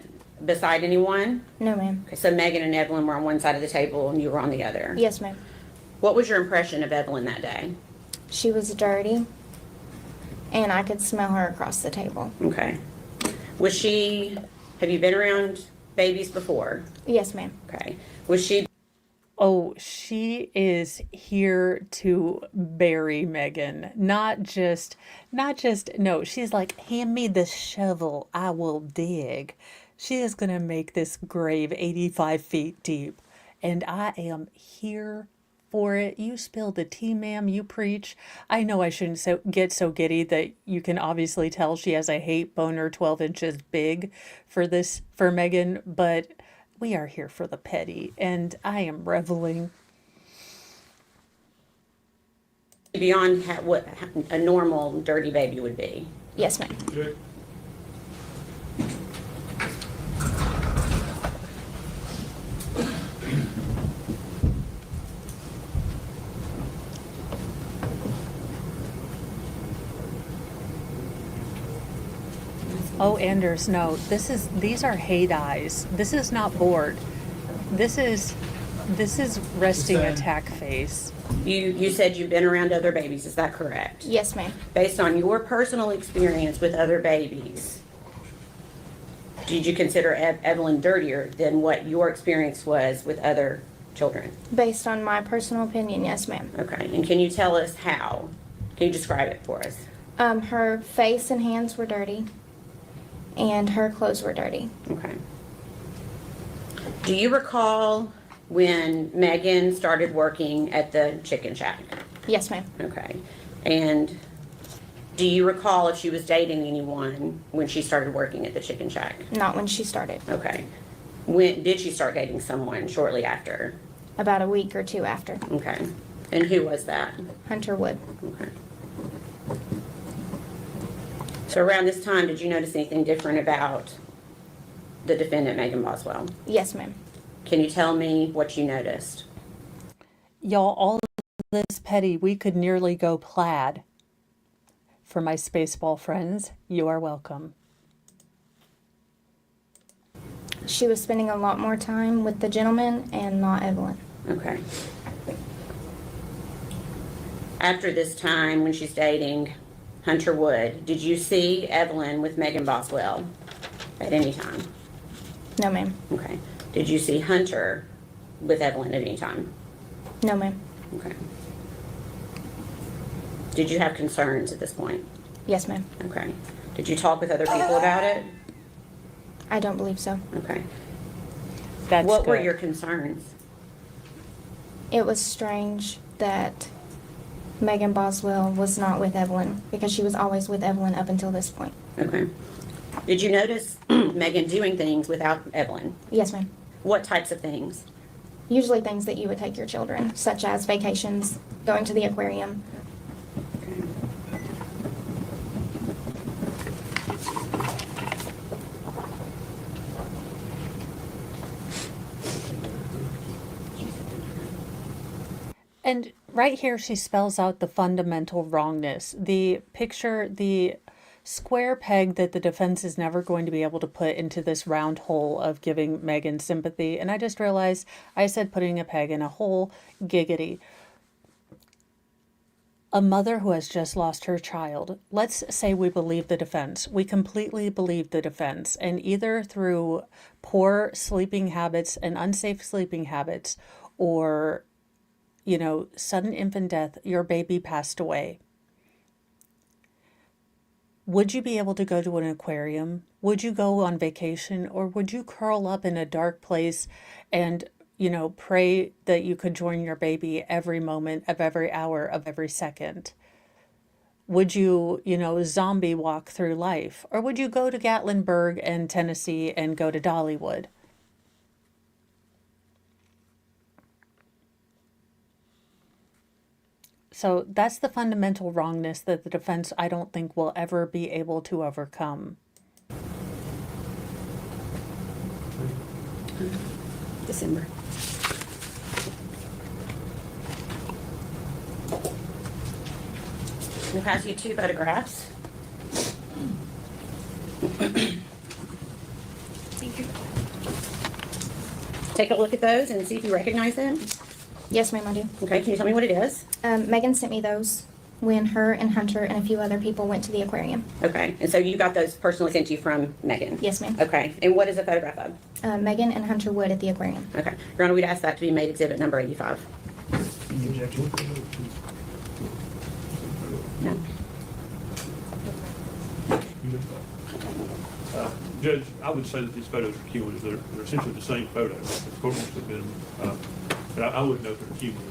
beside anyone? No, ma'am. Okay. So Megan and Evelyn were on one side of the table and you were on the other? Yes, ma'am. What was your impression of Evelyn that day? She was dirty, and I could smell her across the table. Okay. Have you been around babies before? Yes, ma'am. Okay. Was she Oh, she is here to bury Megan. No, she's like, hand me the shovel, I will dig. She is going to make this grave 85 feet deep. And I am here for it. You spill the tea, ma'am, you preach. I know I shouldn't get so giddy that you can obviously tell she has a hate boner 12 inches big for Megan, but we are here for the petty, and I am reveling. beyond what a normal dirty baby would be? Yes, ma'am. Oh, Anders, no, these are hate eyes. This is not bored. This is resting attack face. You said you've been around other babies, is that correct? Yes, ma'am. Based on your personal experience with other babies, did you consider Evelyn dirtier than what your experience was with other children? Based on my personal opinion, yes, ma'am. Okay, and can you tell us how? Can you describe it for us? Her face and hands were dirty, and her clothes were dirty. Okay. Do you recall when Megan started working at the chicken shack? Yes, ma'am. Okay. And do you recall if she was dating anyone when she started working at the chicken shack? Not when she started. Okay. When did she start dating someone? Shortly after? About a week or two after. Okay. And who was that? Hunter Wood. Okay. So around this time, did you notice anything different about the defendant, Megan Boswell? Yes, ma'am. Can you tell me what you noticed? Y'all, all this petty, we could nearly go plaid. For my Spaceball friends, you are welcome. She was spending a lot more time with the gentleman and not Evelyn. Okay. After this time, when she's dating Hunter Wood, did you see Evelyn with Megan Boswell at any time? No, ma'am. Okay. Did you see Hunter with Evelyn at any time? No, ma'am. Okay. Did you have concerns at this point? Yes, ma'am. Okay. Did you talk with other people about it? I don't believe so. Okay. That's What were good. your concerns? It was strange that Megan Boswell was not with Evelyn because she was always with Evelyn up until this point. Okay. Did you notice Megan doing things without Evelyn? Yes, ma'am. What types of things? Usually things that you would take your children, such as vacations, going to the aquarium. Okay. And right here, she spells out the fundamental wrongness. The picture, the square peg that the defense is never going to be able to put into this round hole of giving Megan sympathy. And I just realized I said putting a peg in a hole, giggity. A mother who has just lost her child. Let's say we believe the defense. We completely believe the defense. And either through poor sleeping habits and unsafe sleeping habits or sudden infant death, your baby passed away. Would you be able to go to an aquarium? Would you go on vacation? Or would you curl up in a dark place and, pray that you could join your baby every moment of every hour of every second? Would you, zombie walk through life? Or would you go to Gatlinburg and Tennessee and go to Dollywood? So that's the fundamental wrongness that the defense, I don't think, will ever be able to overcome. December. I'll pass you 2 photographs. Take a look at those and see if you recognize them. Yes, ma'am, I do. Okay, can you tell me what it is? Megan sent me those. when her and Hunter and a few other people went to the aquarium. Okay, and so you got those personally sent to you from Megan? Yes, ma'am. Okay, and what is a photograph of? Megan and Hunter Wood at the aquarium. Okay, Your Honor, we'd ask that to be made exhibit number 85. Any objection? No. Judge, I would say that these photos are cumulative. They're essentially the same photo. Of course, must have been, but I wouldn't know if they're cumulative.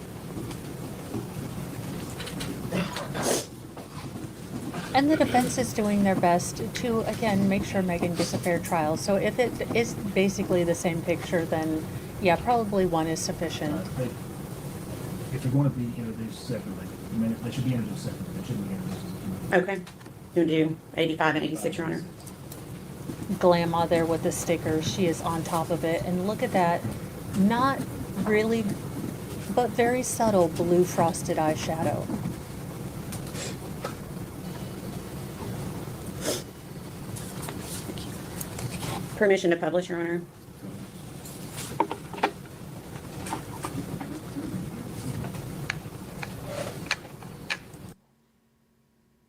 And the defense is doing their best to, again, make sure Megan gets a fair trial. So if it is basically the same picture, then yeah, probably one is sufficient. If they're going to be introduced separately, I mean, they should be introduced separately, they shouldn't be introduced as a Okay. You want to do 85 and 86, Your Honor? Glamma there with the stickers. She is on top of it. And look at that. Not really, but very subtle blue frosted eyeshadow. Permission to publish, Your Honor?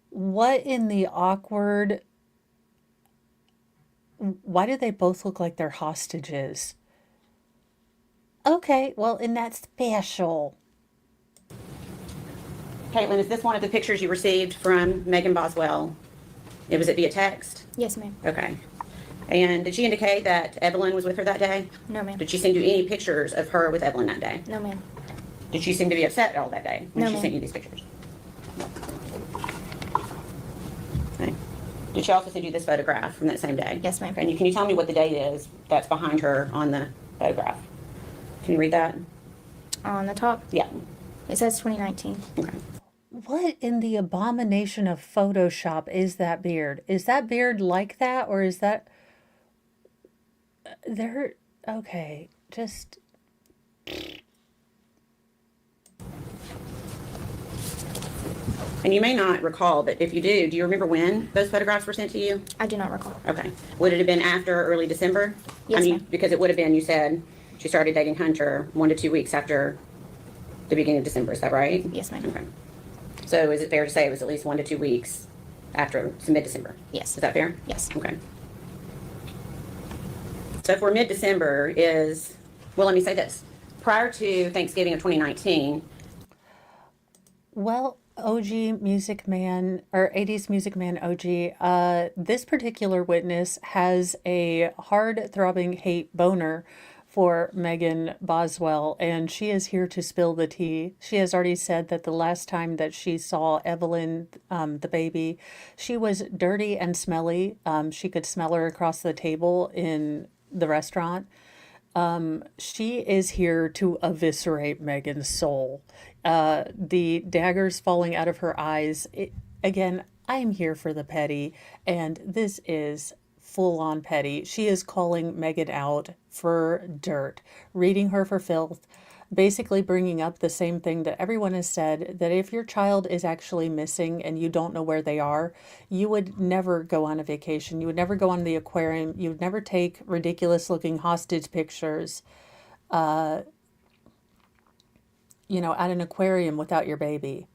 What in the awkward... Why do they both look like they're hostages? Okay, well, and that's special. Caitlin, is this one of the pictures you received from Megan Boswell? It was it via text? Yes, ma'am. Okay. And did she indicate that Evelyn was with her that day? No, ma'am. Did she send you any pictures of her with Evelyn that day? No, ma'am. Did she seem to be upset at all that day when No, she ma'am. sent you these pictures? Okay. Did she also send you this photograph from that same day? Yes, ma'am. Okay. And can you tell me what the date is that's behind her on the photograph? Can you read that? On the top, Yeah. it says 2019. Okay. What in the abomination of Photoshop is that beard? Is that beard like that, or is that... They're... Okay, just... And you may not recall, but if you do you remember when those photographs were sent to you? I do not recall. Okay. Would it have been after early December? Yes, ma'am. Because it would have been, you said, she started dating Hunter 1 to 2 weeks after the beginning of December. Is that right? Yes, ma'am. Okay. So is it fair to say it was at least 1 to 2 weeks after mid-December? Yes. Is that fair? Yes. Okay. So for mid-December is, well, let me say this. Prior to Thanksgiving of 2019, Well, OG Music Man, or 80s Music Man OG, this particular witness has a hard-throbbing hate boner for Megan Boswell, and she is here to spill the tea. She has already said that the last time that she saw Evelyn, the baby, she was dirty and smelly. She could smell her across the table in the restaurant. She is here to eviscerate Megan's soul. The daggers falling out of her eyes. Again, I'm here for the petty, and this is full-on petty. She is calling Megan out for dirt, reading her for filth, basically bringing up the same thing that everyone has said, that if your child is actually missing and you don't know where they are, you would never go on a vacation. You would never go on the aquarium. You would never take ridiculous-looking hostage pictures, at an aquarium without your baby.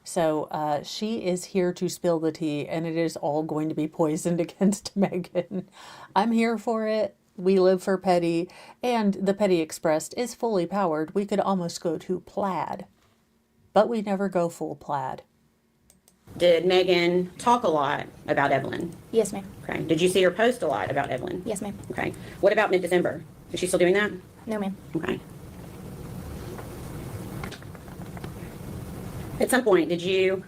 So she is here to spill the tea, and it is all going to be poisoned against Megan. I'm here for it. We live for petty, and the Petty Express is fully powered. We could almost go to plaid, but we never go full plaid. did Megan talk a lot about Evelyn? Yes, ma'am. Okay. Did you see her post a lot about Evelyn? Yes, ma'am. Okay. What about mid-December? Is she still doing that? No, ma'am. Okay. At some point, did you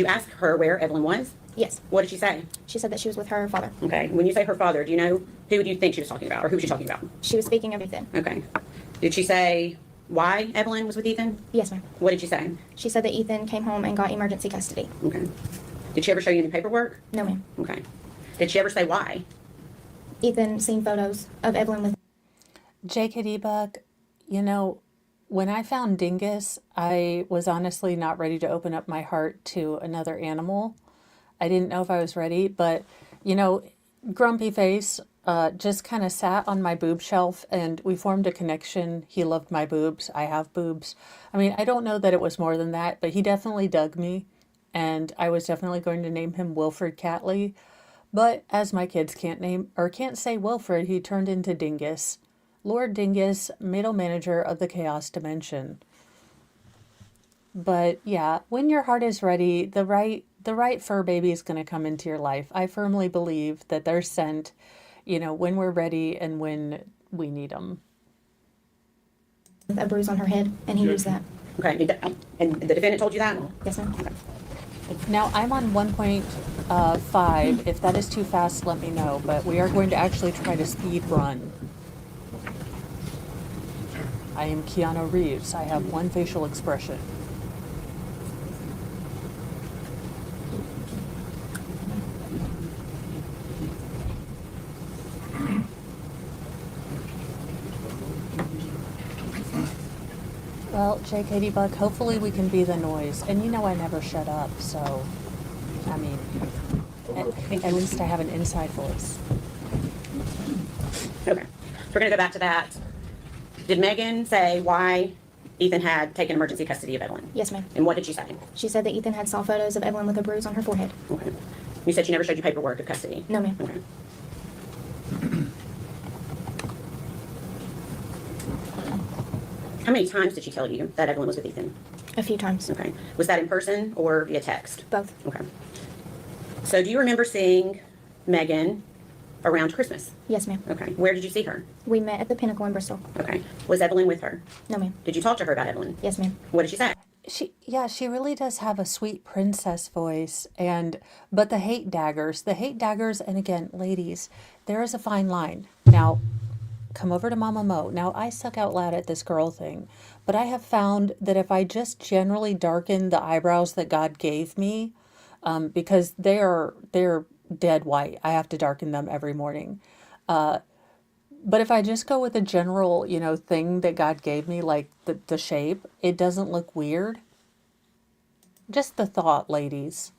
ask her where Evelyn was? Yes. What did she say? She said that she was with her father. Okay. When you say her father, do you know who do you think she was talking about, or who was she talking about? She was speaking of Ethan. Okay. Did she say why Evelyn was with Ethan? Yes, ma'am. What did she say? She said that Ethan came home and got emergency custody. Okay. Did she ever show you any paperwork? No, ma'am. Okay. Did she ever say why? Ethan seen photos of Evelyn with. JKD Buck, when I found Dingus, I was honestly not ready to open up my heart to another animal. I didn't know if I was ready, but, Grumpy Face just kind of sat on my boob shelf, and we formed a connection. He loved my boobs. I have boobs. I mean, I don't know that it was more than that, but he definitely dug me. and I was definitely going to name him Wilfred Catley, but as my kids can't say Wilfred, he turned into Dingus. Lord Dingus, middle manager of the Chaos Dimension. But yeah, when your heart is ready, the right fur baby is going to come into your life. I firmly believe that they're sent, when we're ready and when we need them. A bruise on her head, and he used that. Okay, and the defendant told you that? Yes, ma'am. Now, I'm on 1.5. If that is too fast, let me know. But we are going to actually try to speed run. I am Keanu Reeves. I have one facial expression. Well, JKD Buck, hopefully we can be the noise. And I never shut up, so, I mean, at least I have an inside voice. Okay, so we're gonna go back to that. Did Megan say why Ethan had taken emergency custody of Evelyn? Yes, ma'am. And what did she say? She said that Ethan had saw photos of Evelyn with a bruise on her forehead. Okay. You said she never showed you paperwork of custody? No, ma'am. Okay. How many times did she tell you that Evelyn was with Ethan? A few times. Okay. Was that in person or via text? Both. Okay. So do you remember seeing Megan around Christmas? Yes, ma'am. Okay. Where did you see her? We met at the Pinnacle in Bristol. Okay. Was Evelyn with her? No, ma'am. Did you talk to her about Evelyn? Yes, ma'am. What did she say? She really does have a sweet princess voice, but the hate daggers, and again, ladies, there is a fine line. Now, come over to Mama Mo. Now, I suck out loud at this girl thing, but I have found that if I just generally darken the eyebrows that God gave me, because they're dead white, I have to darken them every morning. But if I just go with a general, thing that God gave me, like the shape, it doesn't look weird. Just the thought, ladies.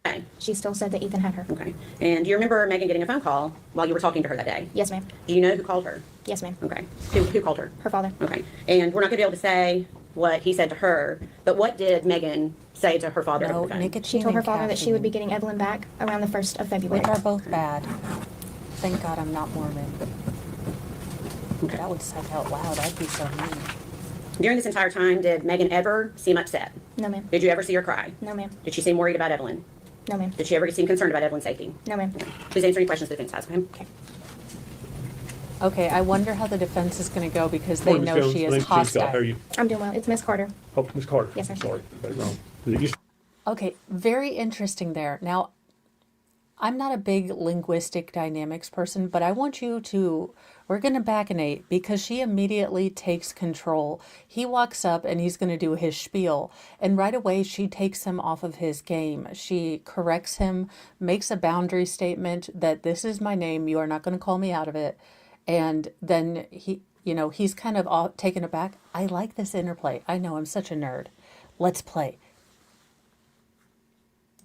Okay. She still said that Ethan had her. Okay. And do you remember Megan getting a phone call while you were talking to her that day? Yes, ma'am. Do you know who called her? Yes, ma'am. Okay. Who called her? Her father. Okay. And we're not going to be able to say what he said to her, but what did Megan say to her father? No, over the phone? nicotine She told her and father that she would be caffeine, getting Evelyn back around the 1st of February. which are both bad. Thank God I'm not Mormon. Okay. That would suck out loud. I'd be so mean. During this entire time, did Megan ever seem upset? No, ma'am. Did you ever see her cry? No, ma'am. Did she seem worried about Evelyn? No, ma'am. Did she ever seem concerned about Evelyn's safety? No, ma'am. Please answer any questions the defense has, okay? Okay. Okay, I wonder how the defense is going to go because they Morning, Ms. know Jones. she My is name's Gene Scott. How are hostile. you? I'm doing well. It's Miss Carter. Oh, Ms. Carter. Yes, sir. Sorry, got it wrong. It used Okay, very interesting there. Now, I'm not a big linguistic dynamics person, but I want you to, we're going to baconate because she immediately takes control. He walks up and he's going to do his spiel. And right away, she takes him off of his game. She corrects him, makes a boundary statement that this is my name. You are not going to call me out of it. And then he's kind of all taken aback. I like this interplay. I know I'm such a nerd. Let's play.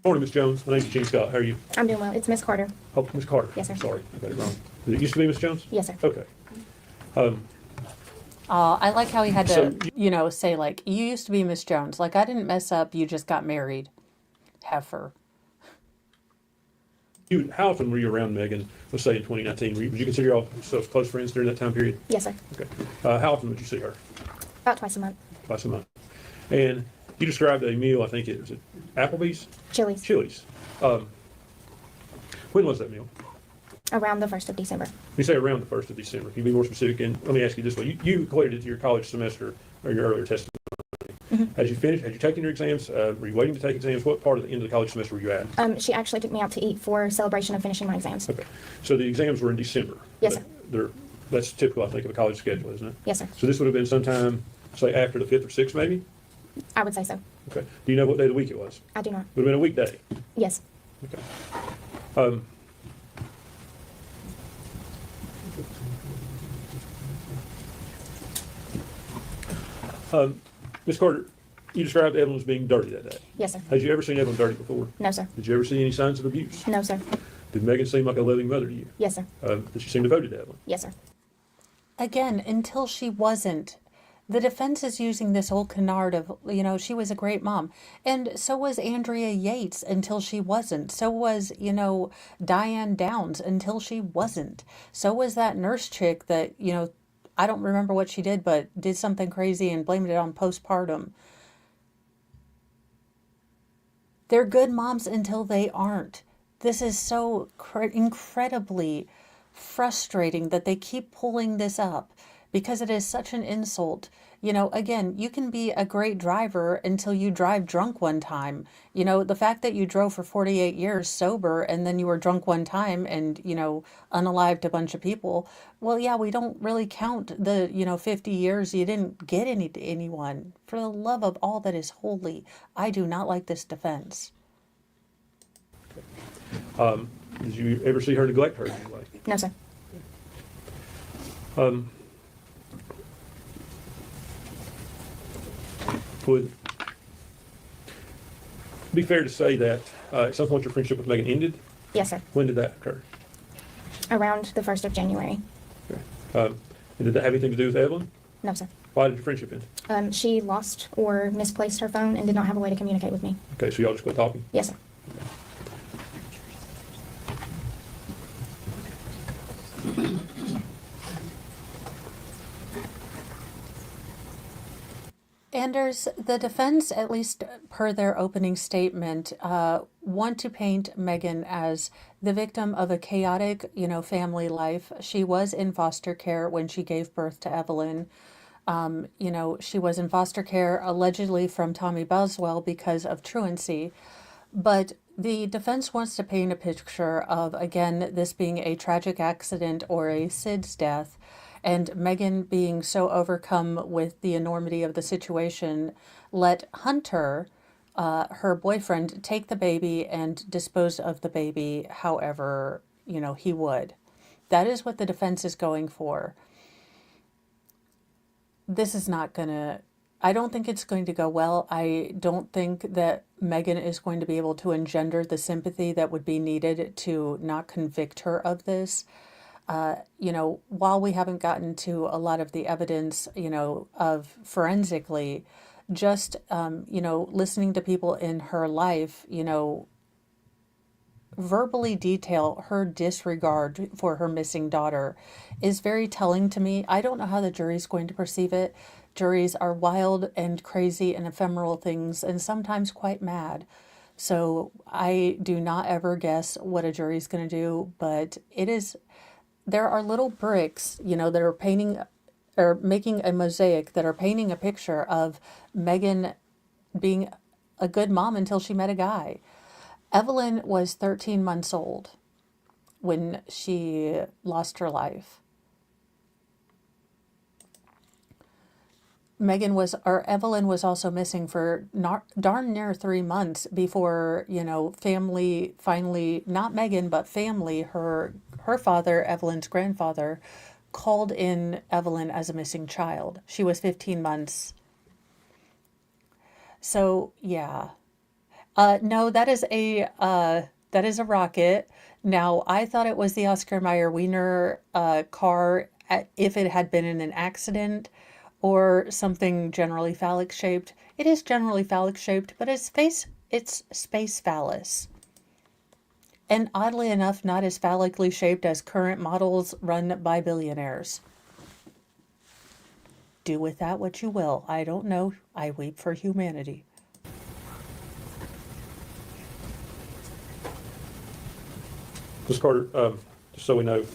Morning, Ms. Jones. My name's Gene Scott. How are you? I'm doing well. It's Miss Carter. Oh, Ms. Carter. Yes, sir. Sorry, I got it wrong. Did it used to be Ms. Jones? Yes, sir. Okay. I like how he had to, So say like, you used to be Miss Jones. Like, I didn't mess up. You just got married. Heifer. How often were you around Megan, let's say in 2019? Would you consider yourself close friends during that time period? Yes, sir. Okay. How often would you see her? About twice a month. Twice a month. And you described a meal, I think it was at Applebee's? Chili's. Chili's. When was that meal? Around the 1st of December. You say around the 1st of December. Can you be more specific? And let me ask you this way. You equated it to your college semester or your earlier testimony. Had you finished? Had you taken your exams? Were you waiting to take exams? What part of the end of the college semester were you at? She actually took me out to eat for celebration of finishing my exams. Okay. So the exams were in December. Yes, sir. That's typical, I think, of a college schedule, isn't it? Yes, sir. So this would have been sometime, say, after the 5th or 6th, maybe? I would say so. Okay. Do you know what day of the week it was? I do not. Would have been a weekday. Yes. Okay. Ms. Carter, you described Evelyn as being dirty that day. Yes, sir. Had you ever seen Evelyn dirty before? No, sir. Did you ever see any signs of abuse? No, sir. Did Megan seem like a loving mother to you? Yes, sir. Did she seem devoted to Evelyn? Yes, sir. Again, until she wasn't. The defense is using this whole canard of, she was a great mom. And so was Andrea Yates until she wasn't. So was, Diane Downs until she wasn't. So was that nurse chick that, I don't remember what she did, but did something crazy and blamed it on postpartum. They're good moms until they aren't. This is so incredibly frustrating that they keep pulling this up because it is such an insult. Again, you can be a great driver until you drive drunk one time. The fact that you drove for 48 years sober and then you were drunk one time and, unalived a bunch of people. Well, yeah, we don't really count the, 50 years you didn't get anyone. For the love of all that is holy, I do not like this defense. Did you ever see her neglect her in any way? No, sir. Would be fair to say that at some point your friendship with Megan ended? Yes, sir. When did that occur? Around the 1st of January. Okay. And did that have anything to do with Evelyn? No, sir. Why did your friendship end? She lost or misplaced her phone and did not have a way to communicate with me. Okay, so y'all just quit talking? Yes, sir. Anders, the defense, at least per their opening statement, want to paint Megan as the victim of a chaotic, family life. She was in foster care when she gave birth to Evelyn. She was in foster care allegedly from Tommy Boswell because of truancy. But the defense wants to paint a picture of, again, this being a tragic accident or a SIDS death, and Megan being so overcome with the enormity of the situation, let Hunter, her boyfriend, take the baby and dispose of the baby however, he would. That is what the defense is going for. This is not I don't think it's going to go well. I don't think that Megan is going to be able to engender the sympathy that would be needed to not convict her of this. While we haven't gotten to a lot of the evidence, of forensically, just, listening to people in her life, verbally detail her disregard for her missing daughter is very telling to me. I don't know how the jury's going to perceive it. Juries are wild and crazy and ephemeral things and sometimes quite mad. So I do not ever guess what a jury's going to do, but there are little bricks, that are painting or making a mosaic that are painting a picture of Megan being a good mom until she met a guy. Evelyn was 13 months old when she lost her life. Evelyn was also missing for darn near 3 months before, family finally, not Megan, but family, her father, Evelyn's grandfather, called in Evelyn as a missing child. She was 15 months. So, yeah. No, that is a rocket. Now, I thought it was the Oscar Mayer Wiener car if it had been in an accident or something generally phallic shaped. It is generally phallic shaped, but it's space phallus. And oddly enough, not as phallically shaped as current models run by billionaires. Do with that what you will. I don't know. I weep for humanity. Ms. Carter, just so we know,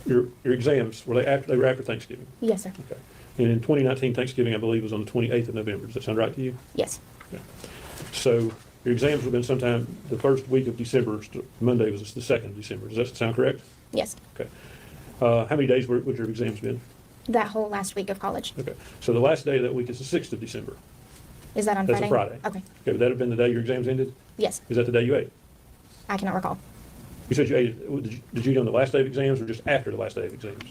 your exams, were they were after Thanksgiving? Yes, sir. Okay. And in 2019, Thanksgiving, I believe, was on the 28th of November. Does that sound right to you? Yes. Okay. So your exams would have been sometime the first week of December. Monday was the 2nd of December. Does that sound correct? Yes. Okay. How many days would your exams been? That whole last week of college. Okay. So the last day of that week is the 6th of December. Is that on That's Friday? a Friday. Okay. Okay, would that have been the day your exams ended? Yes. Is that the day you ate? I cannot recall. You said you ate it. Did you eat on the last day of exams or just after the last day of exams?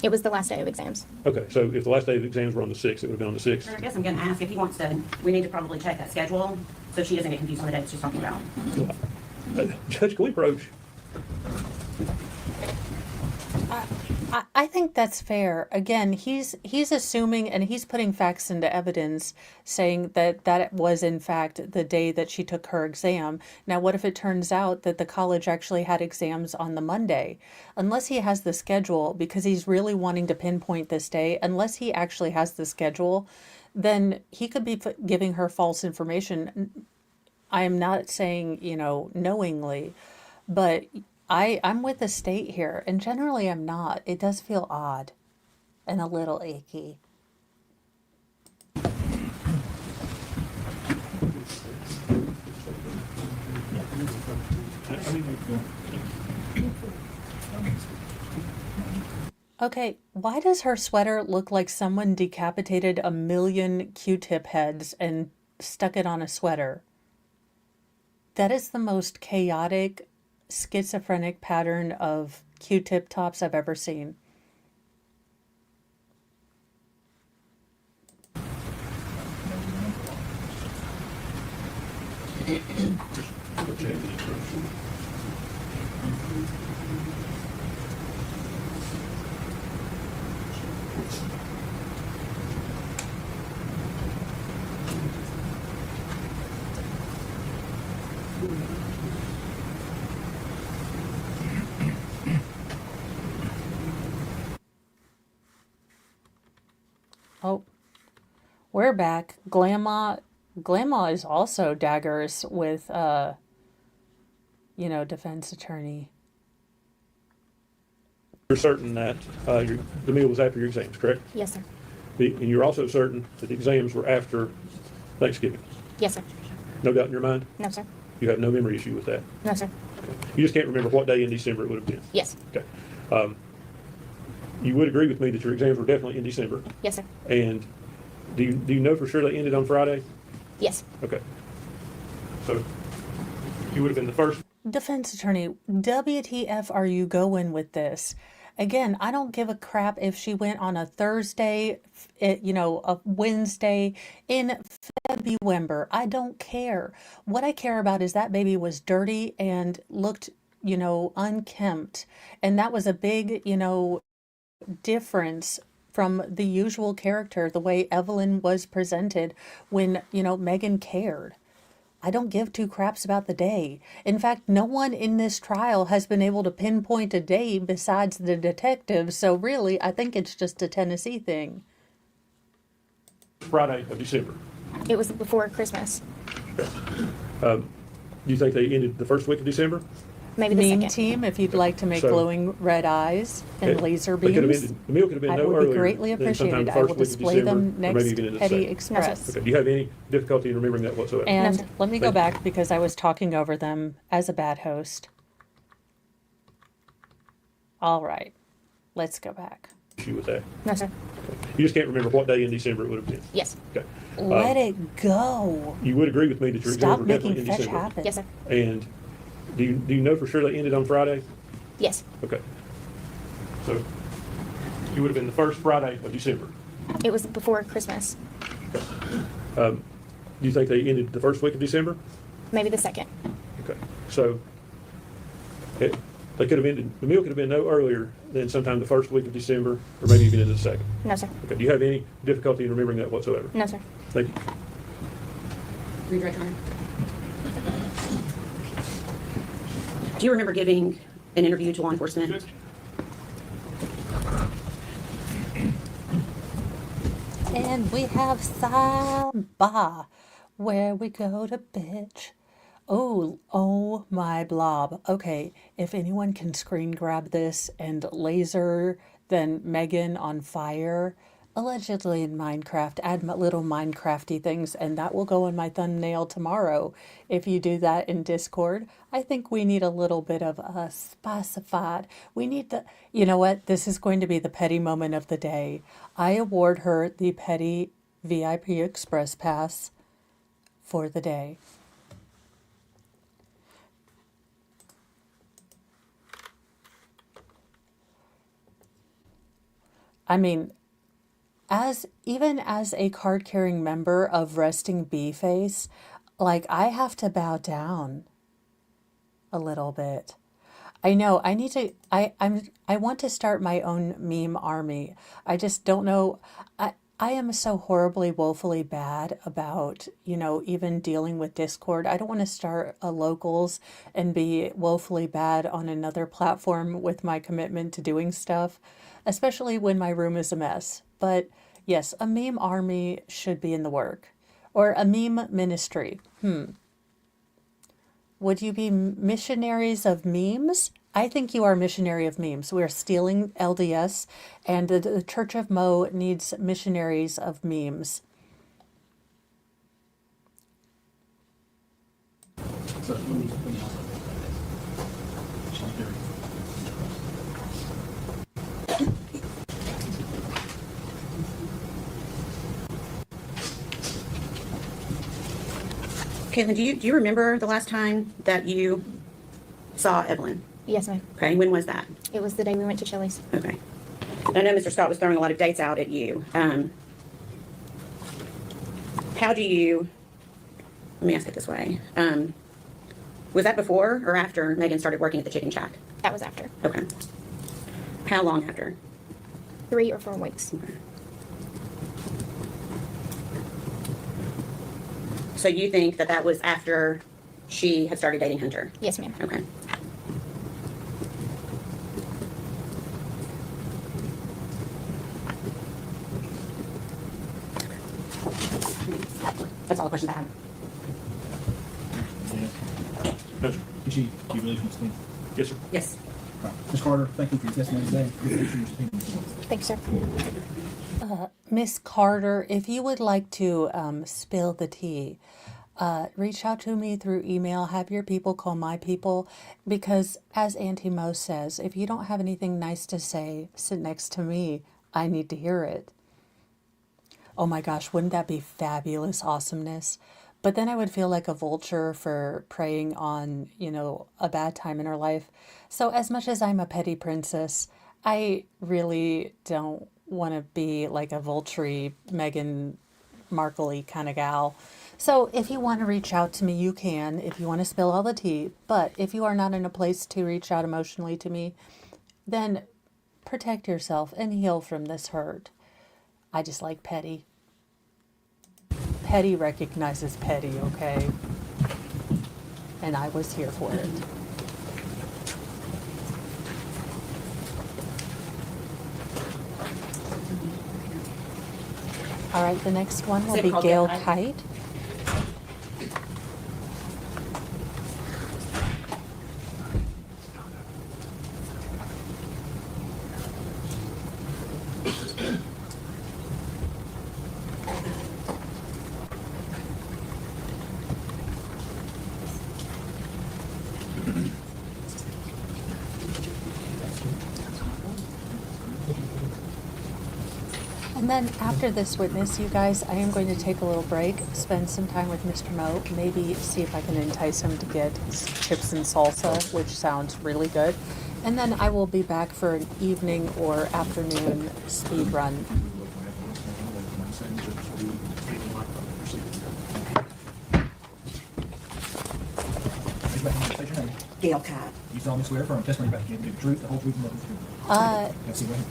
It was the last day of exams. Okay, so if the last day of exams were on the 6th, it would have been on the 6th? I guess I'm gonna ask if he wants to, we need to probably check that schedule, so she doesn't get confused on the dates she's talking about. Judge, can we approach? I think that's fair. Again, he's assuming and he's putting facts into evidence, saying that that was in fact the day that she took her exam. Now, what if it turns out that the college actually had exams on the Monday? Unless he has the schedule, because he's really wanting to pinpoint this day, unless he actually has the schedule, then he could be giving her false information. I am not saying, knowingly, but I'm with the state here, and generally I'm not. It does feel odd and a little icky. Okay, why does her sweater look like someone decapitated a million Q-tip heads and stuck it on a sweater? That is the most chaotic, schizophrenic pattern of Q-tip tops I've ever seen. Oh, we're back. Grandma is also daggers with, defense attorney. You're certain that the meal was after your exams, correct? Yes, sir. And you're also certain that the exams were after Thanksgiving? Yes, sir. No doubt in your mind? No, sir. You have no memory issue with that? No, sir. You just can't remember what day in December it would have been? Yes. Okay. You would agree with me that your exams were definitely in December? Yes, sir. And do you know for sure they ended on Friday? Yes. Okay. So you would have been the first. Defense attorney, WTF are you going with this? Again, I don't give a crap if she went on a Thursday, a Wednesday in February. I don't care. What I care about is that baby was dirty and looked, unkempt. And that was a big, difference from the usual character, the way Evelyn was presented when, Megan cared. I don't give two craps about the day. In fact, no one in this trial has been able to pinpoint a day besides the detective, so really, I think it's just a Tennessee thing. Friday of December. It was before Christmas. Do you think they ended the first week of December? Maybe the Meme second. team, if you'd like to make So- glowing red eyes and laser They could have beams, ended, the meal could have been I no would earlier be greatly than sometime appreciated. the I will first week of display December, them or maybe next even into the Petty second. Express. Okay. Do you have any difficulty in remembering that whatsoever? And sir. let me go Thank you. back because I was talking over them as a bad host. All right, let's go back. Issue with that? No, sir. You just can't remember what day in December it would have been? Yes. Okay. Let it go. You would agree with me that your Stop exams were definitely making in fetch December? happen. Yes, sir. And do you know for sure they ended on Friday? Yes. Okay. So you would have been the first Friday of December. It was before Christmas. Do you think they ended the first week of December? Maybe the second. Okay. So they could have ended, the meal could have been no earlier than sometime the first week of December, or maybe even into the second. No, sir. Okay. Do you have any difficulty in remembering that whatsoever? No, sir. Thank you. Redirect Honor. Do you remember giving an interview to law enforcement? And we have Saba, where we go to bitch. Oh my blob. Okay, if anyone can screen grab this and laser then Megan on fire, allegedly in Minecraft, add little Minecrafty things, and that will go in my thumbnail tomorrow. If you do that in Discord, I think we need a little bit of a specified. We need the, you know what? This is going to be the petty moment of the day. I award her the petty VIP Express Pass for the day. I mean, even as a card carrying member of Resting Bee Face, like I have to bow down a little bit. I know. I need to. I want to start my own meme army. I just don't know. I am so horribly, woefully bad about, even dealing with Discord. I don't want to start a locals and be woefully bad on another platform with my commitment to doing stuff, especially when my room is a mess. But yes, a meme army should be in the work, or a meme ministry. Would you be missionaries of memes? I think you are missionary of memes. We're stealing LDS, and the Church of Mo needs missionaries of memes. So, let me Caitlin, do you remember the last time that you saw Evelyn? Yes, ma'am. Okay, when was that? It was the day we went to Chili's. Okay. I know Mr. Scott was throwing a lot of dates out at you. How do you, let me ask it this way. Was that before or after Megan started working at the Chicken Shack? That was after Okay. How long after? 3 or 4 weeks. So you think that that was after she had started dating Hunter? Yes, ma'am. Okay. That's all the questions I have. No, sir. Is she relieved from subpoena? Yes, sir. Yes. All right. Ms. Carter, thank you for your testimony today. Release from your subpoena. Thanks, sir. Miss Carter, if you would like to spill the tea, reach out to me through email. Have your people call my people, because as Auntie Mo says, if you don't have anything nice to say, sit next to me. I need to hear it. Oh my gosh, wouldn't that be fabulous awesomeness? But then I would feel like a vulture for preying on, a bad time in her life. So as much as I'm a petty princess, I really don't want to be like a vulture Meghan Markle-y kind of gal. So if you want to reach out to me, you can, if you want to spill all the tea. But if you are not in a place to reach out emotionally to me, then protect yourself and heal from this hurt. I just like petty. Petty recognizes petty, okay? And I was here for it. All right, the next one will Is it be called Gail Gail Kite. And then after this witness, you guys, I am going to take a little break, spend some time with Mr. Mo, maybe see if I can entice him to get chips and salsa, which sounds really good. And then I will be back for an evening or afternoon speed run. State your name. Gail Cat. You solemnly swear affirm testimony about to give the truth, the whole truth, and nothing but the truth. Yes, go ahead.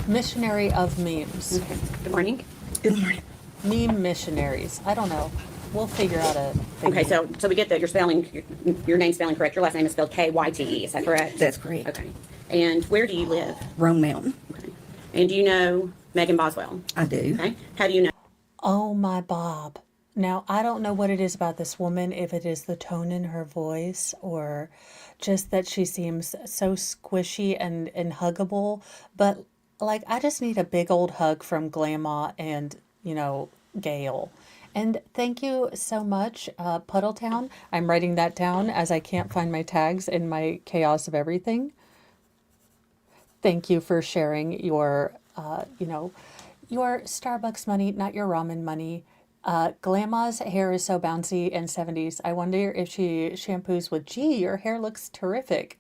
Missionary of memes. Okay. Good morning. Good morning. Meme missionaries. I don't know. We'll figure out a thing. Okay, so we get that you're spelling, your name's spelling correct. Your last name is spelled Kyte, is that correct? That's correct. Okay. And where do you live? Roan Mountain. Okay. And do you know Megan Boswell? I do. Okay. How do you know? Oh my Bob. Now, I don't know what it is about this woman, if it is the tone in her voice or just that she seems so squishy and puggable, but like I just need a big old hug from Grandma and, Gail. And thank you so much, Puddletown. I'm writing that down as I can't find my tags in my chaos of everything. Thank you for sharing your, your Starbucks money, not your ramen money. Grandma's hair is so bouncy and 70s. I wonder if she shampoos with, gee, your hair looks terrific.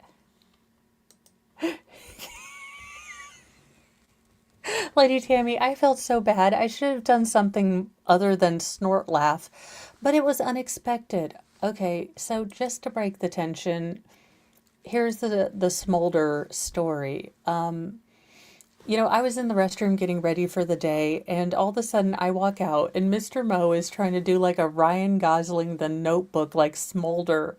Lady Tammy, I felt so bad. I should have done something other than snort laugh, but it was unexpected. Okay, so just to break the tension, here's the smolder story. I was in the restroom getting ready for the day, and all of a sudden I walk out, and Mr. Moe is trying to do like a Ryan Gosling The Notebook, like smolder.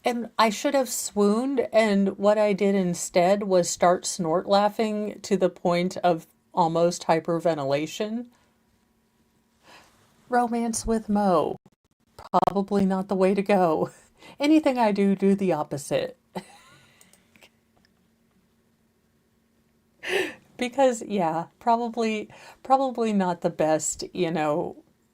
And I should have swooned, and what I did instead was start snort laughing to the point of almost hyperventilation. Romance with Moe. Probably not the way to go. Anything I do, do the opposite. Because, yeah, probably not the best,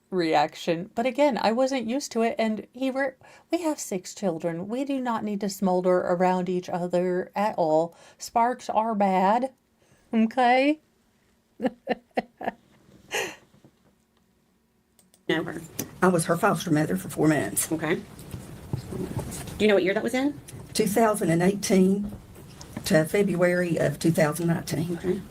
reaction. But again, I wasn't used to it, and we have 6 children. We do not need to smolder around each other at all. Sparks are bad. Okay? Know her. I was her foster mother for 4 months. Okay. Do you know what year that was in? 2018 to February of 2019. Okay.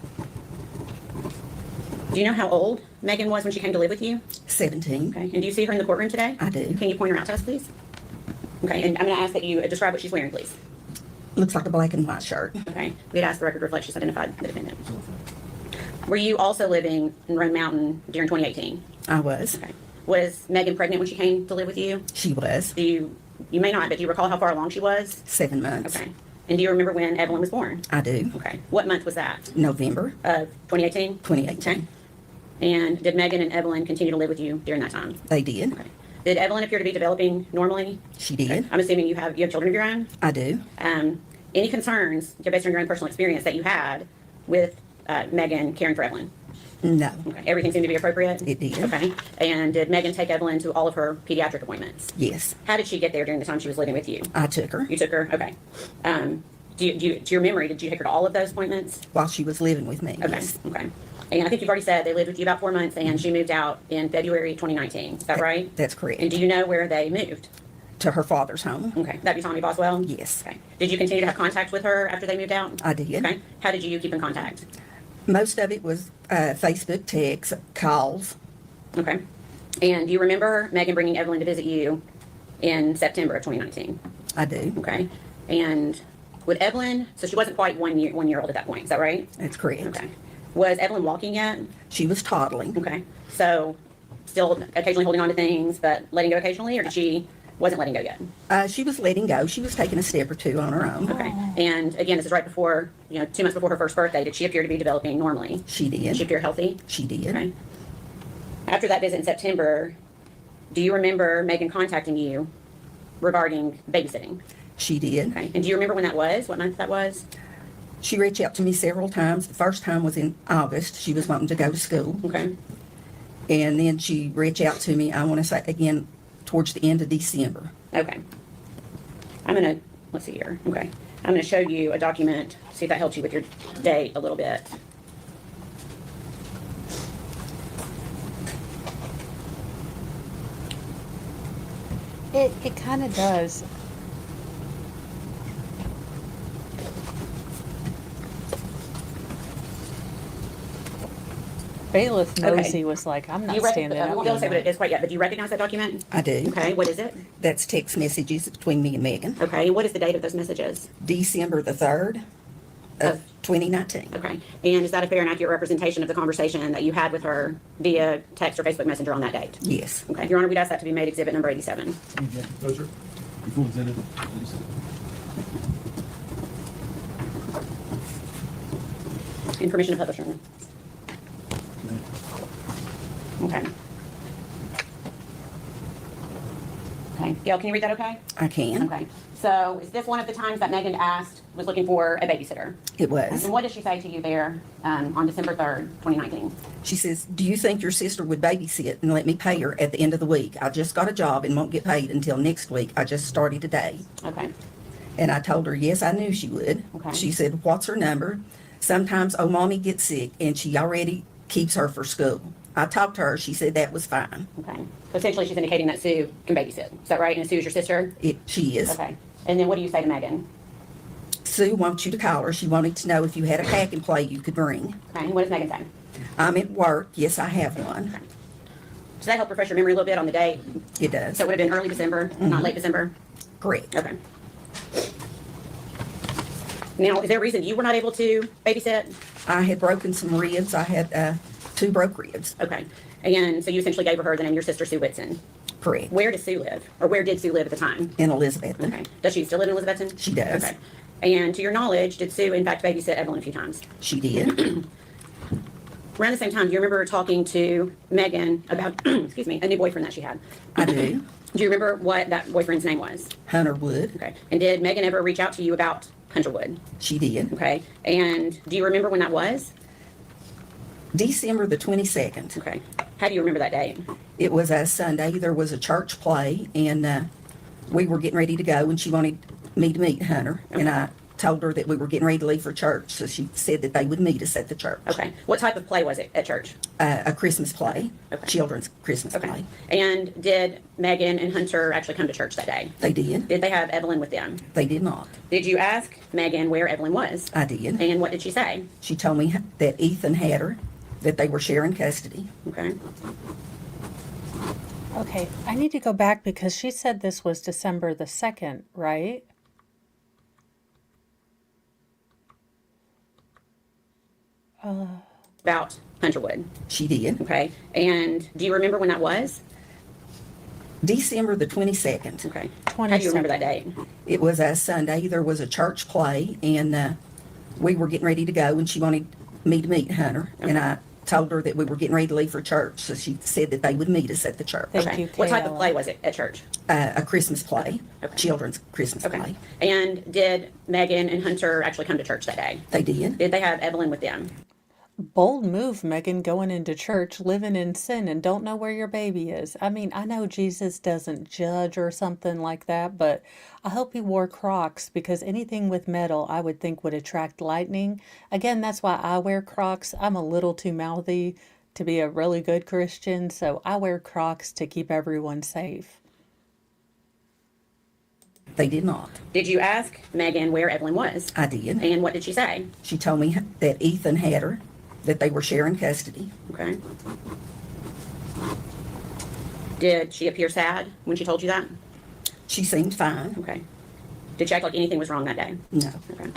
Do you know how old Megan was when she came to live with you? 17. Okay. And do you see her in the courtroom today? I do. Can you point her out to us, please? Okay. And I'm going to ask that you describe what she's wearing, please. Looks like a black and white shirt. Okay. We'd ask the record reflects she's identified the defendant. Were you also living in Roan Mountain during 2018? I was. Okay. Was Megan pregnant when she came to live with you? She was. Do you may not, but do you recall how far along she was? 7 months. Okay. And do you remember when Evelyn was born? I do. Okay. What month was that? November Of 2018? 2018. Okay. And did Megan and Evelyn continue to live with you during that time? They did. Okay. Did Evelyn appear to be developing normally? She did. I'm assuming you have children of your own? I do. Any concerns, based on your own personal experience, that you had with Megan caring for Evelyn? No. Okay. Everything seemed to be appropriate? It did. Okay. And did Megan take Evelyn to all of her pediatric appointments? Yes. How did she get there during the time she was living with you? I took her You took her? Okay. To your memory, did you take her to all of those appointments? while she was living with me. Okay. Yes. Okay. And I think you've already said they lived with you about 4 months, and she moved out in February 2019. Is that right? That's correct. And do you know where they moved? To her father's home. Okay. That'd be Tommy Boswell? Yes. Okay. Did you continue to have contact with her after they moved out? I did. Okay. How did you keep in contact? Most of it was Facebook, texts, calls. Okay. And do you remember Megan bringing Evelyn to visit you in September of 2019? I do. Okay. And with Evelyn, so she wasn't quite 1 year old at that point, is that right? That's correct. Okay. Was Evelyn walking yet? She was toddling. Okay. So still occasionally holding on to things, but letting go occasionally, or she wasn't letting go yet? She was letting go. She was taking a step or two on her own. Okay. And again, this is right before, 2 months before her first birthday. Did she appear to be developing normally? She did. Did she appear healthy? She did. Okay. After that visit in September, do you remember Megan contacting you regarding babysitting? She did. Okay. And do you remember when that was? What month that was? She reached out to me several times. The first time was in August. She was wanting to go to school. Okay. And then she reached out to me, I want to say, again, towards the end of December. Okay. Let's see here. Okay. I'm going to show you a document, see if that helps you with your date a little bit. It kind of does. Bailiff Mosey was like, I'm not standing I up. won't be able to say no what it more. is quite yet, but do you recognize that document? I do. Okay. What is it? That's text messages between me and Megan. Okay. What is the date of those messages? December the 3rd of 2019. Okay. And is that a fair and accurate representation of the conversation that you had with her via text or Facebook Messenger on that date? Yes. Okay. Your Honor, we'd ask that to be made exhibit number 87. No, sir. Before it's ended, please. And permission to publish, Your Honor. Okay. Okay. Gail, can you read that okay? I can. Okay. So is this one of the times that Megan was looking for a babysitter? It was. And what did she say to you there on December 3rd, 2019? She says, do you think your sister would babysit and let me pay her at the end of the week? I just got a job and won't get paid until next week. I just started today. Okay. And I told her, yes, I knew she would. Okay. She said, what's her number? Sometimes, oh, mommy gets sick and she already keeps her for school. I talked to her. She said that was fine. Okay. So essentially she's indicating that Sue can babysit. Is that right? And Sue is your sister? She is. Okay. And then what do you say to Megan? Sue wants you to call her. She wanted to know if you had a pack and play you could bring. Okay. And what does Megan say? I'm at work. Yes, I have one. Does that help refresh your memory a little bit on the date? It does. So it would have been early December, not late December? Correct. Okay. Now, is there a reason you were not able to babysit? I had broken some ribs. I had 2 broke ribs. Okay. And so you essentially gave her the name your sister Sue Whitson. Correct. Where does Sue live? Or where did Sue live at the time? In Elizabethton. Okay. Does she still live in Elizabethton? She does. Okay. And to your knowledge, did Sue in fact babysit Evelyn a few times? She did. Around the same time, do you remember talking to Megan about, excuse me, a new boyfriend that she had? I do. Do you remember what that boyfriend's name was? Hunter Wood. Okay. And did Megan ever reach out to you about Hunter Wood? She did. Okay. And do you remember when that was? December the 22nd. Okay. How do you remember that date? It was a Sunday. There was a church play, and we were getting ready to go, and she wanted me to meet Hunter. And I told her that we were getting ready to leave for church, so she said that they would meet us at the church. Okay. What type of play was it at church? A Christmas play, Okay. children's Christmas Okay. play. And did Megan and Hunter actually come to church that day? They did. Did they have Evelyn with them? They did not. Did you ask Megan where Evelyn was? I did. And what did she say? She told me that Ethan had her, that they were sharing custody. Okay. Okay, I need to go back because she said this was December the 2nd, right? About Hunter Wood. She did. Okay. And do you remember when that was? December the 22nd. Okay. How do you remember that date? It was a Sunday. There was a church play, and we were getting ready to go, and she wanted me to meet Hunter. And I told her that we were getting ready to leave for church, so she said that they would meet us at the church. Thank you, What type of Kayla. play was it at church? A Christmas play, Okay. children's Christmas Okay. play. And did Megan and Hunter actually come to church that day? They did. Did they have Evelyn with them? Bold move, Megan, going into church, living in sin, and don't know where your baby is. I mean, I know Jesus doesn't judge or something like that, but I hope he wore Crocs because anything with metal I would think would attract lightning. Again, that's why I wear Crocs. I'm a little too mouthy to be a really good Christian, so I wear Crocs to keep everyone safe. They did not. Did you ask Megan where Evelyn was? I did. And what did she say? She told me that Ethan had her, that they were sharing custody. Okay. Did she appear sad when she told you that? She seemed fine. Okay. Did she act like anything was wrong that day? No. Okay.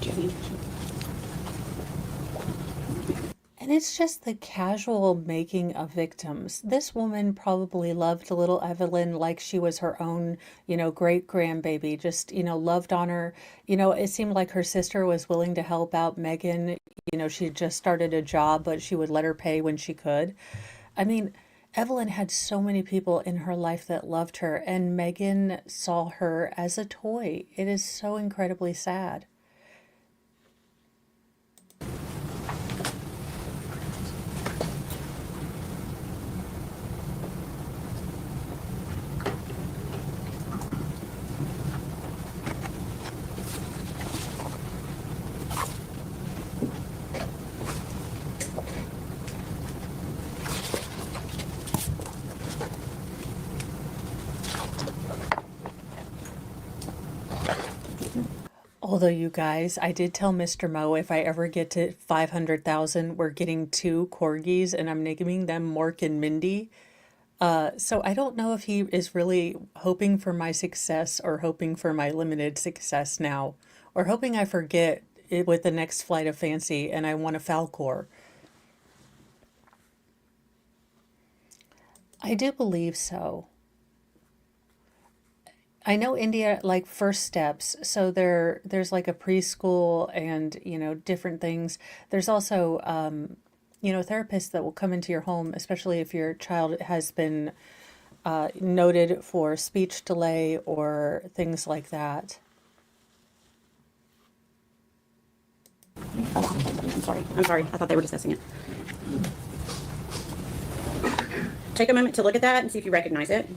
Do you have any questions? And it's just the casual making of victims. This woman probably loved little Evelyn like she was her own, great grandbaby, just, loved on her. It seemed like her sister was willing to help out Megan. She had just started a job, but she would let her pay when she could. I mean, Evelyn had so many people in her life that loved her, and Megan saw her as a toy. It is so incredibly sad. Although, you guys, I did tell Mr. Mo if I ever get to 500,000, we're getting 2 corgis, and I'm naming them Mork and Mindy. So I don't know if he is really hoping for my success or hoping for my limited success now, or hoping I forget it with the next flight of fancy and I want a Falcor. I do believe so. I know India like first steps, so there's like a preschool and different things. There's also therapists that will come into your home, especially if your child has been noted for speech delay or things like that. I'm sorry. I thought they were discussing it. take a moment to look at that and see if you recognize it.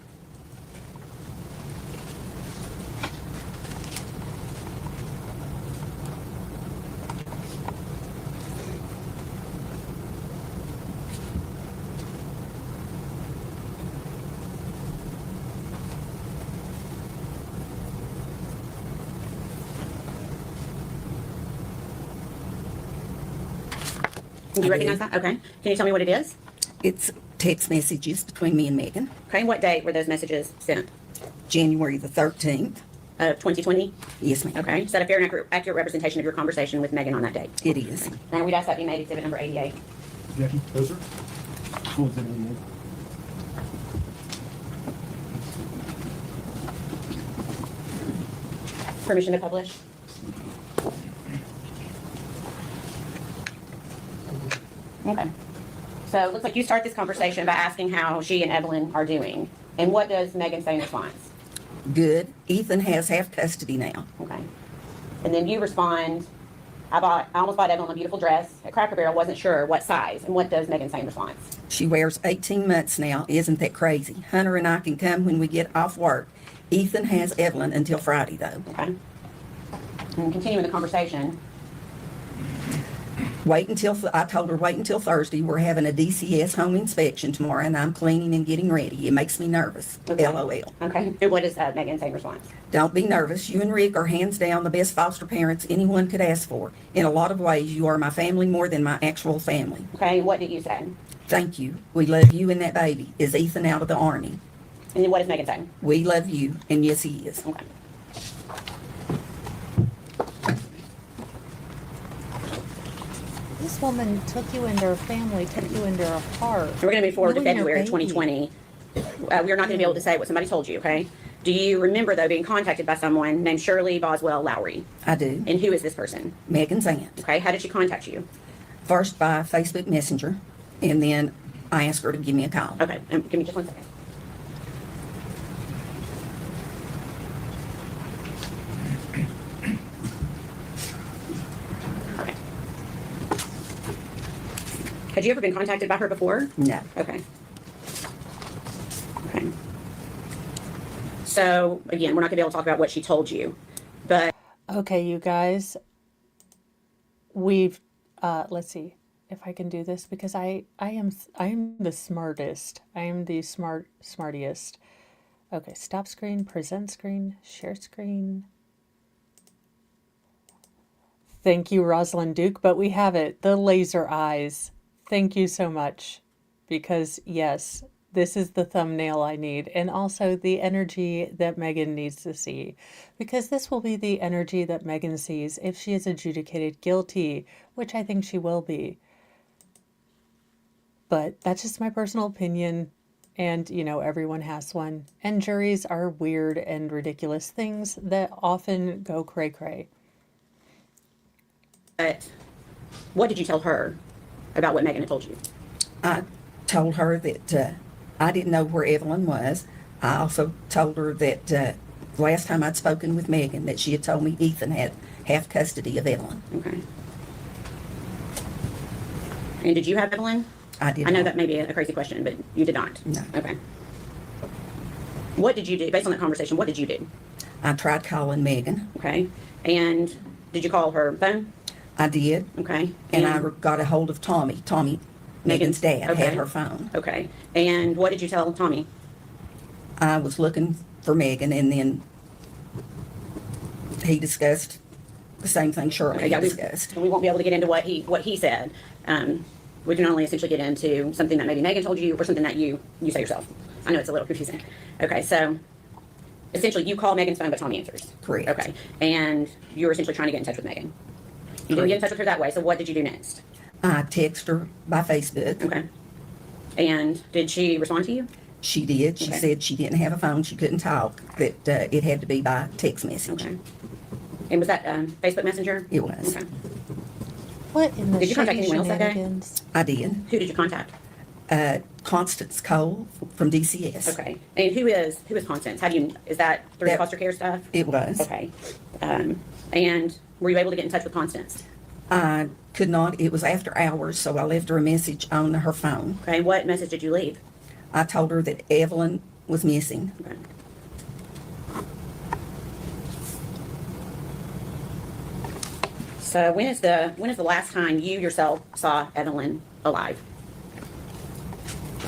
Do you recognize that? Okay. Can you tell me what it is? It's text messages between me and Megan. Okay. What date were those messages sent? January the 13th. Of 2020? Yes, ma'am. Okay. Is that a fair and accurate representation of your conversation with Megan on that date? It is. And we'd ask that be made exhibit number 88. Jackie? No, sir. What was Evelyn? Permission to publish? Okay. So it looks like you start this conversation by asking how she and Evelyn are doing. And what does Megan say in response? Good. Ethan has half custody now. Okay. And then you respond, I almost bought Evelyn a beautiful dress at Cracker Barrel, wasn't sure what size. And what does Megan say in response? She wears 18 months now. Isn't that crazy? Hunter and I can come when we get off work. Ethan has Evelyn until Friday, though. Okay. And continuing the conversation, I told her wait until Thursday. We're having a DCS home inspection tomorrow, and I'm cleaning and getting ready. It makes me nervous. Okay. LOL. okay. And what does Megan say in response? Don't be nervous. You and Rick are hands down the best foster parents anyone could ask for. In a lot of ways, you are my family more than my actual family. Okay. And what did you say? Thank you. We love you and that baby. Is Ethan out of the Army? And then what does Megan say? We love you, and yes, he is. Okay. This woman took you into her family, took you into her heart. We're going to move forward to You and your February baby. 2020. We're not going to be able to say what somebody told you, okay? Do you remember, though, being contacted by someone named Shirley Boswell Lowry? I do. And who is this person? Megan's aunt. Okay, how did she contact you? First by Facebook Messenger, and then I asked her to give me a call. Okay, give me just 1 second. Okay. Had you ever been contacted by her before? No. Okay. Okay. So, again, we're not going to be able to talk about what she told you, but Okay, you guys, we've let's see if I can do this because I am the smartest. I am the smartiest. Okay, stop screen, present screen, share screen. Thank you, Rosalind Duke, but we have it. The laser eyes. Thank you so much. Because yes, this is the thumbnail I need, and also the energy that Megan needs to see, because this will be the energy that Megan sees if she is adjudicated guilty, which I think she will be. But that's just my personal opinion, and you know, everyone has one, and juries are weird and ridiculous things that often go cray-cray. But what did you tell her about what Megan had told you? I told her that I didn't know where Evelyn was. I also told her that last time I'd spoken with Megan that she had told me Ethan had half custody of Evelyn. Okay. And did you have Evelyn? I did I know not. that may be a crazy question, but you did not? No. Okay. What did you do, based on that conversation, what did you do? I tried calling Megan. Okay. And did you call her phone? I did. Okay. And I got a hold of Tommy. Tommy, Megan's dad, okay. had her phone. Okay. And what did you tell Tommy? I was looking for Megan, and then he discussed the same thing Shirley Okay, yeah, discussed. we won't be able to get into what he said. We can only essentially get into something that maybe Megan told you or something that you say yourself. I know it's a little confusing. Okay, so essentially you call Megan's phone, but Tommy answers. Correct. Okay, and you were essentially trying to get in touch with Megan. You didn't get in touch with her that way, so what did you do next? I texted her by Facebook. Okay. And did she respond to you? She did. She Okay. said she didn't have a phone. She couldn't talk. That it had to be by text message. Okay. And was that Facebook Messenger? It was. Okay. What in the Did you contact shady anyone else that day? shenanigans? I did. Who did you contact? Constance Cole from DCS. Okay. And who is Constance? How do you, is that through the That- foster care stuff? It was. Okay. And were you able to get in touch with Constance? I could not. It was after hours, so I left her a message on her phone. Okay. What message did you leave? I told her that Evelyn was missing. Okay. So when is the last time you yourself saw Evelyn alive?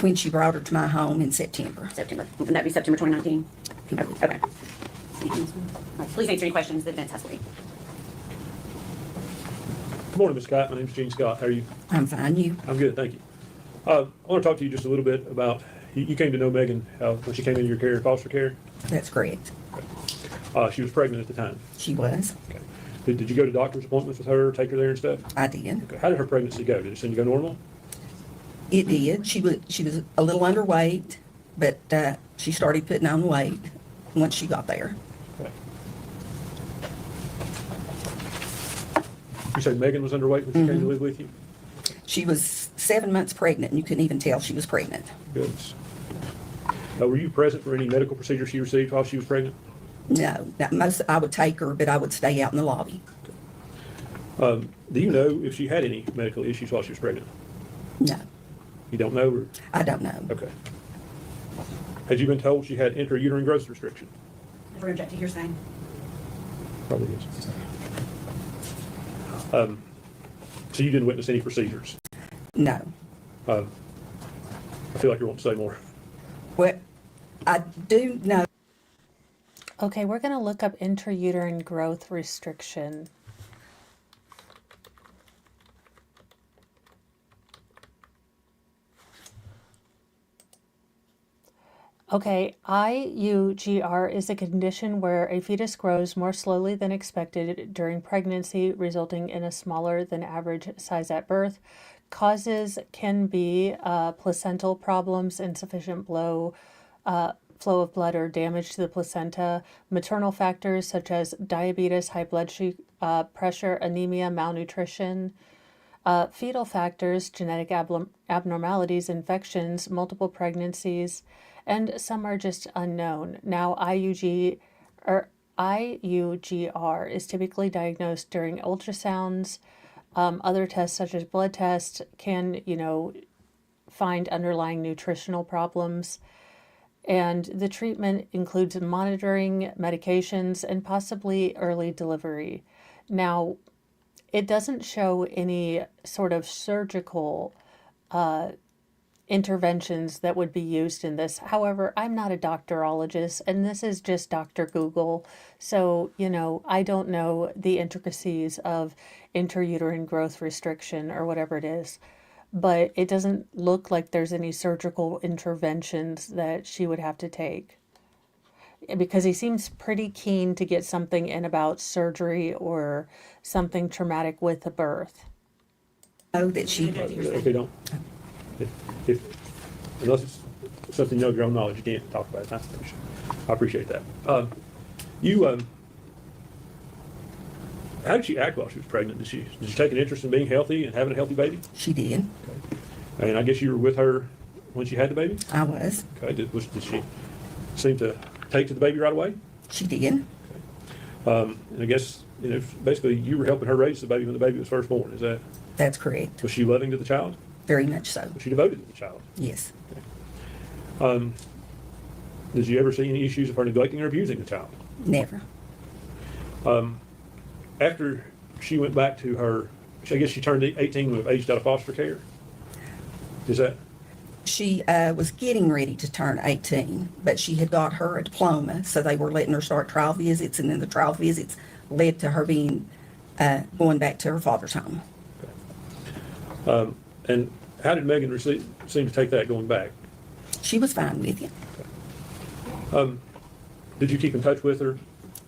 When she brought her to my home in September. September. Would that be September 2019? Okay. All right, please answer any questions the defense has for you. Good morning, Ms. Scott. My name's Gene Scott. How are you? I'm fine, you? I'm good, thank you. I want to talk to you just a little bit about, you came to know Megan when she came into your care, foster care. That's correct. She was pregnant at the time. She was. Okay. Did you go to doctor's appointments with her, take her there and stuff? I did. Okay. How did her pregnancy go? Did it seem to go normal? It did. She was a little underweight, but she started putting on weight once she got there. Okay. You said Megan was underweight when she came to live with you? She was 7 months pregnant, and you couldn't even tell she was pregnant. Good. Were you present for any medical procedure she received while she was pregnant? No, I would take her, but I would stay out in the lobby. Do you know if she had any medical issues while she was pregnant? No, You don't know? Or? I don't know. Okay. Had you been told she had intrauterine growth restriction? Never object to hearsay. Probably is. So you didn't witness any procedures? No. I feel like you want to say more. Well, I do know. Okay, we're going to look up intrauterine growth restriction. Okay, IUGR is a condition where a fetus grows more slowly than expected during pregnancy, resulting in a smaller than average size at birth. Causes can be placental problems, insufficient flow of blood, or damage to the placenta. Maternal factors such as diabetes, high blood pressure, anemia, malnutrition. Fetal factors, genetic abnormalities, infections, multiple pregnancies, and some are just unknown. Now, IUGR is typically diagnosed during ultrasounds. Other tests, such as blood tests, can, find underlying nutritional problems. And the treatment includes monitoring, medications, and possibly early delivery. Now, it doesn't show any sort of surgical interventions that would be used in this. However, I'm not a doctorologist, and this is just Dr. Google. So, I don't know the intricacies of intrauterine growth restriction or whatever it is. But it doesn't look like there's any surgical interventions that she would have to take. Because he seems pretty keen to get something in about surgery or something traumatic with the birth. Know that she. Okay, don't. Unless it's something you know of your own knowledge, you can't talk about it. I appreciate that. How did she act while she was pregnant? Did she take an interest in being healthy and having a healthy baby? She did. Okay. And I guess you were with her when she had the baby? I was. Okay. Did she seem to take to the baby right away? She did. And I guess, basically you were helping her raise the baby when the baby was first born. Is that? That's correct. Was she loving to the child? Very much so. Was she devoted to the child? Yes. Did you ever see any issues of her neglecting or abusing the child? Never. After she went back to her, I guess she turned 18 when aged out of foster care. Is that? She was getting ready to turn 18, but she had got her diploma, so they were letting her start trial visits, and then the trial visits led to her being going back to her father's home. Okay. And how did Megan seem to take that going back? She was fine with it. Did you keep in touch with her?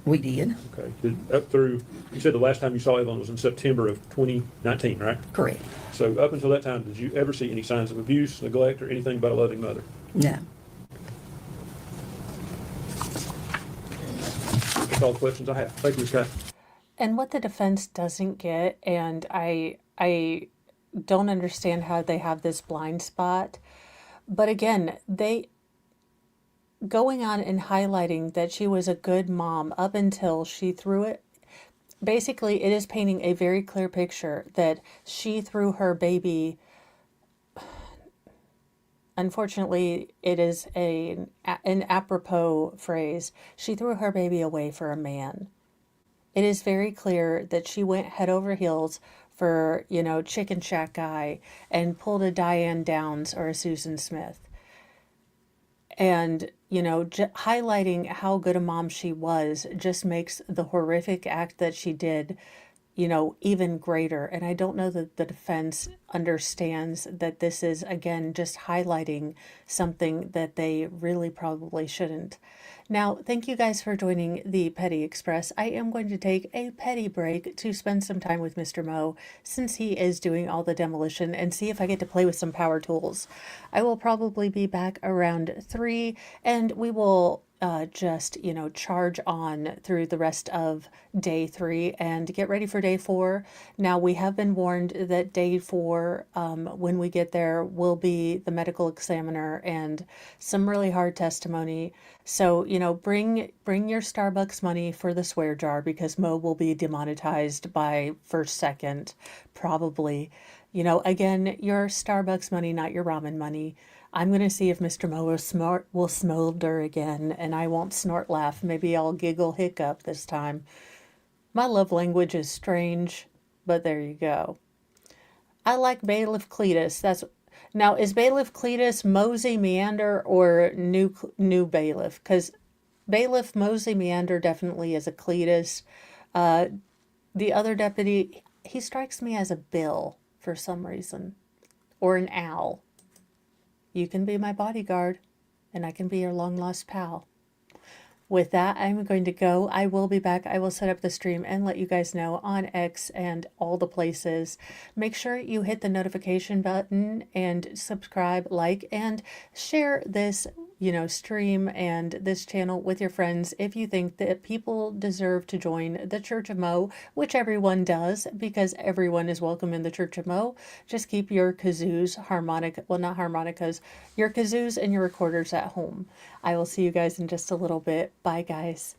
We did. Okay. Up through, you said the last time you saw Evelyn was in September of 2019, right? Correct. So up until that time, did you ever see any signs of abuse, neglect, or anything but a loving mother? No. That's all the questions I have. Thank you, Ms. Scott. And what the defense doesn't get, and I don't understand how they have this blind spot, but again, going on and highlighting that she was a good mom up until she threw it. Basically, it is painting a very clear picture that she threw her baby unfortunately, it is an apropos phrase. She threw her baby away for a man. It is very clear that she went head over heels for, Chicken Shack guy and pulled a Diane Downs or a Susan Smith. And, highlighting how good a mom she was just makes the horrific act that she did, even greater. And I don't know that the defense understands that this is, again, just highlighting something that they really probably shouldn't. Now, thank you guys for joining the Petty Express. I am going to take a petty break to spend some time with Mr. Moe since he is doing all the demolition and see if I get to play with some power tools. I will probably be back around 3 and we will just, charge on through the rest of day 3 and get ready for day 4. Now, we have been warned that day 4, when we get there, will be the medical examiner and some really hard testimony. So, bring your Starbucks money for the swear jar because Mo will be demonetized by first second, probably. Again, your Starbucks money, not your ramen money. I'm going to see if Mr. Mo will smolder again, and I won't snort laugh. Maybe I'll giggle hiccup this time. My love language is strange, but there you go. I like Bailiff Cletus. Now, is Bailiff Cletus Mosey Meander or new Bailiff? Because Bailiff Mosey Meander definitely is a Cletus. The other deputy, he strikes me as a Bill for some reason, or an Al. You can be my bodyguard, and I can be your long-lost pal. With that, I'm going to go. I will be back. I will set up the stream and let you guys know on X and all the places. Make sure you hit the notification button and subscribe, like, and share this, stream and this channel with your friends if you think that people deserve to join the Church of Mo, which everyone does because everyone is welcome in the Church of Mo. Just keep your kazoos, not harmonicas, your kazoos and your recorders at home. I will see you guys in just a little bit. Bye, guys.